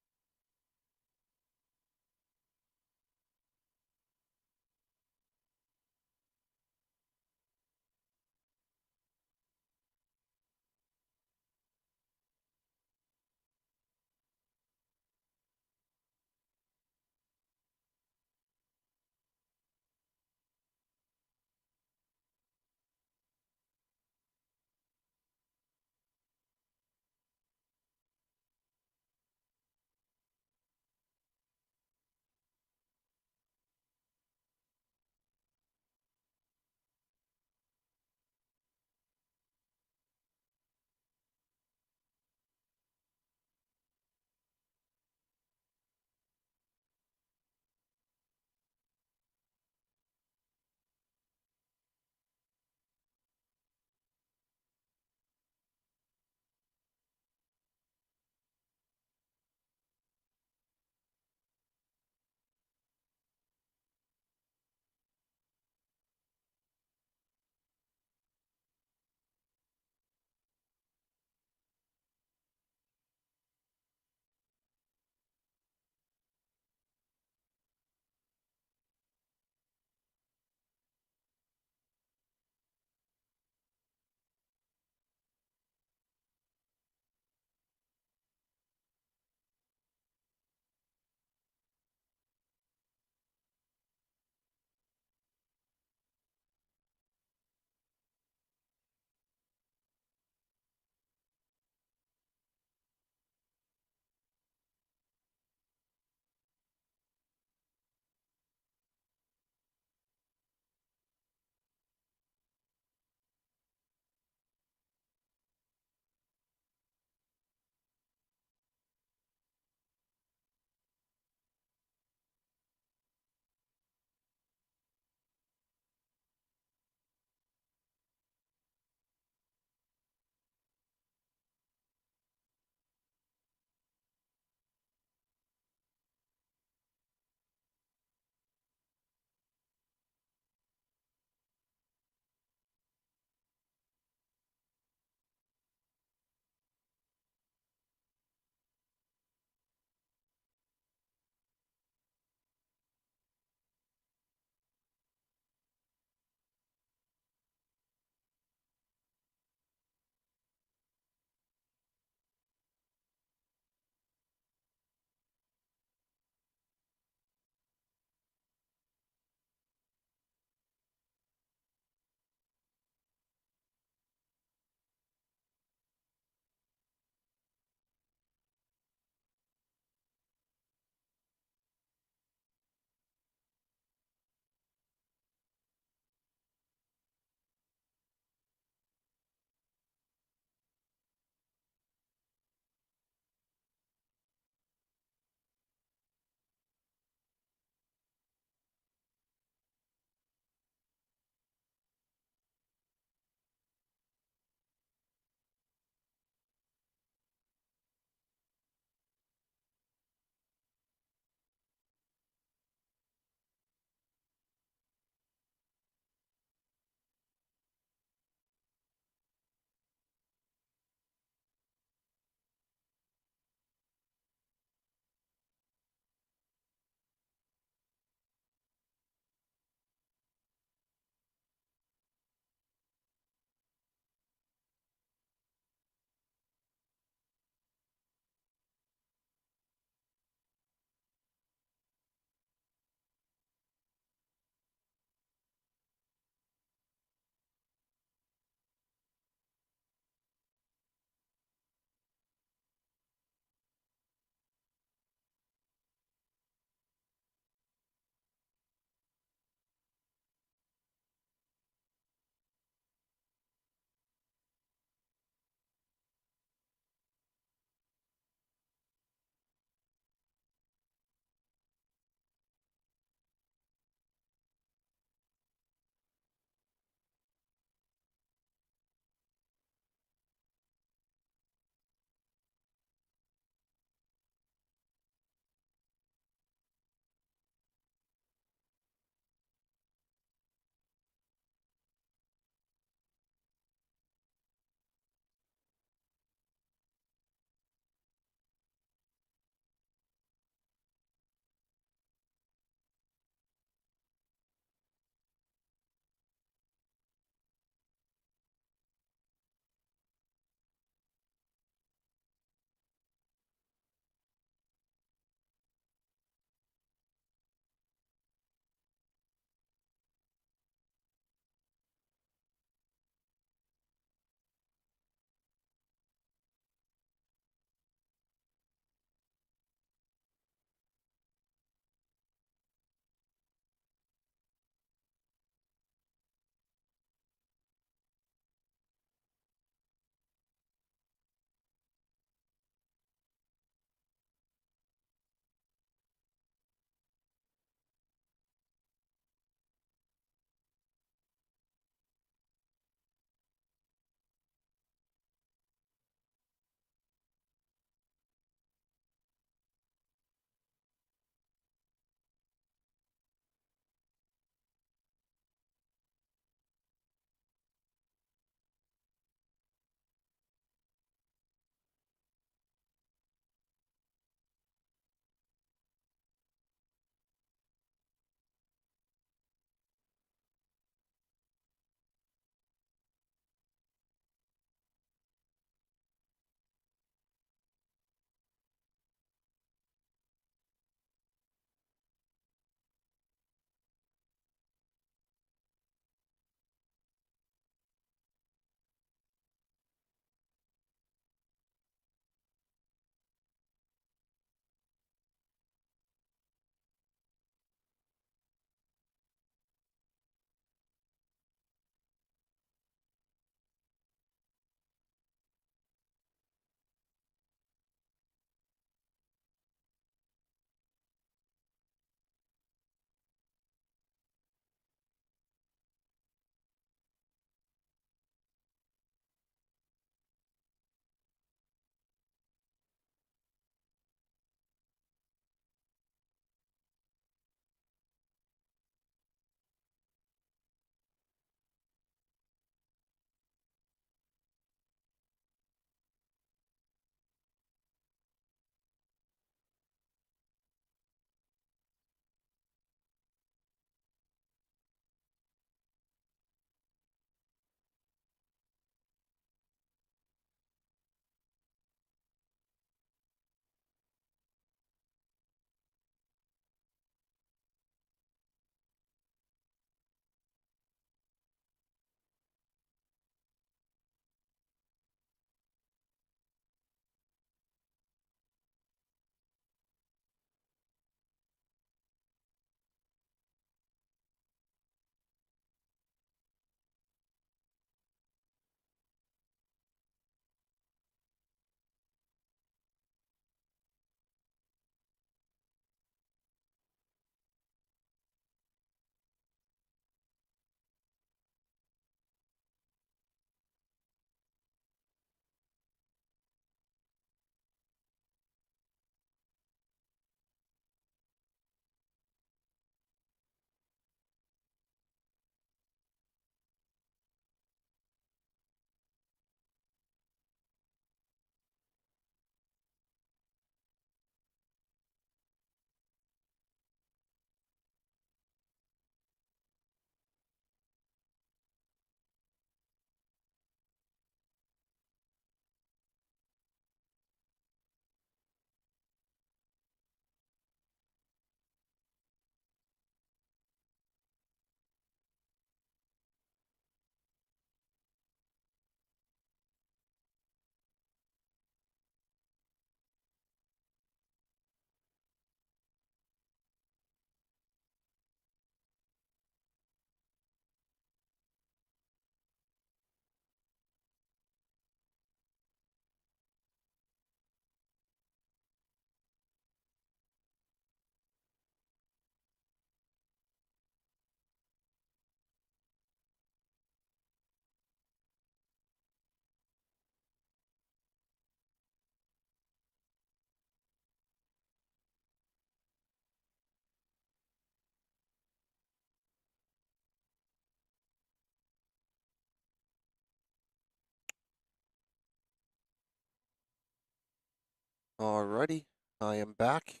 Alrighty, I am back.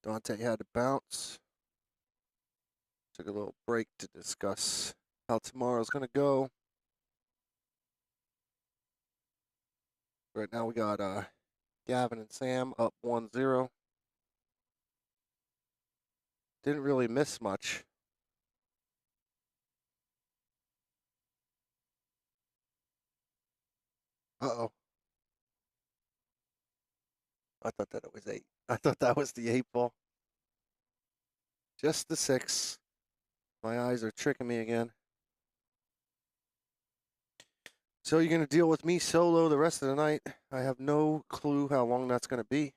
Dante had to bounce. Took a little break to discuss how tomorrow's going to go. Right now we got Gavin and Sam up 1-0. Didn't really miss much. Uh-oh. I thought that it was 8. I thought that was the 8 ball. Just the 6. My eyes are tricking me again. So you're going to deal with me solo the rest of the night? I have no clue how long that's going to be.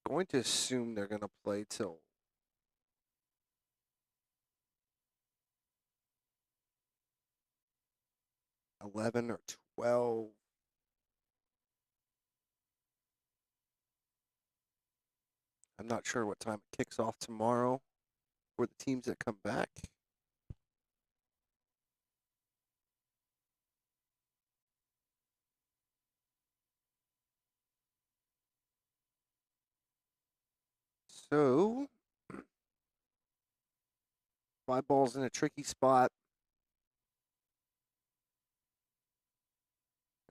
Going to assume they're going to play till 11 or 12. I'm not sure what time it kicks off tomorrow for the teams that come back. So, 5 balls in a tricky spot.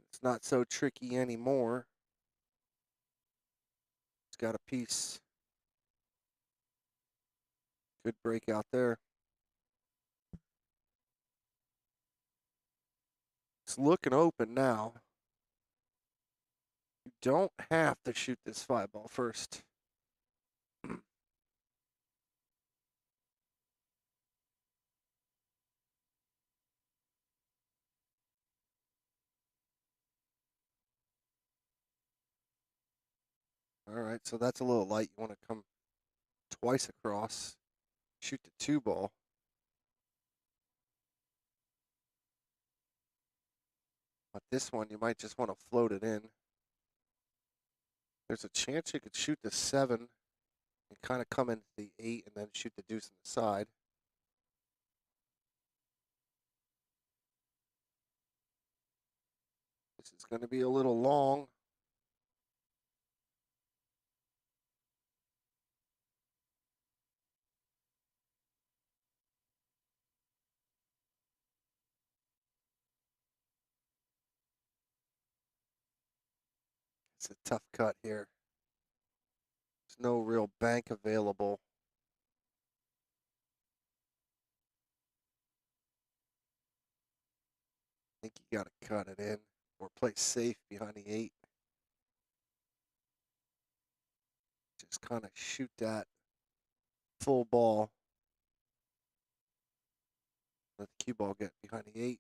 It's not so tricky anymore. It's got a piece. Good break out there. It's looking open now. You don't have to shoot this 5 ball first. All right, so that's a little light. You want to come twice across, shoot the 2 ball. But this one, you might just want to float it in. There's a chance you could shoot the 7 and kind of come into the 8 and then shoot the deuce on the side. This is going to be a little long. It's a tough cut here. There's no real bank available. I think you got to cut it in or play safe behind the 8. Just kind of shoot that full ball. Let the cue ball get behind the 8.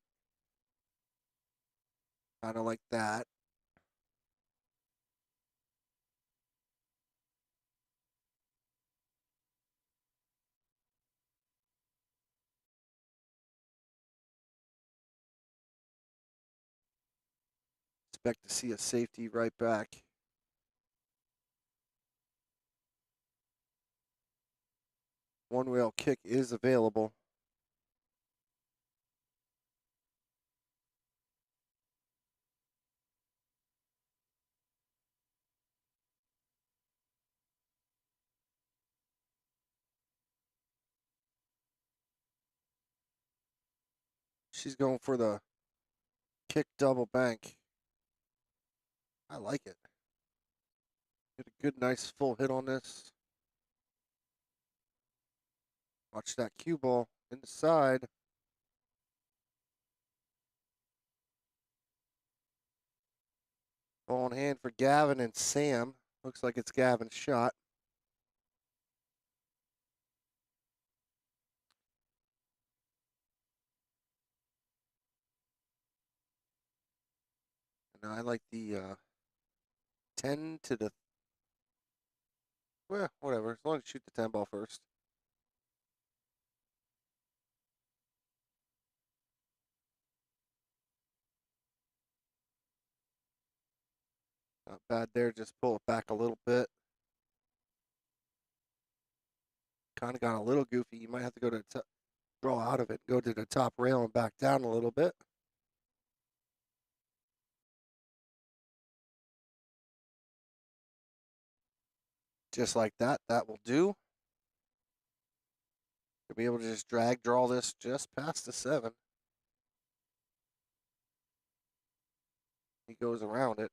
Kind of like that. Expect to see a safety right back. One rail kick is available. She's going for the kick double bank. I like it. Get a good, nice full hit on this. Watch that cue ball in the side. Ball in hand for Gavin and Sam. Looks like it's Gavin's shot. And I like the 10 to the, well, whatever. As long as you shoot the 10 ball first. Not bad there. Just pull it back a little bit. Kind of got a little goofy. You might have to go to draw out of it, go to the top rail and back down a little bit. Just like that. That will do. You'll be able to just drag draw this just past the 7. He goes around it.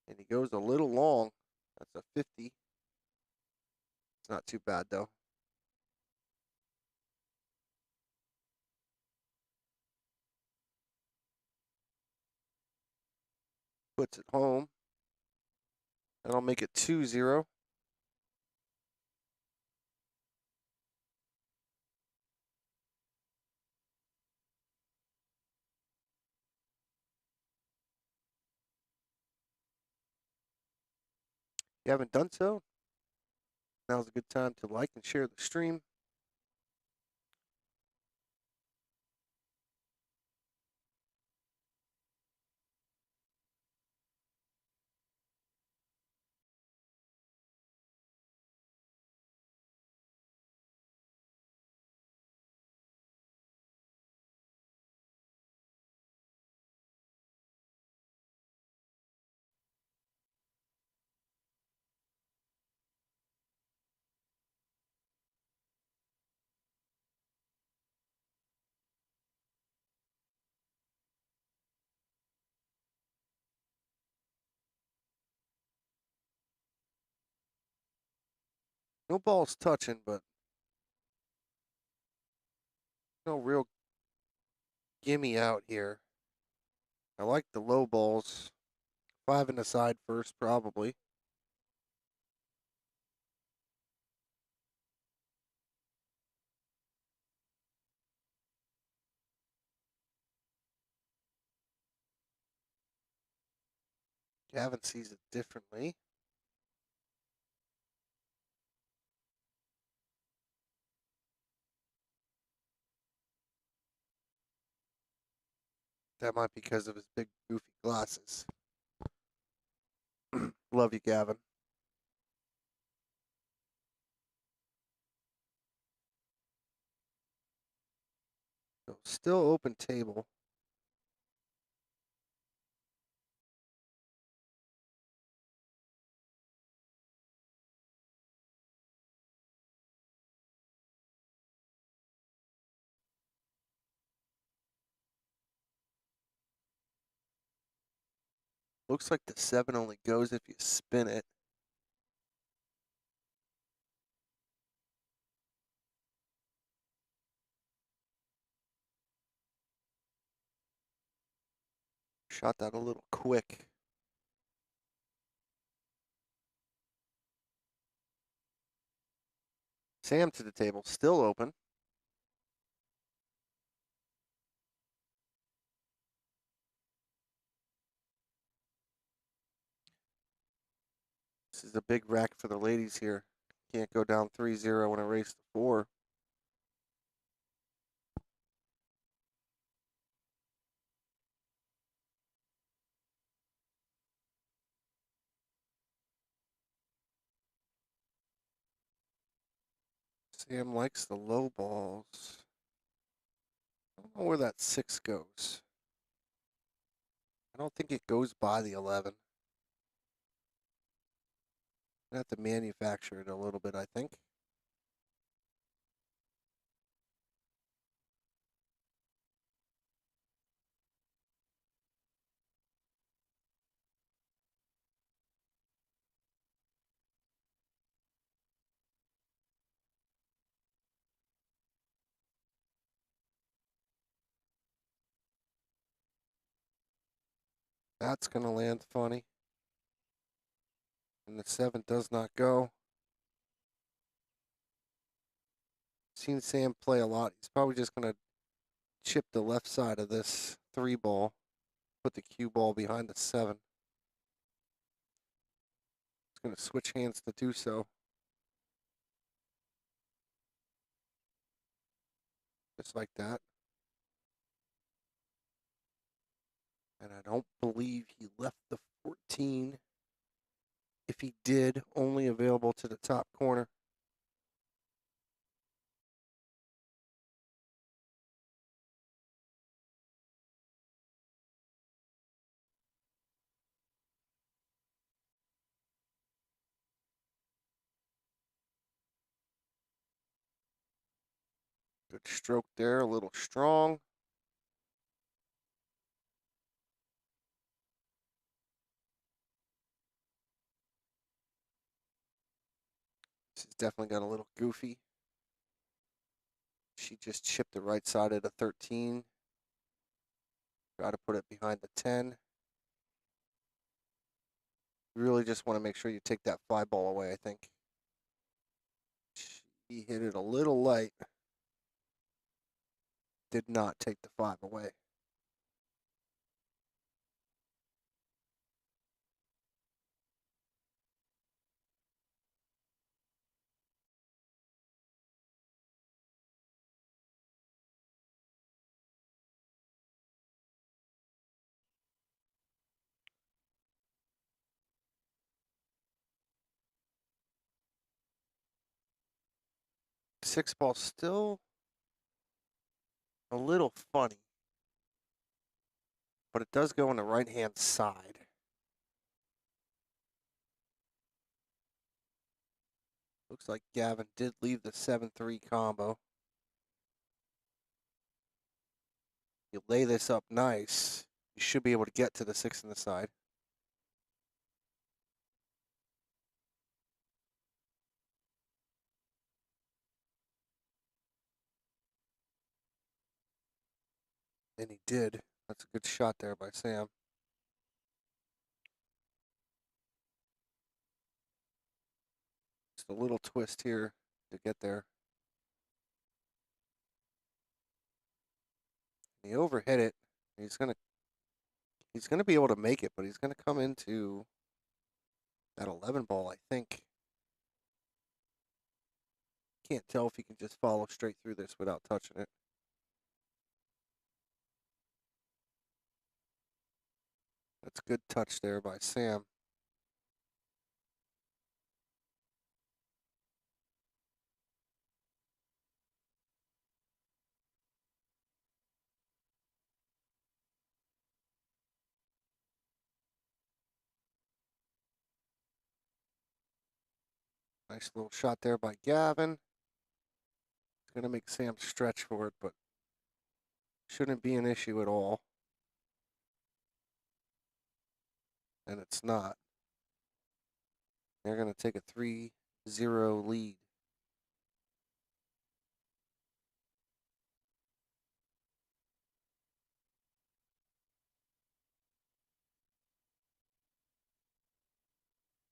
And he goes a little long. That's a 50. It's not too bad, though. Puts it home. And I'll make it 2-0. If you haven't done so, now's a good time to like and share the stream. No balls touching, but no real gimme out here. I like the low balls. 5 in the side first, probably. Gavin sees it differently. That might be because of his big, goofy glasses. Love you, Gavin. So still open table. Looks like the 7 only goes if you spin it. Shot that a little quick. Sam to the table, still open. This is a big rack for the ladies here. Can't go down 3-0 in a race to 4. Sam likes the low balls. I don't know where that 6 goes. I don't think it goes by the 11. I have to manufacture it a little bit, I think. That's going to land funny. And the 7 does not go. Seen Sam play a lot. He's probably just going to chip the left side of this 3 ball. Put the cue ball behind the 7. He's going to switch hands to do so. Just like that. And I don't believe he left the 14. If he did, only available to the top corner. Good stroke there, a little strong. This has definitely got a little goofy. She just chipped the right side of the 13. Try to put it behind the 10. You really just want to make sure you take that fly ball away, I think. She hit it a little light. Did not take the 5 away. Six ball still a little funny, but it does go on the right-hand side. Looks like Gavin did leave the 7-3 combo. You lay this up nice, you should be able to get to the 6 on the side. And he did. That's a good shot there by Sam. Just a little twist here to get there. He overhit it. He's gonna be able to make it, but he's gonna come into that 11 ball, I think. Can't tell if he can just follow straight through this without touching it. That's a good touch there by Sam. Nice little shot there by Gavin. It's going to make Sam stretch for it, but shouldn't be an issue at all. And it's not. They're going to take a 3-0 lead.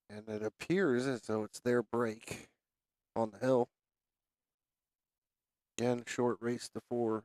And it appears as though it's their break on the hill. Again, short race to 4.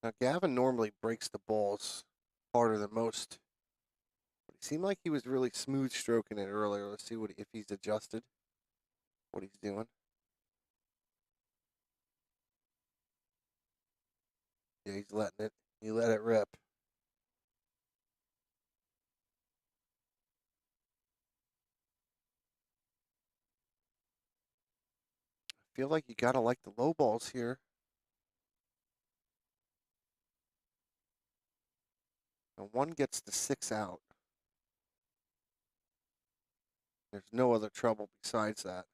Now, Gavin normally breaks the balls harder than most. But it seemed like he was really smooth stroking it earlier. Let's see if he's adjusted, what he's doing. Yeah, he's letting it. He let it rip. I feel like you gotta like the low balls here. And one gets the 6 out. There's no other trouble besides that.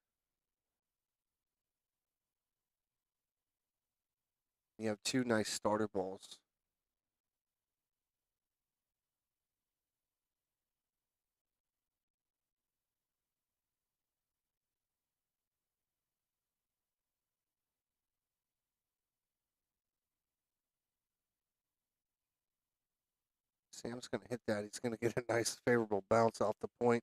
You have 2 nice starter balls. Sam's going to hit that. He's going to get a nice favorable bounce off the point.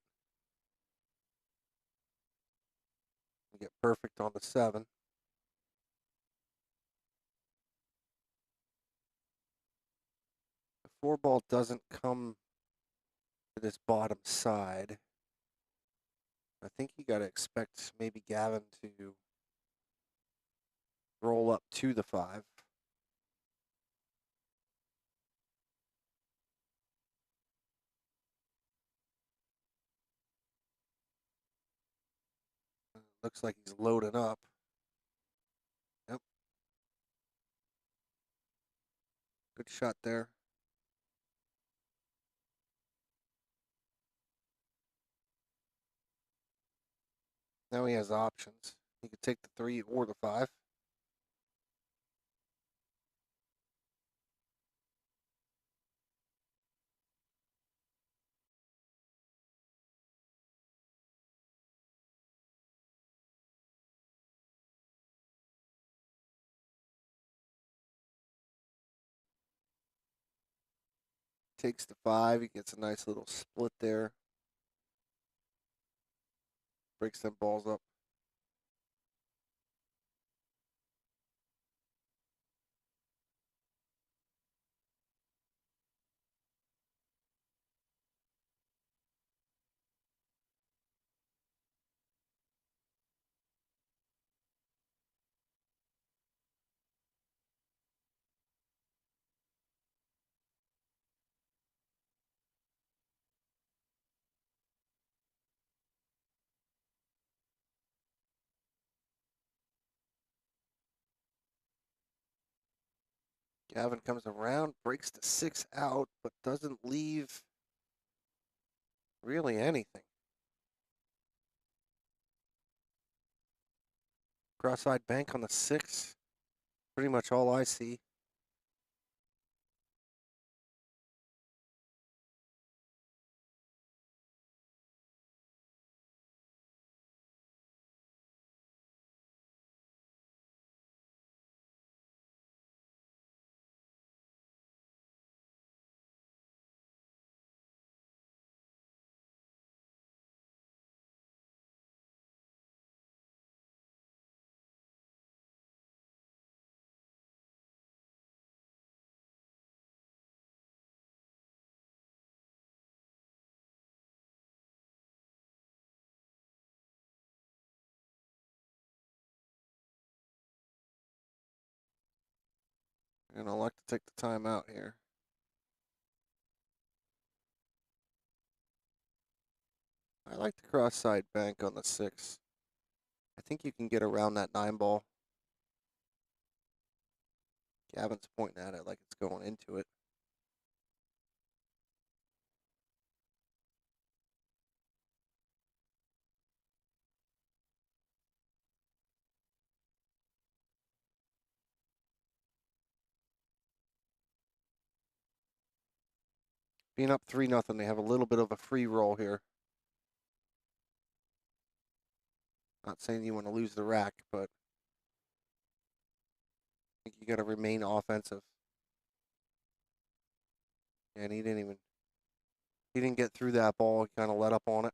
Get perfect on the 7. 4 ball doesn't come to this bottom side. I think you got to expect maybe Gavin to roll up to the 5. Looks like he's loading up. Yep. Good shot there. Now he has options. He could take the 3 or the 5. Takes the 5. He gets a nice little split there. Breaks them balls up. Gavin comes around, breaks the 6 out, but doesn't leave really anything. Cross-side bank on the 6. Pretty much all I see. And I like to take the time out here. I like the cross-side bank on the 6. I think you can get around that 9 ball. Gavin's pointing at it like it's going into it. Being up 3-0, they have a little bit of a free roll here. Not saying you want to lose the rack, but I think you got to remain offensive. And he didn't get through that ball. He kind of let up on it.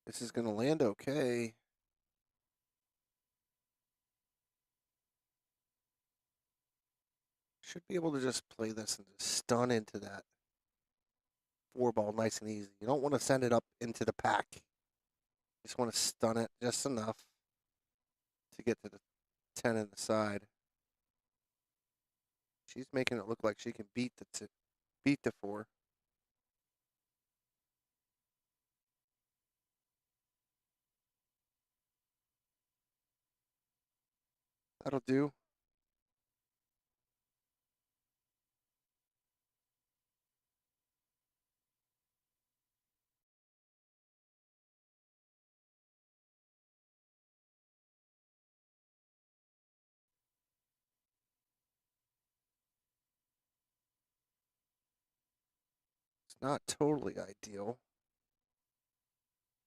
This is going to land okay. Should be able to just play this and just stun into that 4 ball nice and easy. You don't want to send it up into the pack. You just want to stun it just enough to get to the 10 in the side. She's making it look like she can beat the 4. That'll do. Not totally ideal.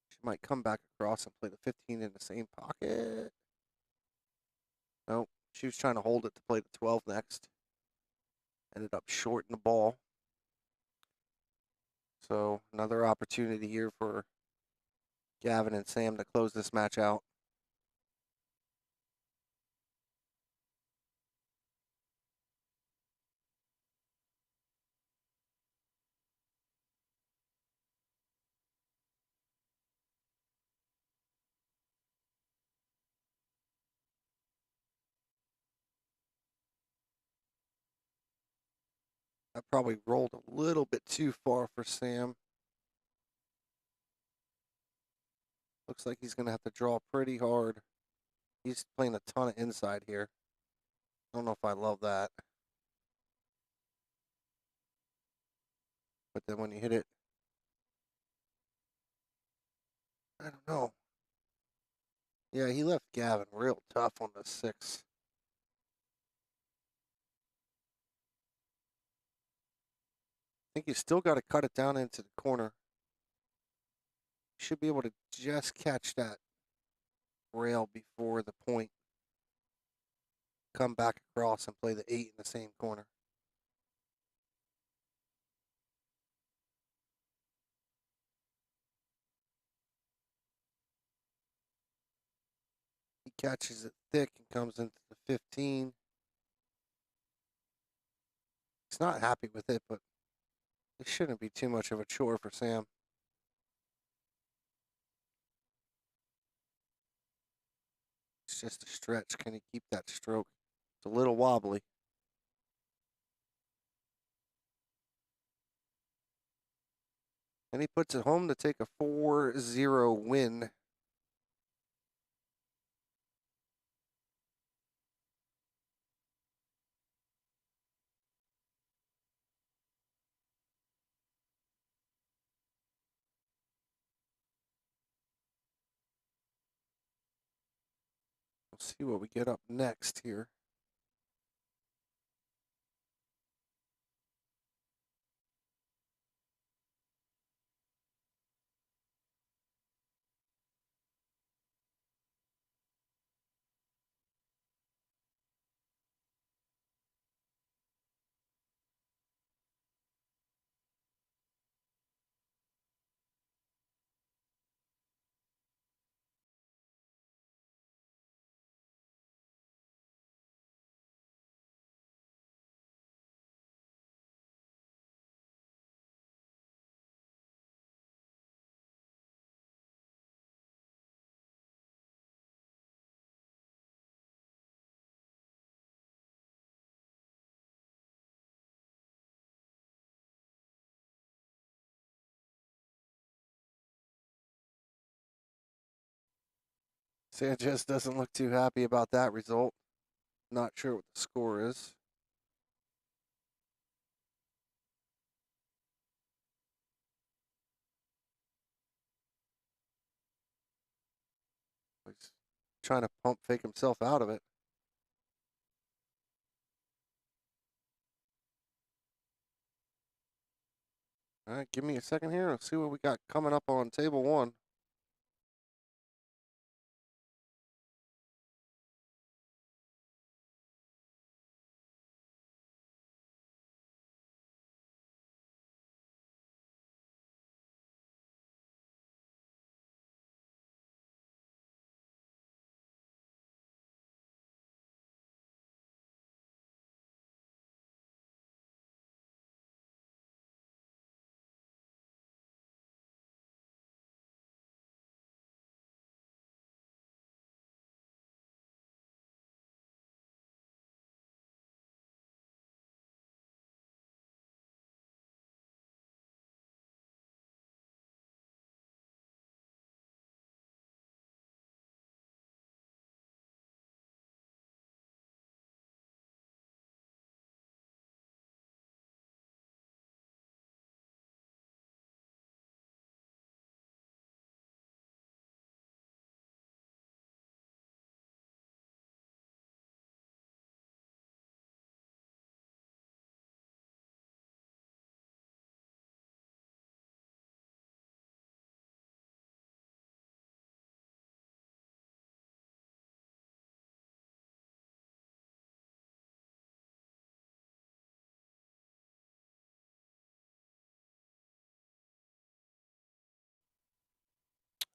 She might come back across and play the 15 in the same pocket. Nope. She was trying to hold it to play the 12 next. Ended up shorting the ball. So another opportunity here for Gavin and Sam to close this match out. I probably rolled a little bit too far for Sam. Looks like he's going to have to draw pretty hard. He's playing a ton of inside here. I don't know if I love that. But then when you hit it, I don't know. Yeah, he left Gavin real tough on the 6. I think you still got to cut it down into the corner. Should be able to just catch that rail before the point. Come back across and play the 8 in the same corner. He catches it thick and comes into the 15. He's not happy with it, but it shouldn't be too much of a chore for Sam. It's just a stretch. Can he keep that stroke? It's a little wobbly. And he puts it home to take a 4-0 win. We'll see what we get up next here. Sanchez doesn't look too happy about that result. Not sure what the score is. He's trying to pump fake himself out of it. All right, give me a second here. Let's see what we got coming up on table 1.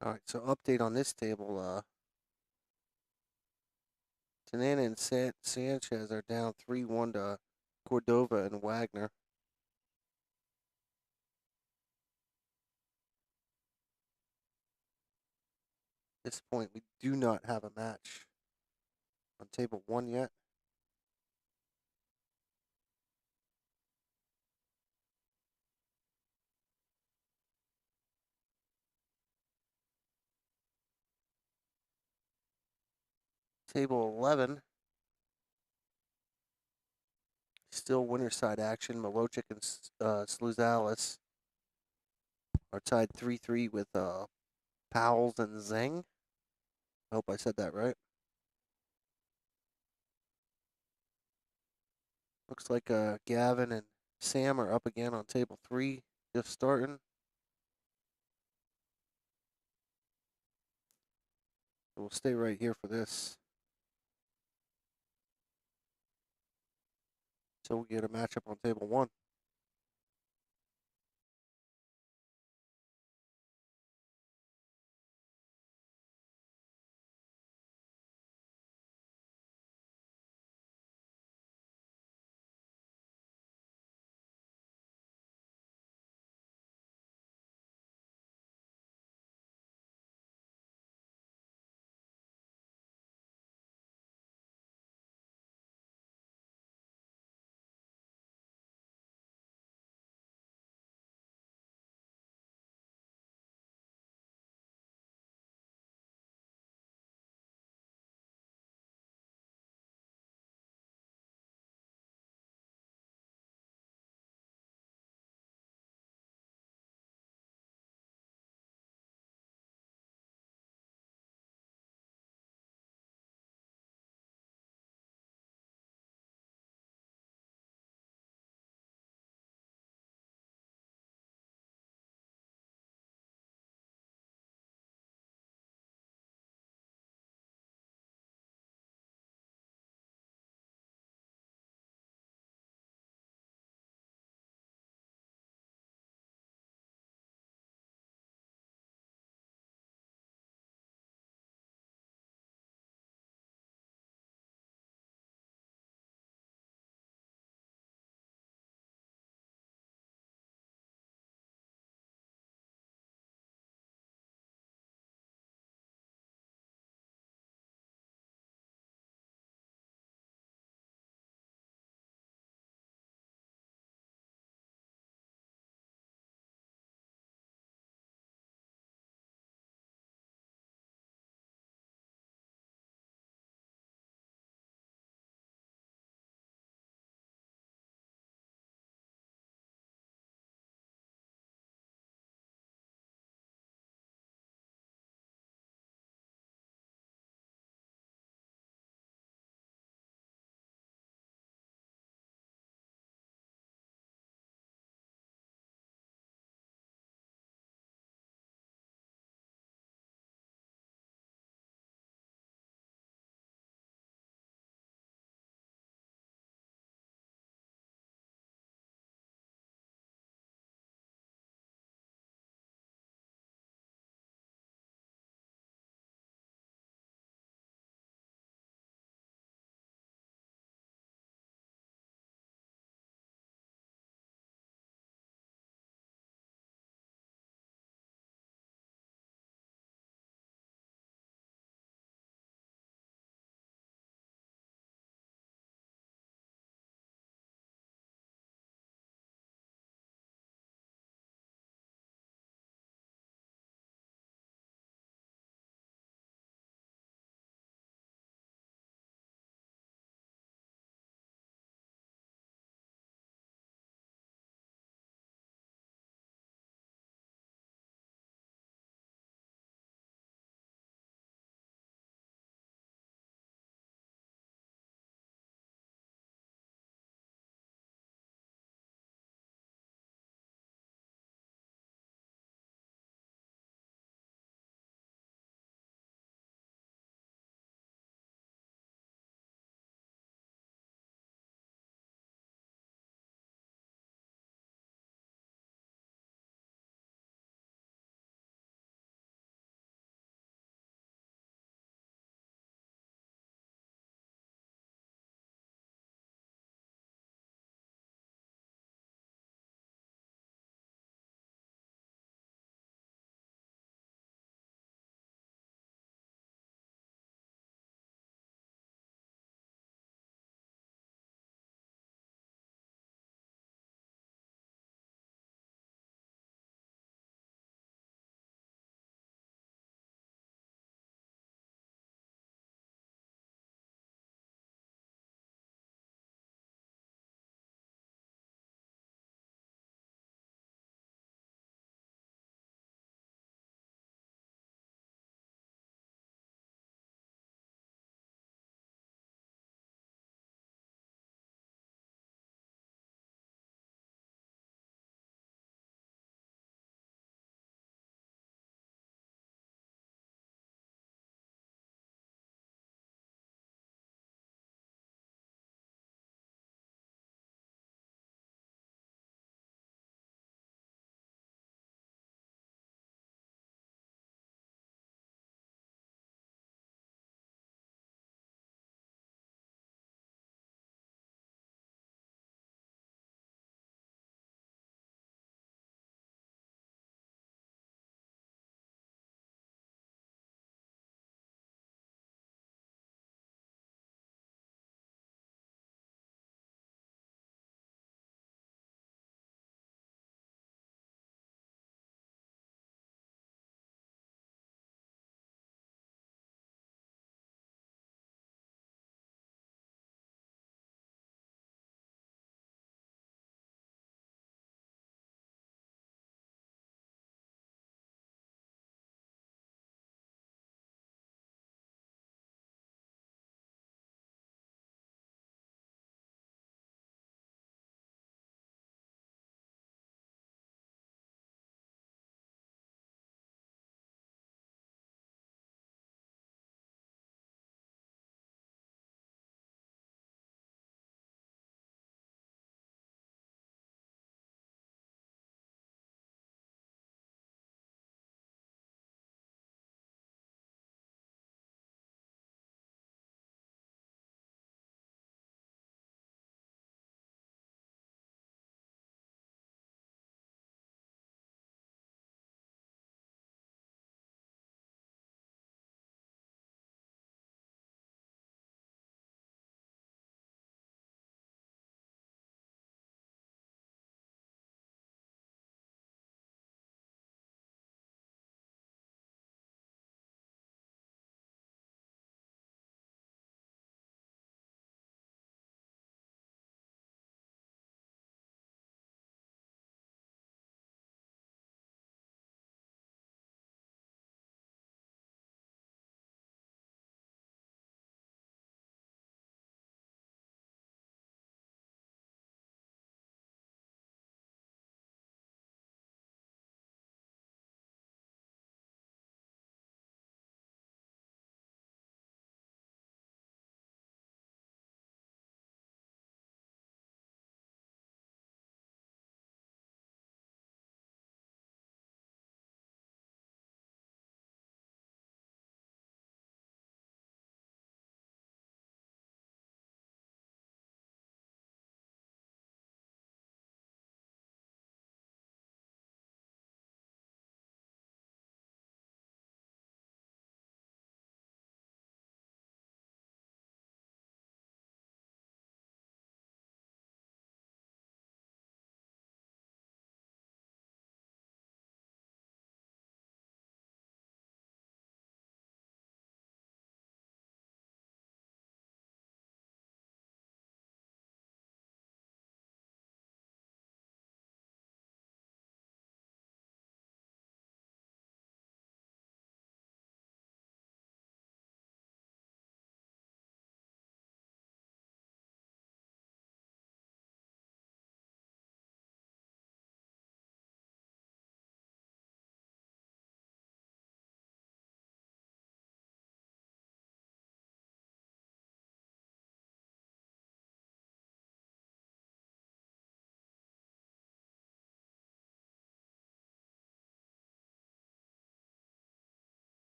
All right, so update on this table. Tanana and Sanchez are down 3-1 to Cordova and Wagner. At this point, we do not have a match on table 1 yet. Table 11, still winner side action. Milojic and Sluzalis are tied 3-3 with Powells and Zeng. I hope I said that right. Looks like Gavin and Sam are up again on table 3, just starting. So we'll stay right here for this. So we get a matchup on table 1.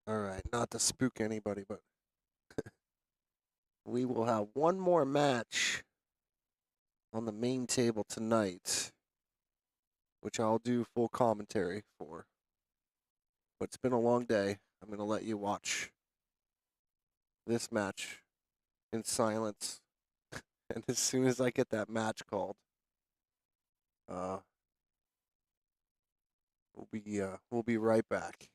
All right, not to spook anybody, but we will have one more match on the main table tonight, which I'll do full commentary for. But it's been a long day. I'm going to let you watch this match in silence. And as soon as I get that match called, we'll be right back.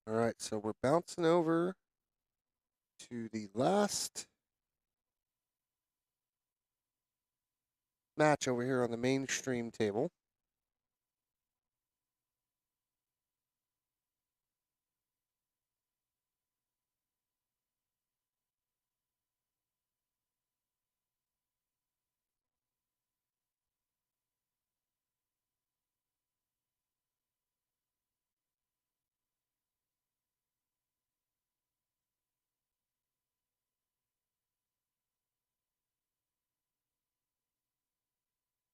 All right, so we're bouncing over to the last match over here on the mainstream table.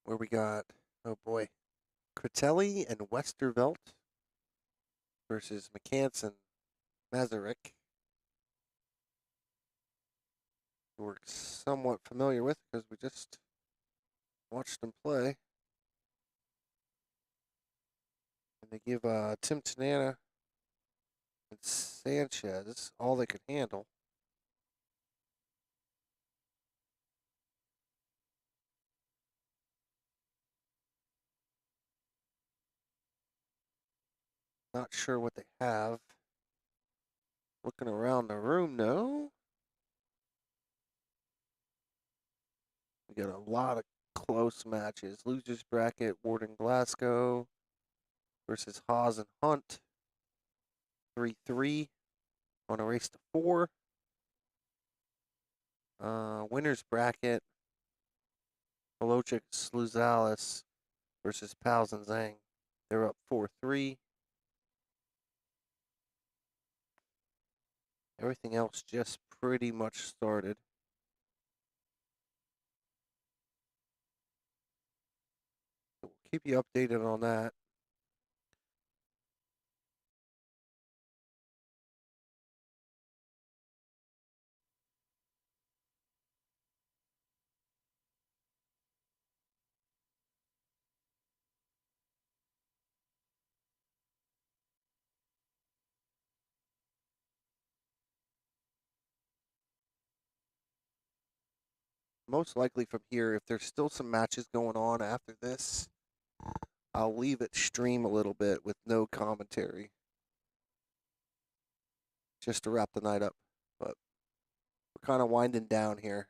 Where we got, oh boy, Critelli and Westervelt versus McCants and Masaryk, who we're somewhat familiar with because we just watched them play. And they give Tim Tanana and Sanchez all they could handle. Not sure what they have. Looking around the room, no. We got a lot of close matches. Losers bracket, Warden Glasgow versus Haas and Hunt. 3-3 on a race to 4. Winners bracket, Polochik Sluzalis versus Pals and Zhang. They're up 4-3. Everything else just pretty much started. So we'll keep you updated on that. Most likely from here, if there's still some matches going on after this, I'll leave it stream a little bit with no commentary, just to wrap the night up. But we're kind of winding down here.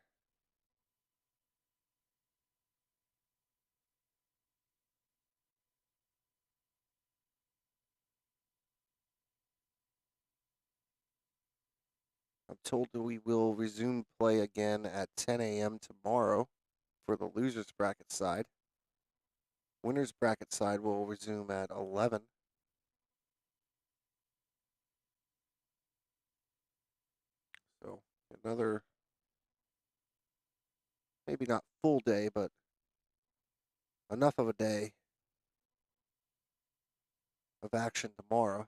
I'm told that we will resume play again at 10 a.m. tomorrow for the losers bracket side. Winners bracket side will resume at 11. So another, maybe not full day, but enough of a day of action tomorrow.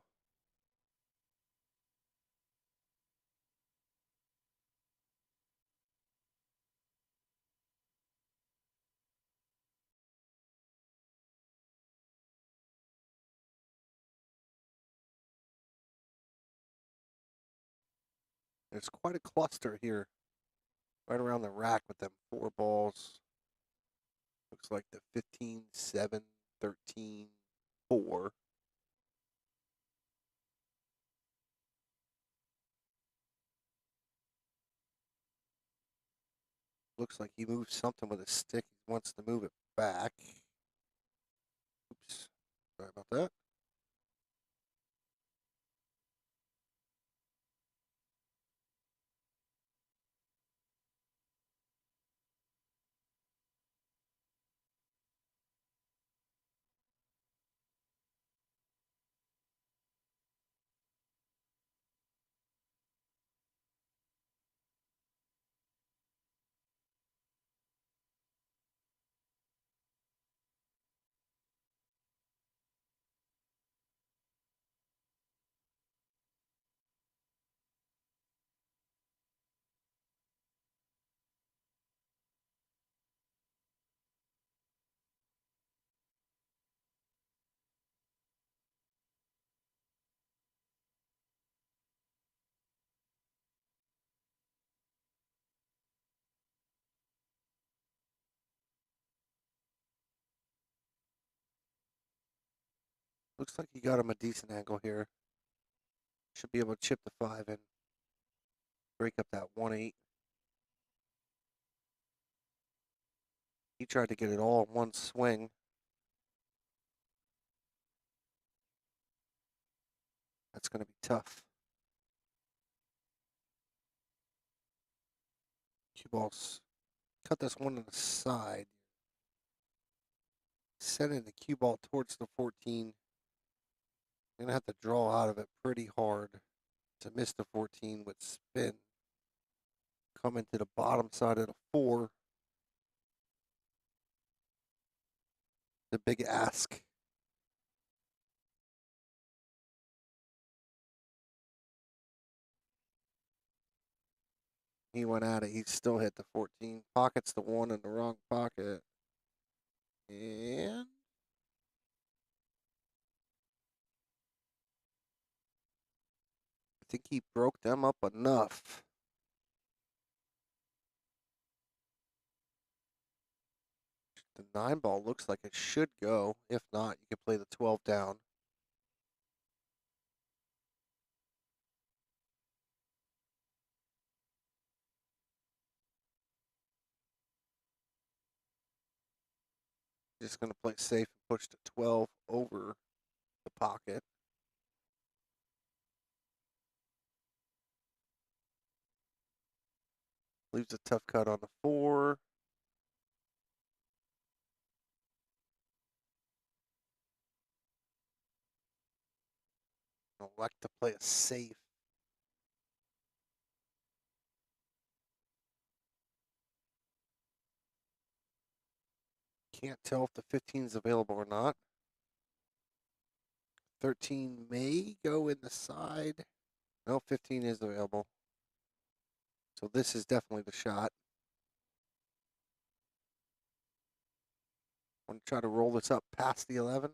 There's quite a cluster here, right around the rack with them 4 balls. Looks like the 15, 7, 13, 4. Looks like he moved something with a stick. He wants to move it back. Oops. Sorry about that. Looks like he got him a decent angle here. Should be able to chip the 5 and break up that 1-8. He tried to get it all in one swing. That's going to be tough. Cue balls. Cut this one to the side. Sending the cue ball towards the 14. Going to have to draw out of it pretty hard to miss the 14 with spin. Coming to the bottom side of the 4. The big ask. He went at it. He still hit the 14. Pockets the 1 in the wrong pocket. And I think he broke them up enough. The 9 ball looks like it should go. If not, you can play the 12 down. Just going to play safe and push the 12 over the pocket. Leaves a tough cut on the 4. Elect to play a safe. Can't tell if the 15 is available or not. 13 may go in the side. No, 15 is available. So this is definitely the shot. Want to try to roll this up past the 11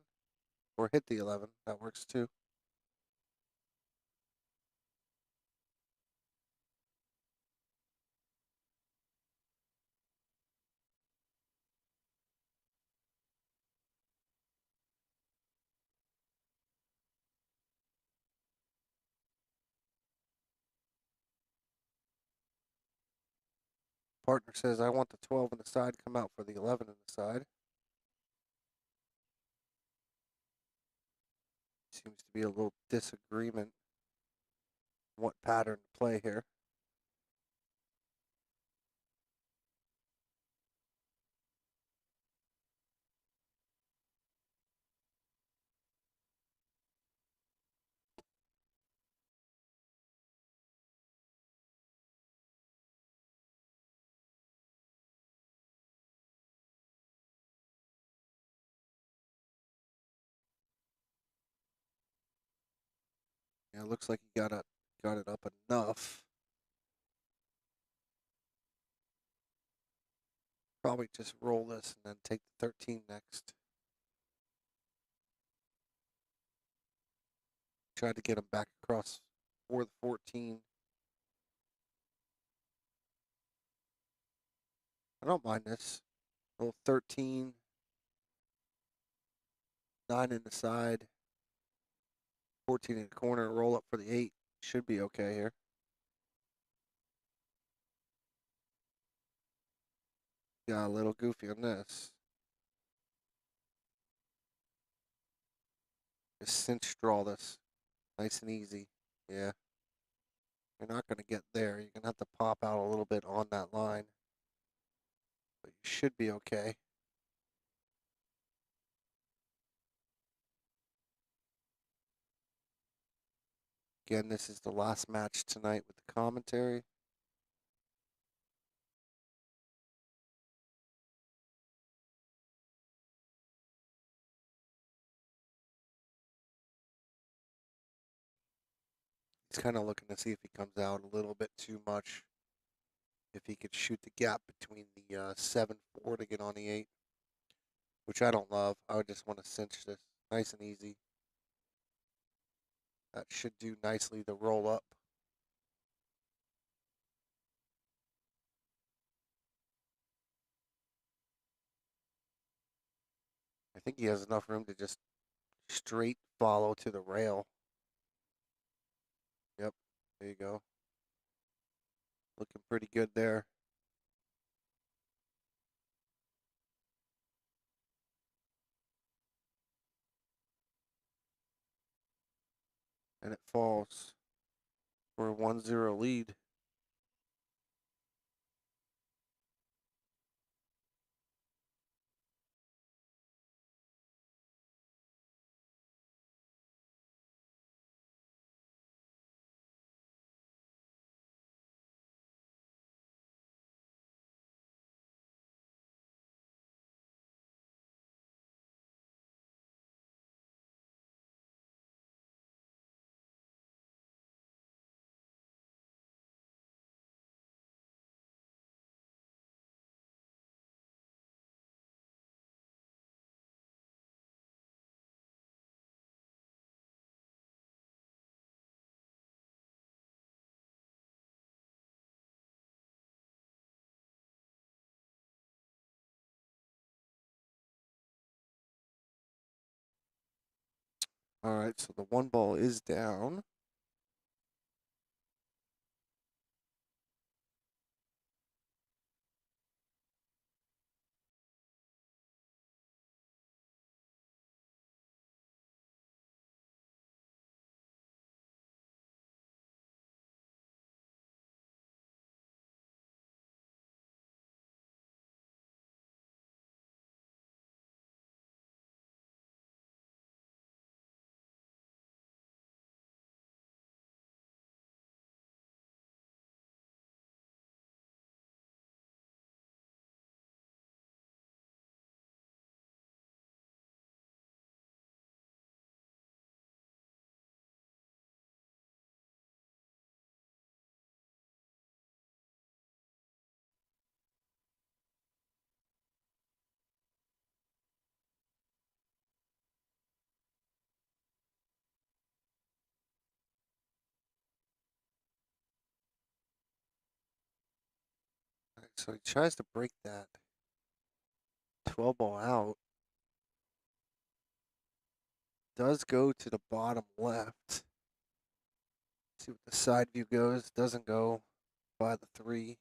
or hit the 11. That works too. Partner says, I want the 12 on the side, come out for the 11 on the side. Seems to be a little disagreement on what pattern to play here. Yeah, it looks like he got it up enough. Probably just roll this and then take the 13 next. Tried to get him back across for the 14. I don't mind this. Little 13. 9 in the side. 14 in the corner. Roll up for the 8. Should be okay here. Got a little goofy on this. Just cinch draw this. Nice and easy. Yeah. You're not going to get there. You're going to have to pop out a little bit on that line. But you should be okay. Again, this is the last match tonight with the commentary. He's kind of looking to see if he comes out a little bit too much. If he could shoot the gap between the 7-4 to get on the 8, which I don't love. I would just want to cinch this nice and easy. That should do nicely to roll up. I think he has enough room to just straight follow to the rail. There you go. Looking pretty good there. And it falls for a 1-0 lead. All right, so the 1 ball is down. All right, so he tries to break that 12 ball out. Does go to the bottom left. See what the side view goes. Doesn't go by the 3.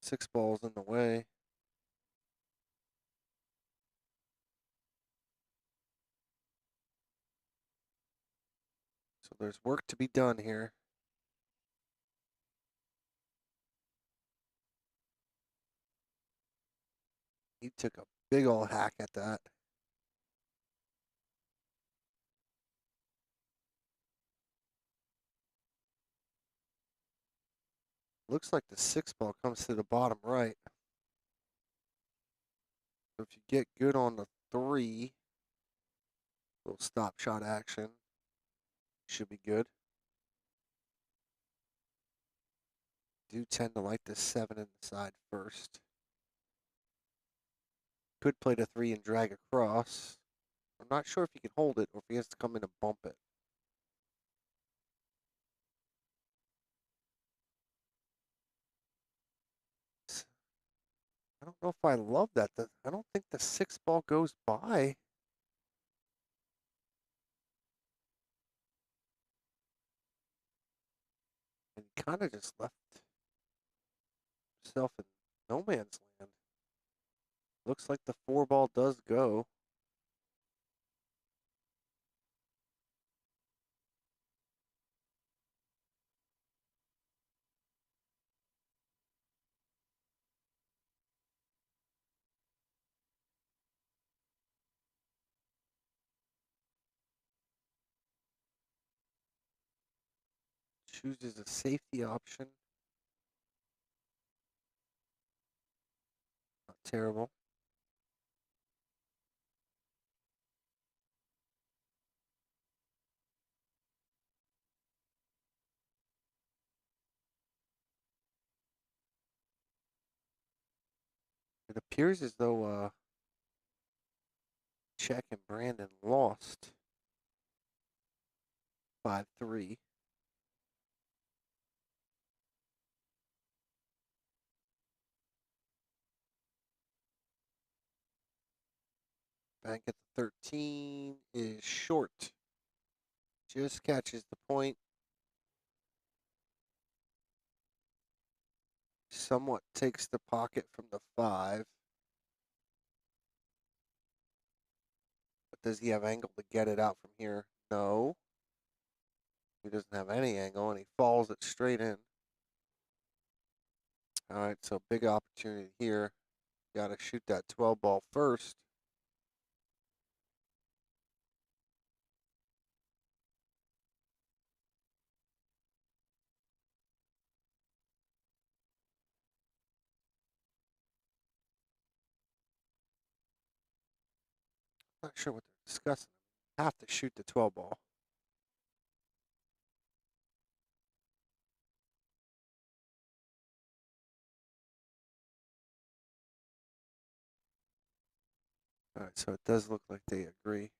6 balls in the way. So there's work to be done here. He took a big ol' hack at that. Looks like the 6 ball comes to the bottom right. So if you get good on the 3, little stop shot action, should be good. Do tend to like the 7 in the side first. Could play the 3 and drag across. I'm not sure if he can hold it or if he has to come in and bump it. I don't know if I love that. I don't think the 6 ball goes by. And he kind of just left himself in no man's land. Looks like the 4 ball does go. Chooses a safety option. Not terrible. It appears as though Czech and Brandon lost 5-3. Bank at the 13 is short. Just catches the point. somewhat takes the pocket from the 5. But does he have angle to get it out from here? No. He doesn't have any angle, and he falls it straight in. All right, so big opportunity here. Got to shoot that 12 ball first. Not sure what they're discussing. Have to shoot the 12 ball. All right, so it does look like they agree.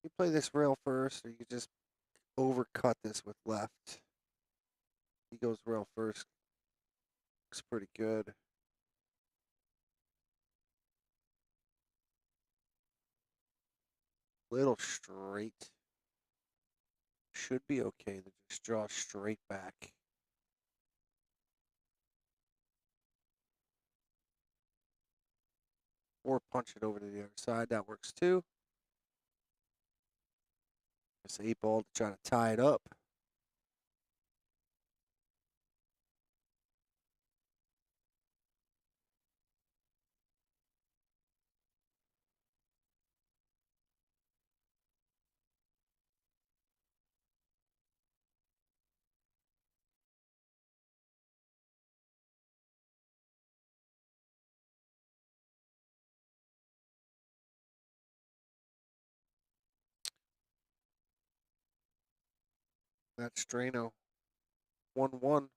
You play this rail first, or you just overcut this with left. He goes rail first. Looks pretty good. Little straight. Should be okay to just draw straight back. Or punch it over to the other side. That works too. This 8 ball to try to tie it up. That's Drano. 1-1.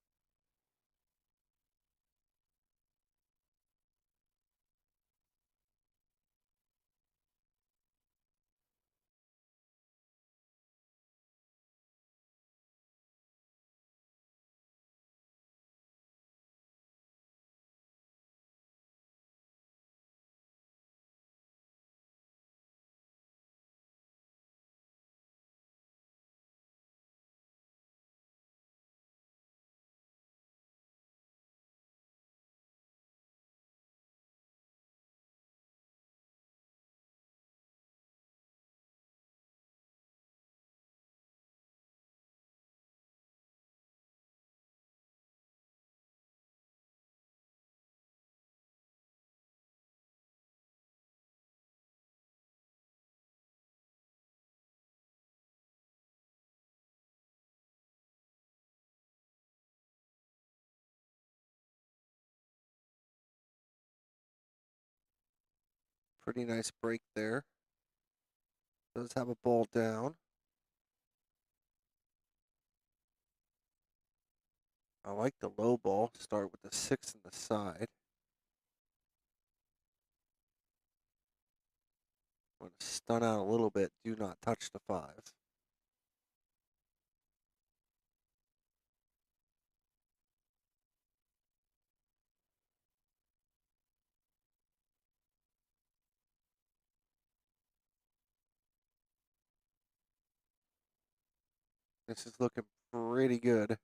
Pretty nice break there. Does have a ball down. I like the low ball. Start with the 6 in the side. I'm going to stun out a little bit. Do not touch the 5. This is looking pretty good.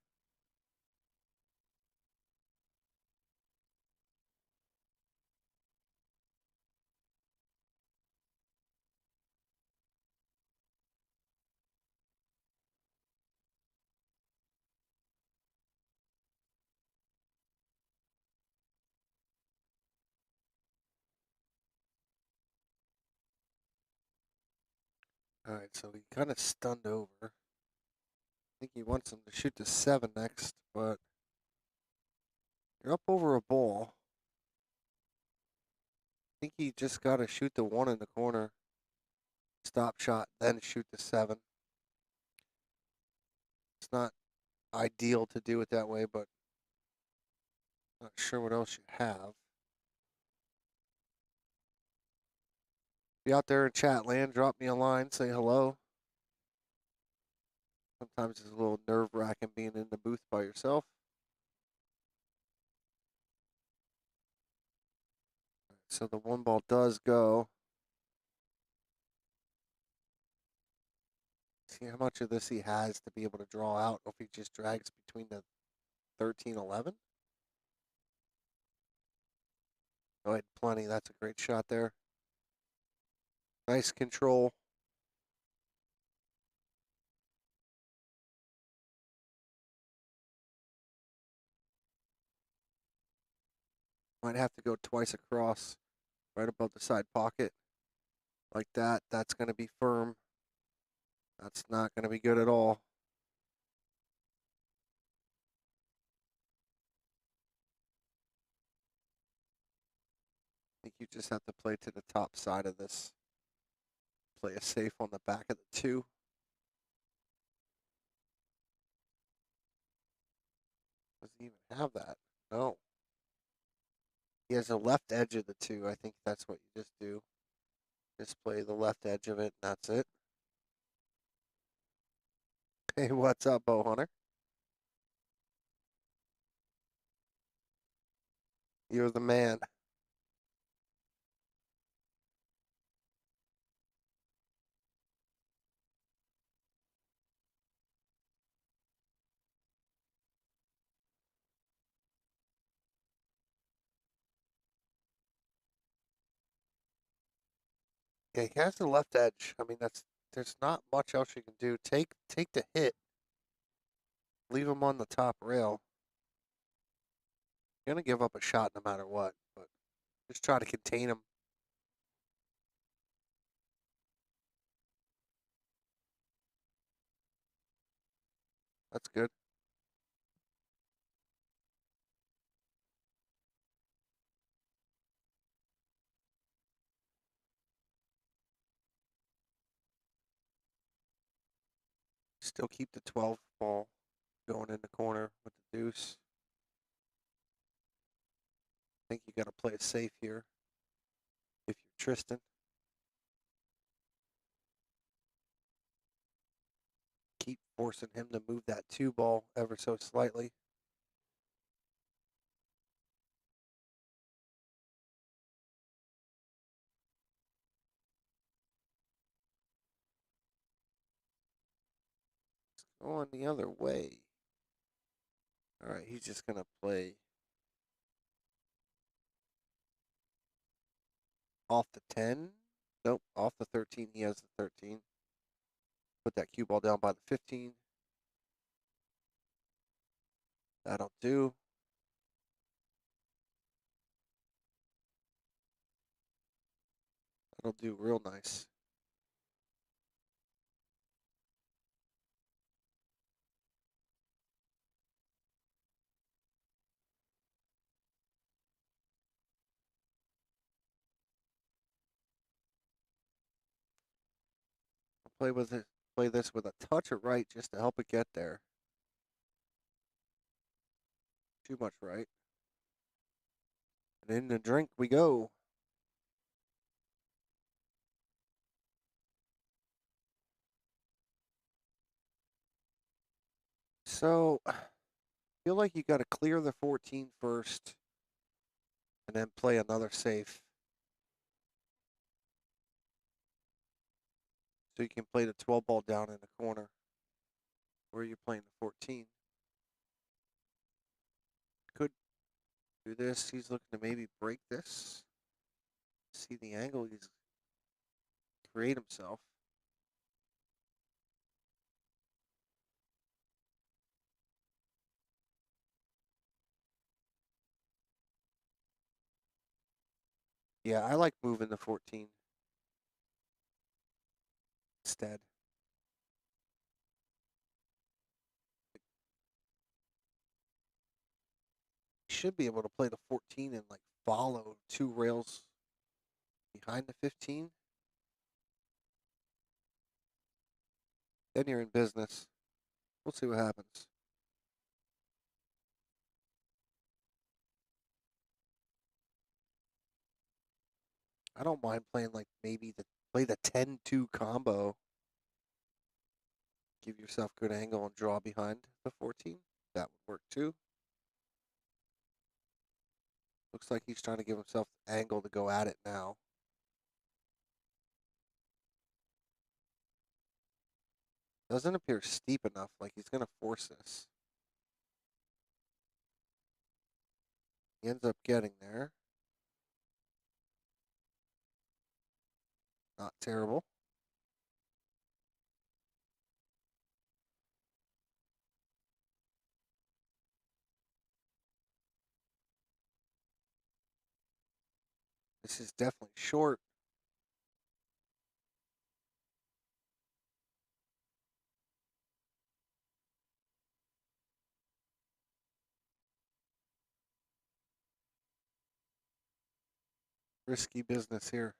All right, so he kind of stunned over. I think he wants him to shoot the 7 next, but you're up over a ball. I think he just got to shoot the 1 in the corner. Stop shot, then shoot the 7. It's not ideal to do it that way, but not sure what else you have. Be out there in chat land, drop me a line, say hello. Sometimes it's a little nerve-wracking being in the booth by yourself. So the 1 ball does go. See how much of this he has to be able to draw out, or if he just drags between the 13, 11. Oh, I had plenty. That's a great shot there. Nice control. Might have to go twice across, right above the side pocket. Like that. That's going to be firm. That's not going to be good at all. I think you just have to play to the top side of this. Play a safe on the back of the 2. Does he even have that? No. He has the left edge of the 2. I think that's what you just do. Just play the left edge of it, and that's it. Hey, what's up, Bow Hunter? You're the man. Yeah, he has the left edge. I mean, there's not much else you can do. Take the hit. Leave him on the top rail. You're gonna give up a shot no matter what, but just try to contain him. That's good. Still keep the 12 ball going in the corner with the deuce. I think you got to play it safe here if you're Tristan. Keep forcing him to move that 2 ball ever so slightly. It's going the other way. All right, he's just going to play off the 10. Nope, off the 13. He has the 13. Put that cue ball down by the 15. That'll do. That'll do real nice. I'll play with it. Play this with a touch of right just to help it get there. Too much right. And in the drink we go. So, I feel like you got to clear the 14 first and then play another safe. So you can play the 12 ball down in the corner where you're playing the 14. Could do this. He's looking to maybe break this. See the angle he's create himself. Yeah, I like moving the 14 instead. Should be able to play the 14 and like follow 2 rails behind the 15. Then you're in business. We'll see what happens. I don't mind playing like maybe play the 10-2 combo. Give yourself good angle and draw behind the 14. That would work too. Looks like he's trying to give himself angle to go at it now. Doesn't appear steep enough, like he's gonna force this. He ends up getting there. Not terrible. This is definitely short. Risky business here.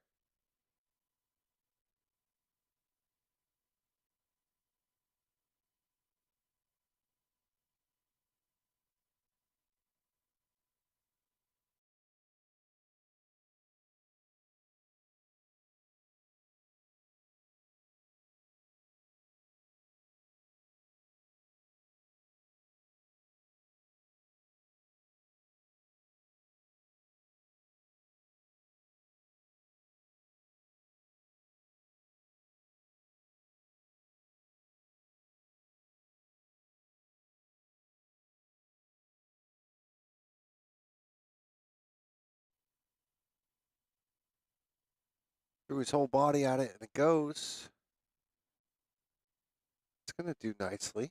Threw his whole body at it and it goes. It's gonna do nicely.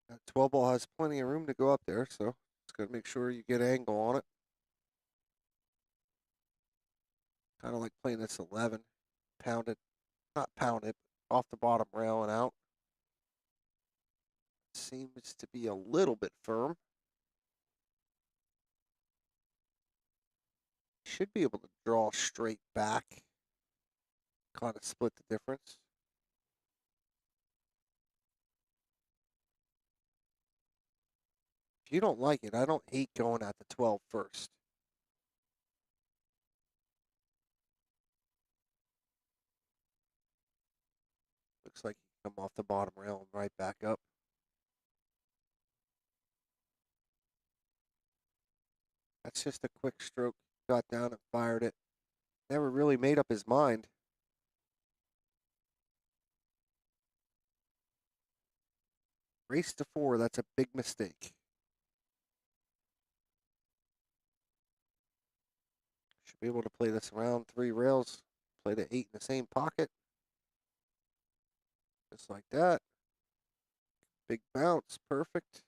That 12 ball has plenty of room to go up there, so just gotta make sure you get angle on it. Kind of like playing this 11. Pounded, not pounded, off the bottom rail and out. Seems to be a little bit firm. Should be able to draw straight back. Kind of split the difference. If you don't like it, I don't hate going at the 12 first. Looks like you come off the bottom rail and right back up. That's just a quick stroke. Got down and fired it. Never really made up his mind. Race to 4, that's a big mistake. Should be able to play this around 3 rails. Play the 8 in the same pocket. Just like that. Big bounce, perfect.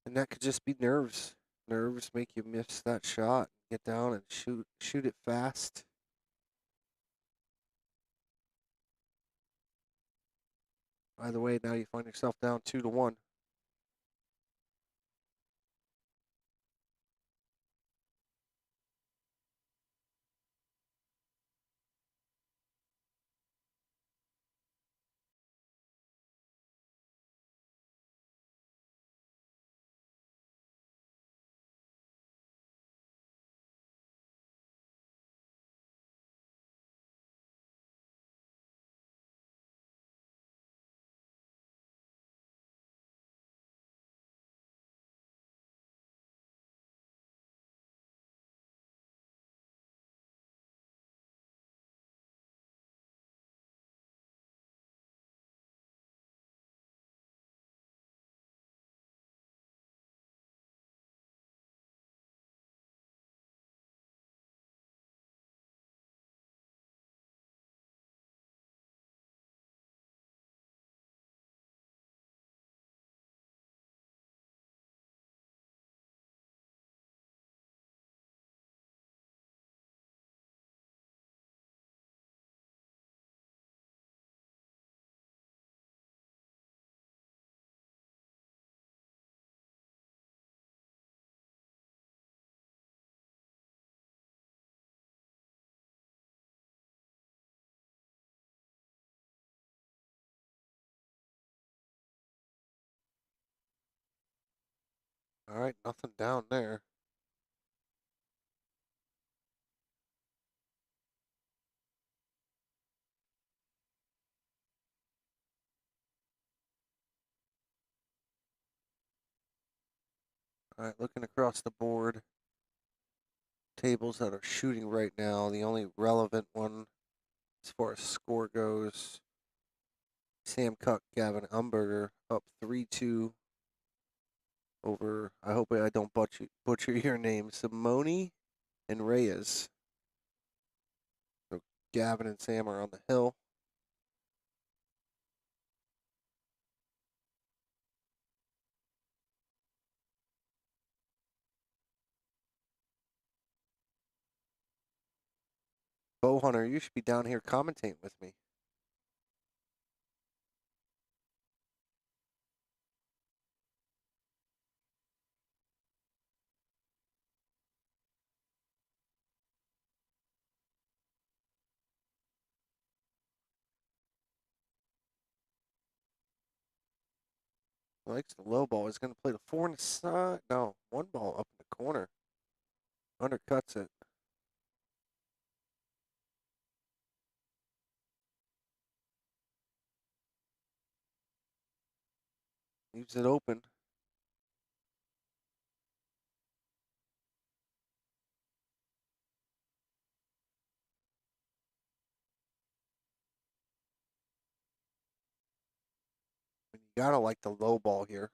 And that could just be nerves. Nerves make you miss that shot. Get down and shoot it fast. Either way, now you find yourself down 2-1. All right, nothing down there. All right, looking across the board. Tables that are shooting right now. The only relevant one as far as score goes, Sam Cuck, Gavin Umberger up 3-2 over, I hope I don't butcher your name, Simone and Reyes. So Gavin and Sam are on the hill. Bow Hunter, you should be down here commentating with me. Likes the low ball. He's going to play the 4 on the side. No, 1 ball up in the corner. Undercuts it. Leaves it open. And you got to like the low ball here.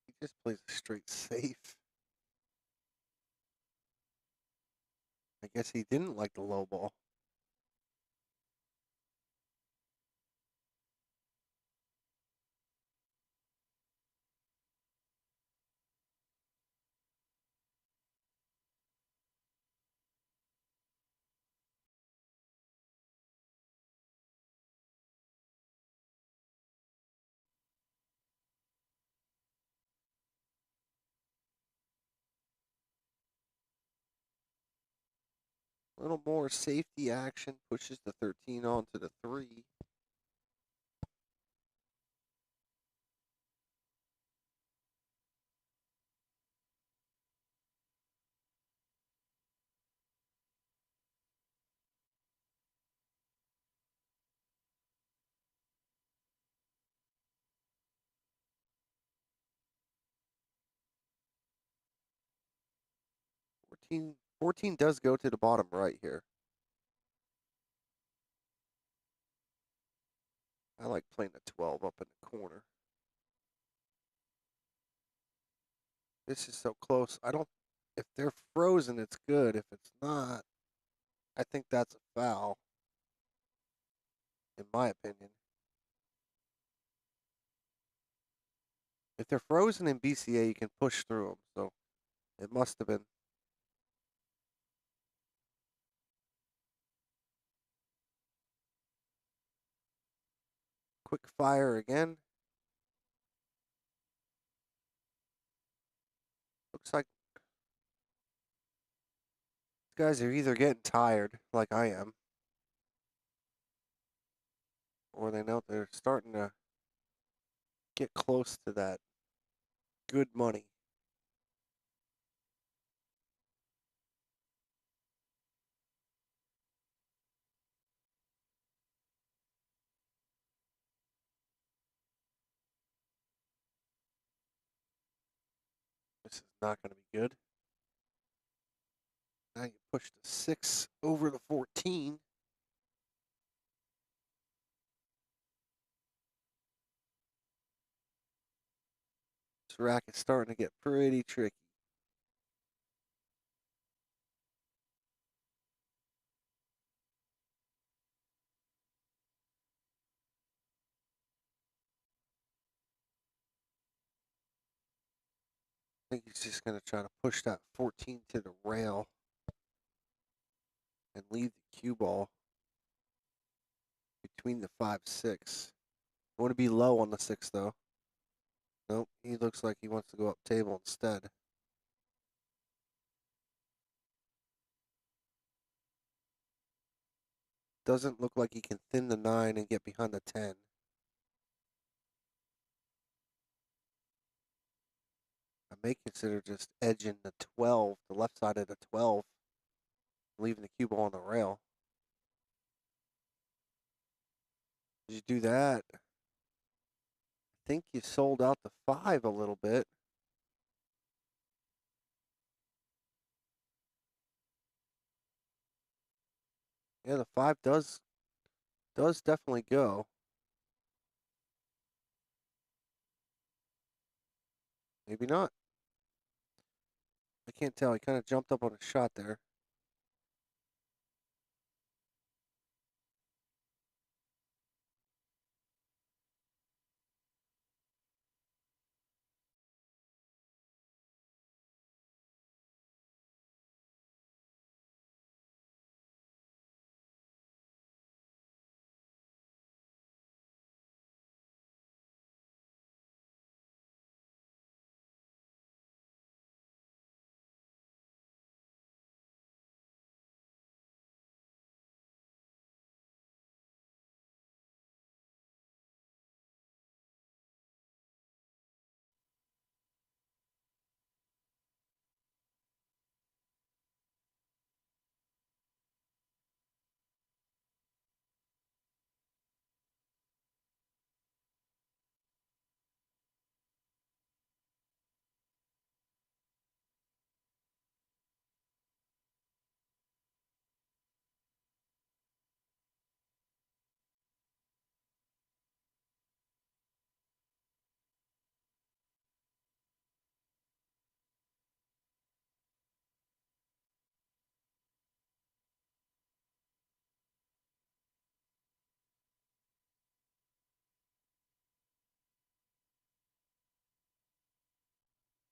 He just plays a straight safe. I guess he didn't like the low ball. A little more safety action. Pushes the 13 onto the 3. Fourteen does go to the bottom right here. I like playing the 12 up in the corner. This is so close. I don't. If they're frozen, it's good. If it's not, I think that's a foul, in my opinion. If they're frozen in BCA, you can push through them. So it must have been. Quick fire again. Looks like these guys are either getting tired, like I am, or they know they're starting to get close to that good money. This is not going to be good. Now you push the 6 over the 14. This rack is starting to get pretty tricky. I think he's just going to try to push that 14 to the rail and leave the cue ball between the 5-6. I want to be low on the 6, though. Nope, he looks like he wants to go up table instead. doesn't look like he can thin the 9 and get behind the 10. I may consider just edging the 12, the left side of the 12, leaving the cue ball on the rail. Did you do that? I think you sold out the 5 a little bit. Yeah, the 5 does definitely go. Maybe not. I can't tell. He kind of jumped up on a shot there.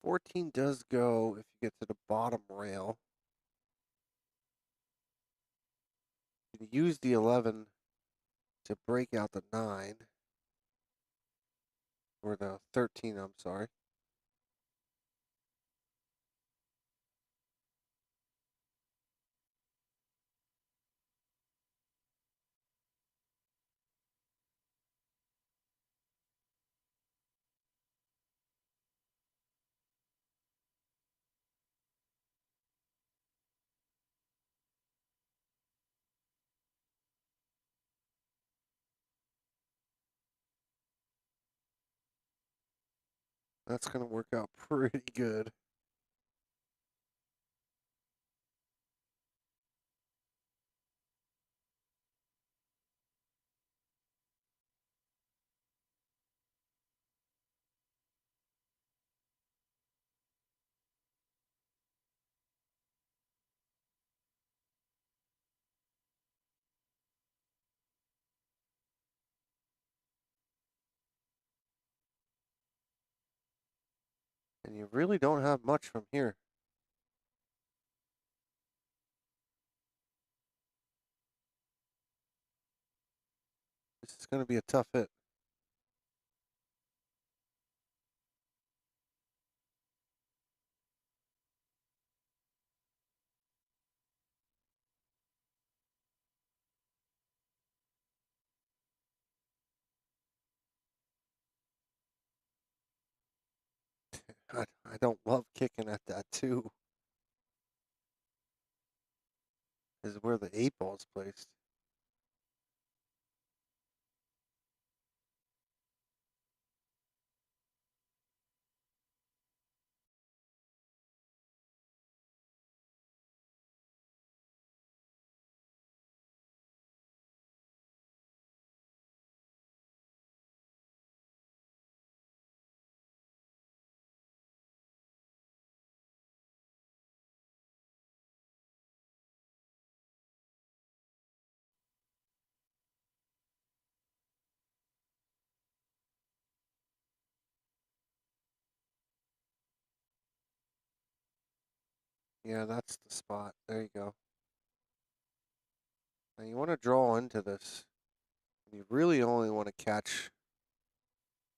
$14 does go if you get to the bottom rail. You can use the 11 to break out the 9. Or the 13, I'm sorry. That's going to work out pretty good. And you really don't have much from here. This is going to be a tough hit. I don't love kicking at that too. Is where the 8 ball is placed. Yeah, that's the spot. There you go. Now you want to draw into this. You really only want to catch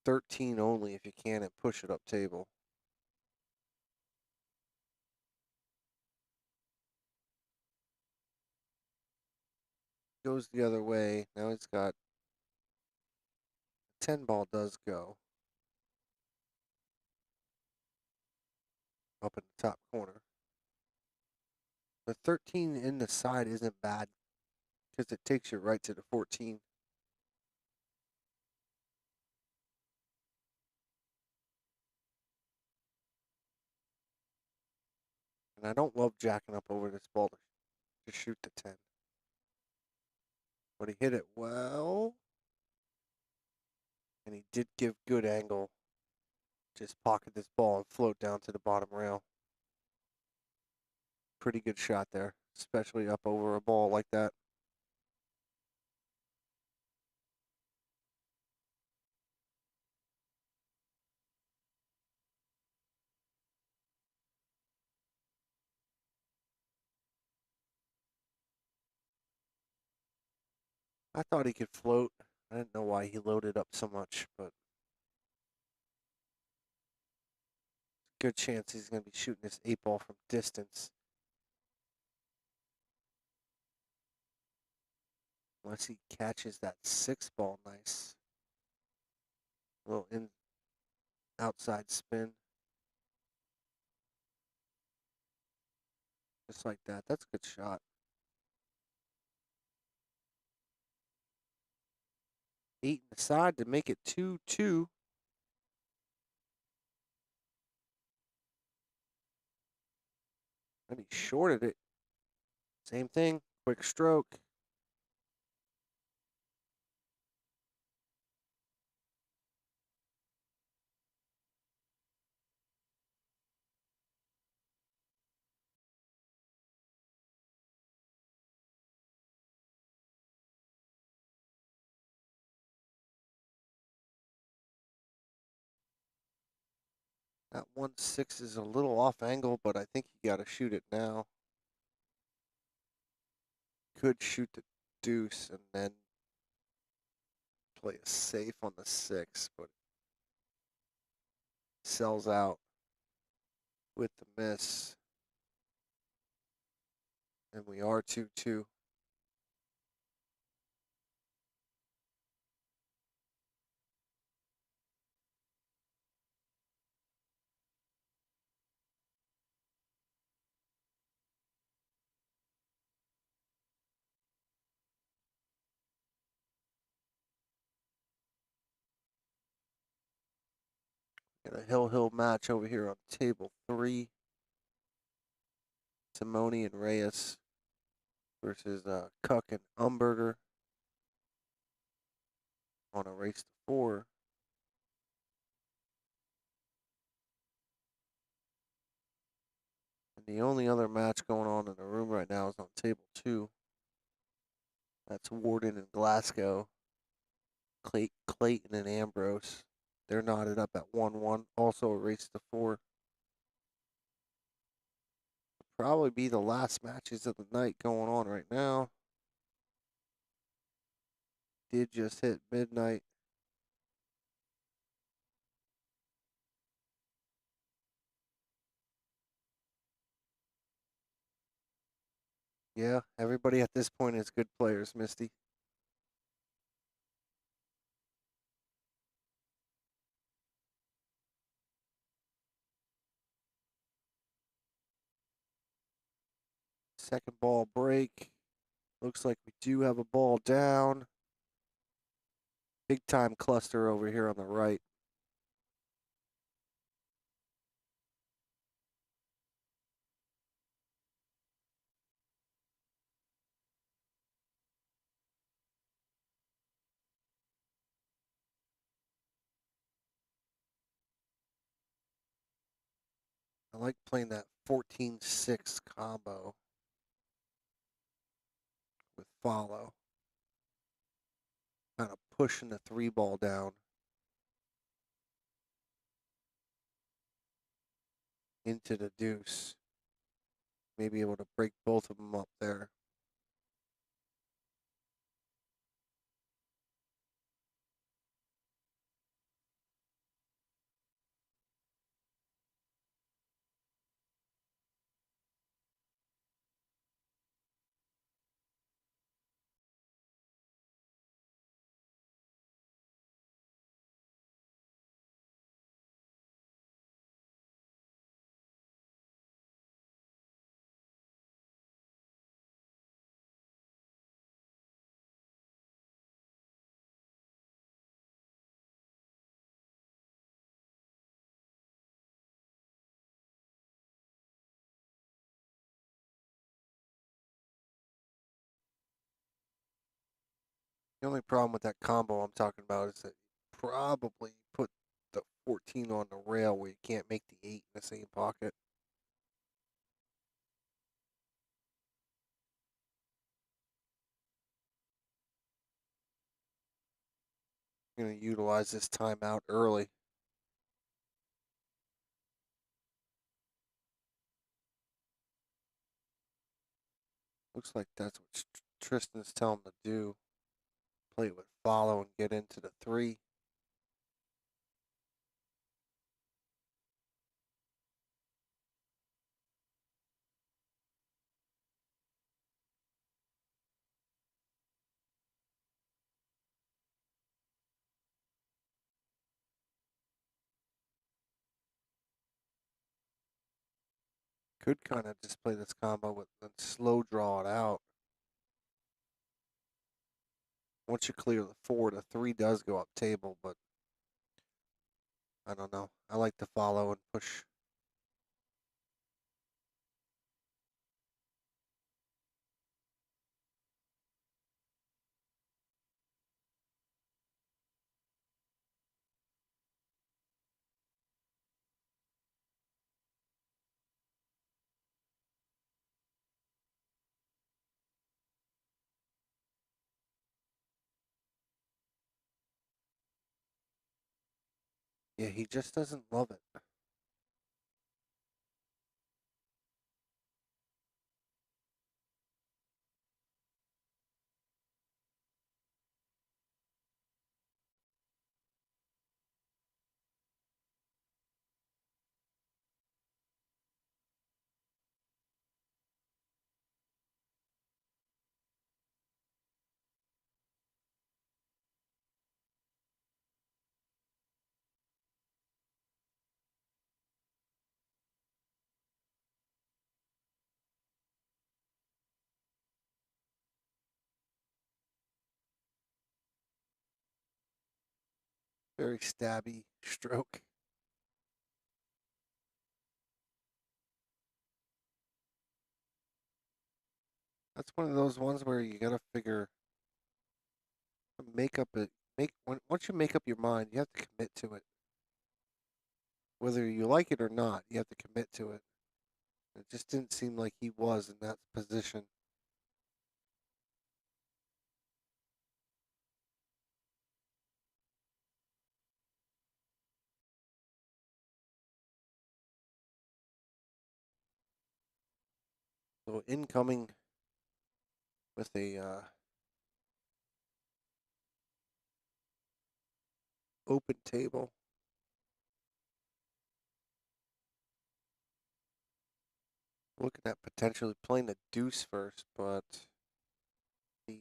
13 only if you can and push it up table. goes the other way. Now he's got 10 ball does go up in the top corner. The 13 in the side isn't bad because it takes you right to the 14. And I don't love jacking up over this ball to shoot the 10. But he hit it well. And he did give good angle. Just pocket this ball and float down to the bottom rail. Pretty good shot there, especially up over a ball like that. I thought he could float. I didn't know why he loaded up so much, but good chance he's going to be shooting this 8 ball from distance. Unless he catches that 6 ball nice. A little outside spin. Just like that. That's a good shot. Eight in the side to make it 2-2. And he shorted it. Same thing. Quick stroke. That 1-6 is a little off angle, but I think you got to shoot it now. Could shoot the deuce and then play a safe on the 6, but sells out with the miss. And we are 2-2. Got a hill match over here on table 3. Simone and Reyes versus Cuck and Umberger on a race to 4. And the only other match going on in the room right now is on table 2. That's Warden and Glasgow. Clayton and Ambrose. They're knotted up at 1-1. Also a race to 4. Probably be the last matches of the night going on right now. Did just hit midnight. Yeah, everybody at this point is good players, Misty. Second ball break. Looks like we do have a ball down. Big time cluster over here on the right. I like playing that 14-6 combo with follow. Kind of pushing the 3 ball down into the deuce. Maybe able to break both of them up there. The only problem with that combo I'm talking about is that you probably put the 14 on the rail where you can't make the 8 in the same pocket. You're going to utilize this timeout early. Looks like that's what Tristan's telling him to do. Play it with follow and get into the 3. Could kind of just play this combo with and slow draw it out. Once you clear the 4, the 3 does go up table, but I don't know. I like to follow and push. Yeah, he just doesn't love it. Very stabby stroke. That's one of those ones where you gotta figure, make up it. Once you make up your mind, you have to commit to it. Whether you like it or not, you have to commit to it. It just didn't seem like he was in that position. So incoming with a open table. Looking at potentially playing the deuce first, but the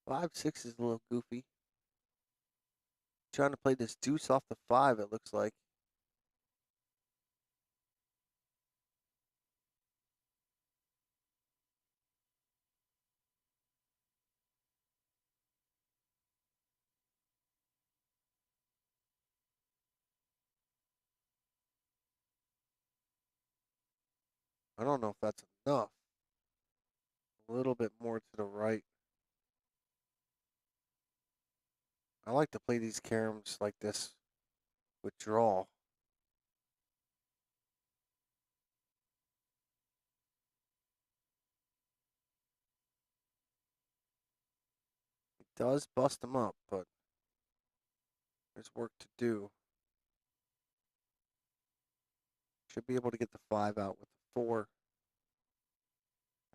5-6 is a little goofy. Trying to play this deuce off the 5, it looks like. I don't know if that's enough. A little bit more to the right. I like to play these caroms like this with draw. It does bust them up, but there's work to do. Should be able to get the 5 out with the 4.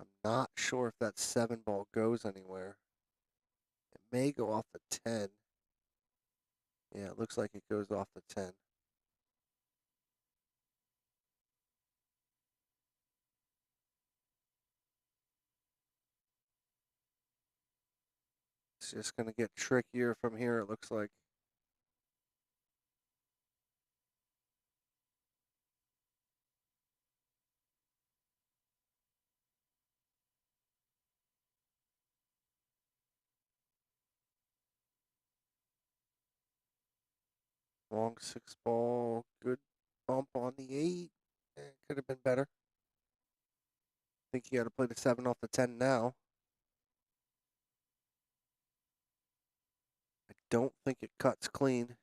I'm not sure if that 7 ball goes anywhere. It may go off the 10. Yeah, it looks like it goes off the 10. It's just going to get trickier from here, it looks like. Long 6 ball, good bump on the 8. It could have been better. think you got to play the 7 off the 10 now. I don't think it cuts clean.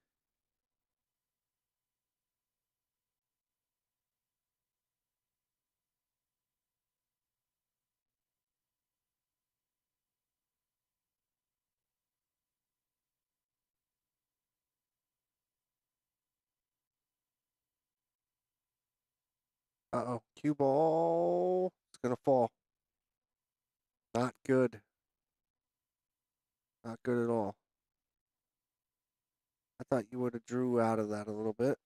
Uh-oh, cue ball. It's going to fall. Not good. Not good at all. I thought you would have drew out of that a little bit.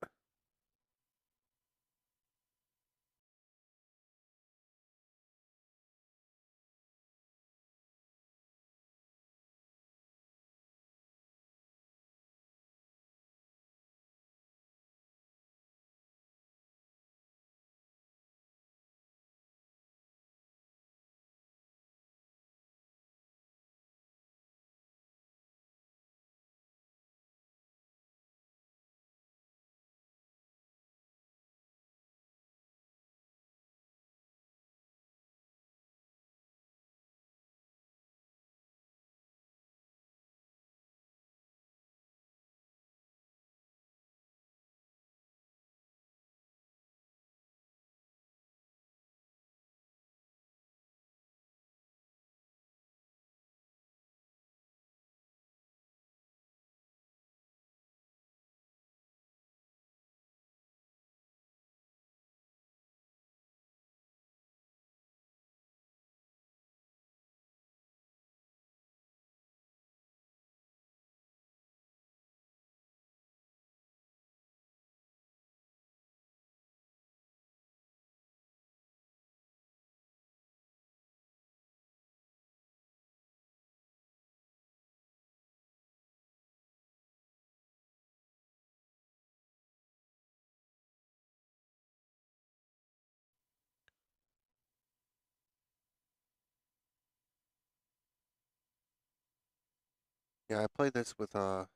Yeah, I play this with a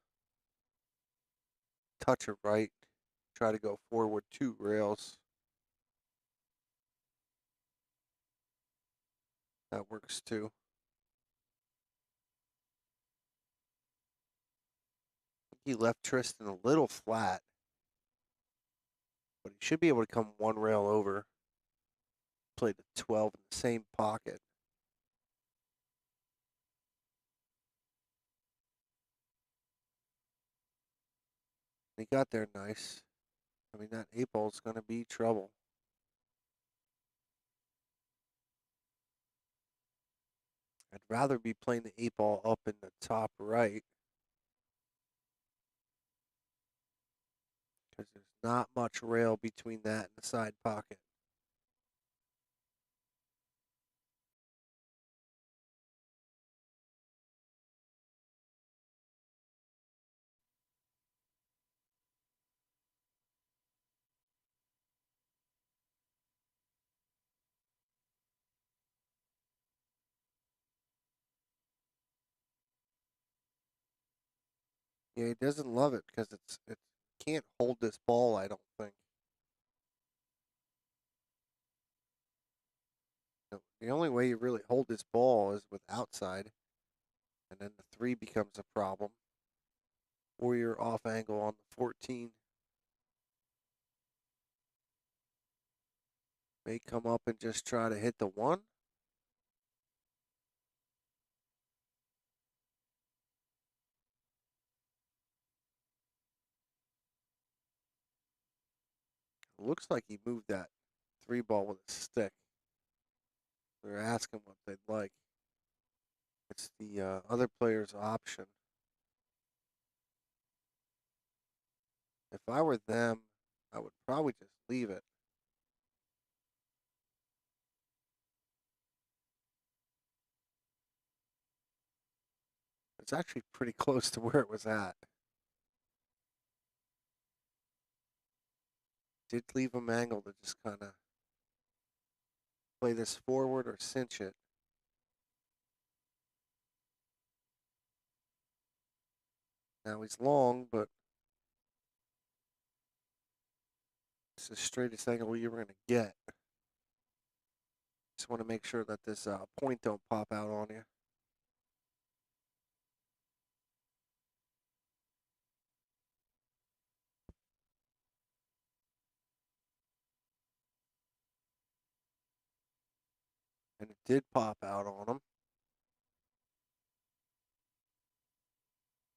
touch of right. Try to go forward 2 rails. That works too. He left Tristan a little flat, but he should be able to come 1 rail over. Play the 12 in the same pocket. He got there nice. I mean, that 8 ball's going to be trouble. I'd rather be playing the 8 ball up in the top right, because there's not much rail between that and the side pocket. Yeah, he doesn't love it because it can't hold this ball, I don't think. The only way you really hold this ball is with outside, and then the 3 becomes a problem. Or you're off angle on the 14. May come up and just try to hit the 1. Looks like he moved that 3 ball with a stick. They're asking what they'd like. It's the other player's option. If I were them, I would probably just leave it. It's actually pretty close to where it was at. Did leave him angle to just kind of play this forward or cinch it. Now he's long, but it's the straightest angle you're going to get. Just want to make sure that this point don't pop out on you. And it did pop out on him.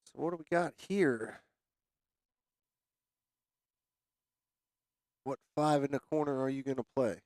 So what do we got here? What 5 in the corner are you going to play?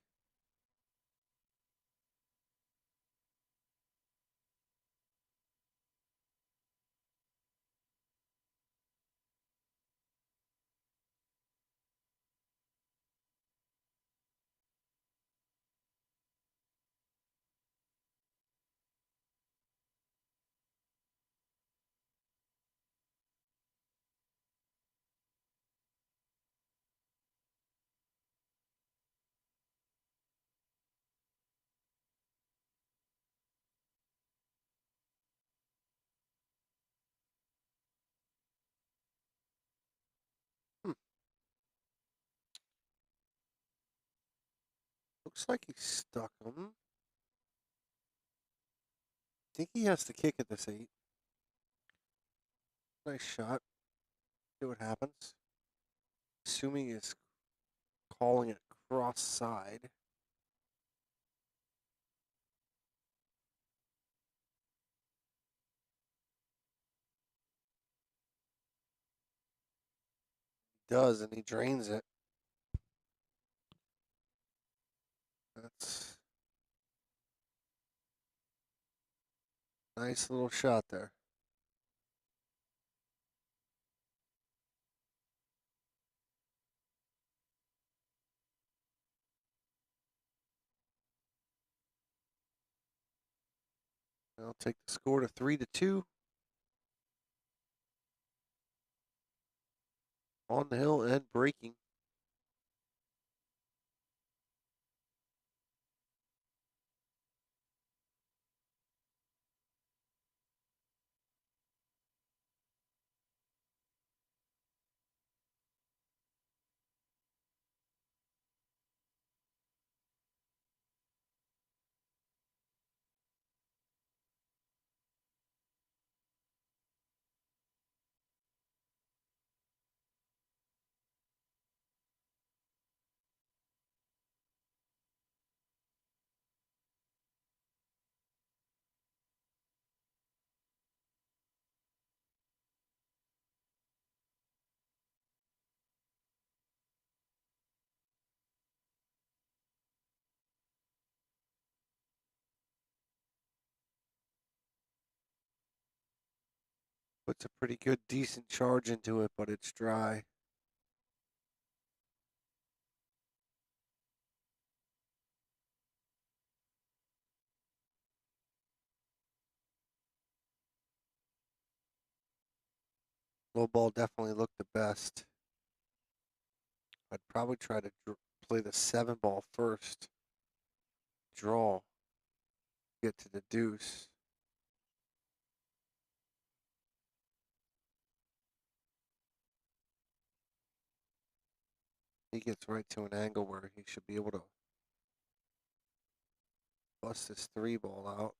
Hmm. Looks like he stuck him. I think he has to kick at this 8. Nice shot. See what happens. Assuming he's calling it cross side. He does, and he drains it. That's a nice little shot there. I'll take the score to 3-2. On the hill and breaking. Puts a pretty good, decent charge into it, but it's dry. Low ball definitely looked the best. I'd probably try to play the 7 ball first. Draw. Get to the deuce. He gets right to an angle where he should be able to bust this 3 ball out.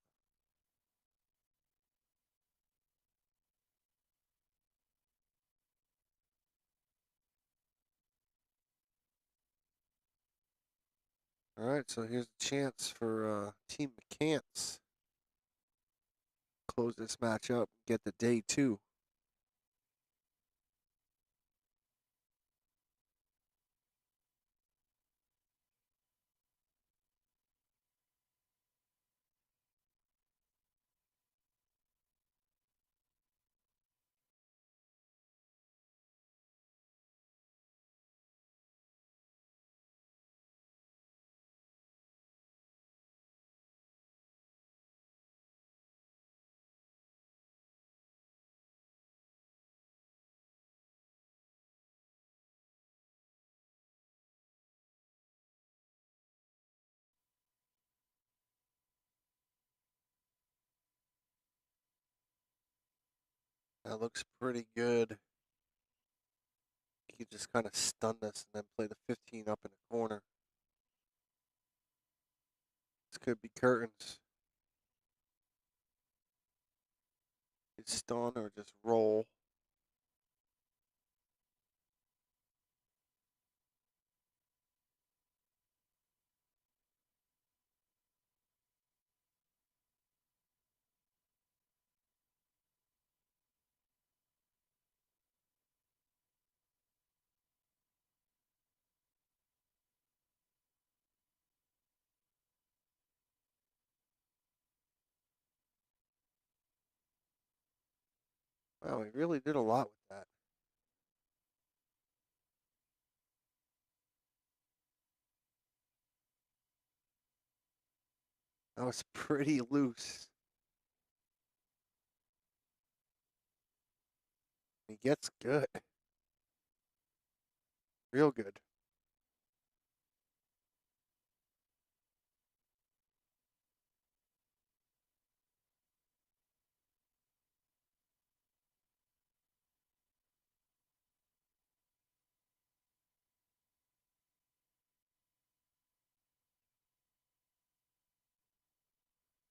All right, so here's a chance for Team McCants. Close this match up, get the day 2. That looks pretty good. He just kind of stunned us and then play the 15 up in the corner. It's could be curtains. It's stun or just roll. Wow, he really did a lot with that. That was pretty loose. He gets good. Real good.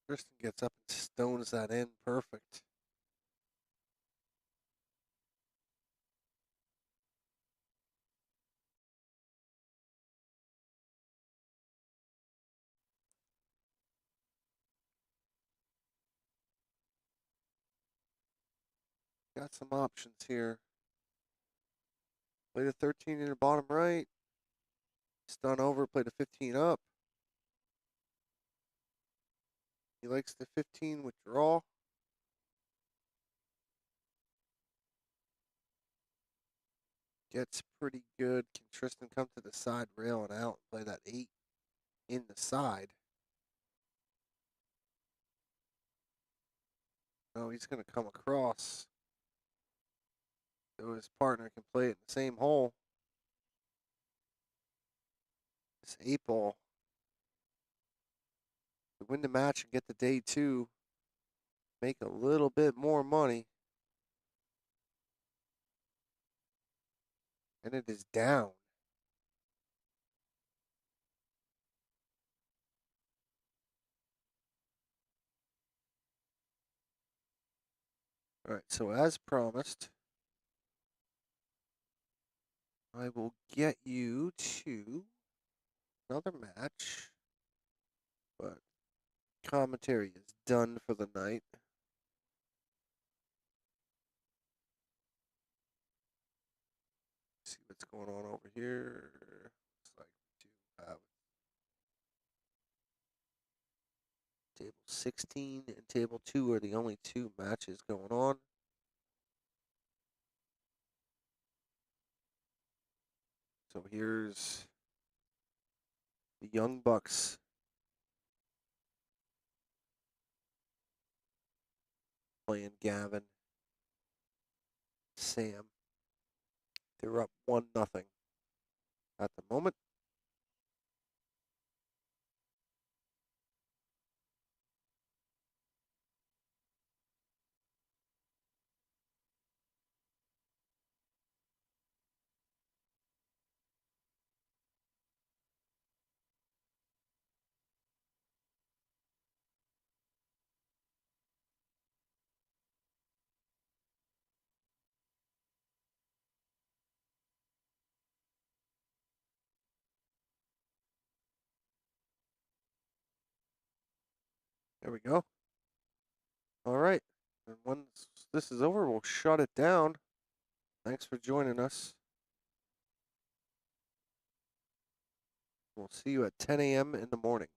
Tristan gets up and stones that in perfect. Got some options here. Play the 13 in the bottom right. Stun over, play the 15 up. He likes the 15 withdraw. Gets pretty good. Can Tristan come to the side rail and out and play that 8 in the side? No, he's going to come across. So his partner can play it in the same hole. This 8 ball. To win the match and get the day 2, make a little bit more money. And it is down. All right, so as promised, I will get you to another match, but commentary is done for the night. See what's going on over here. Looks like we do have table 16 and table 2 are the only 2 matches going on. So here's the Young Bucks playing Gavin, Sam. They're up 1-0 at the moment. There we go. All right. And once this is over, we'll shut it down. Thanks for joining us. We'll see you at 10 a.m. in the morning.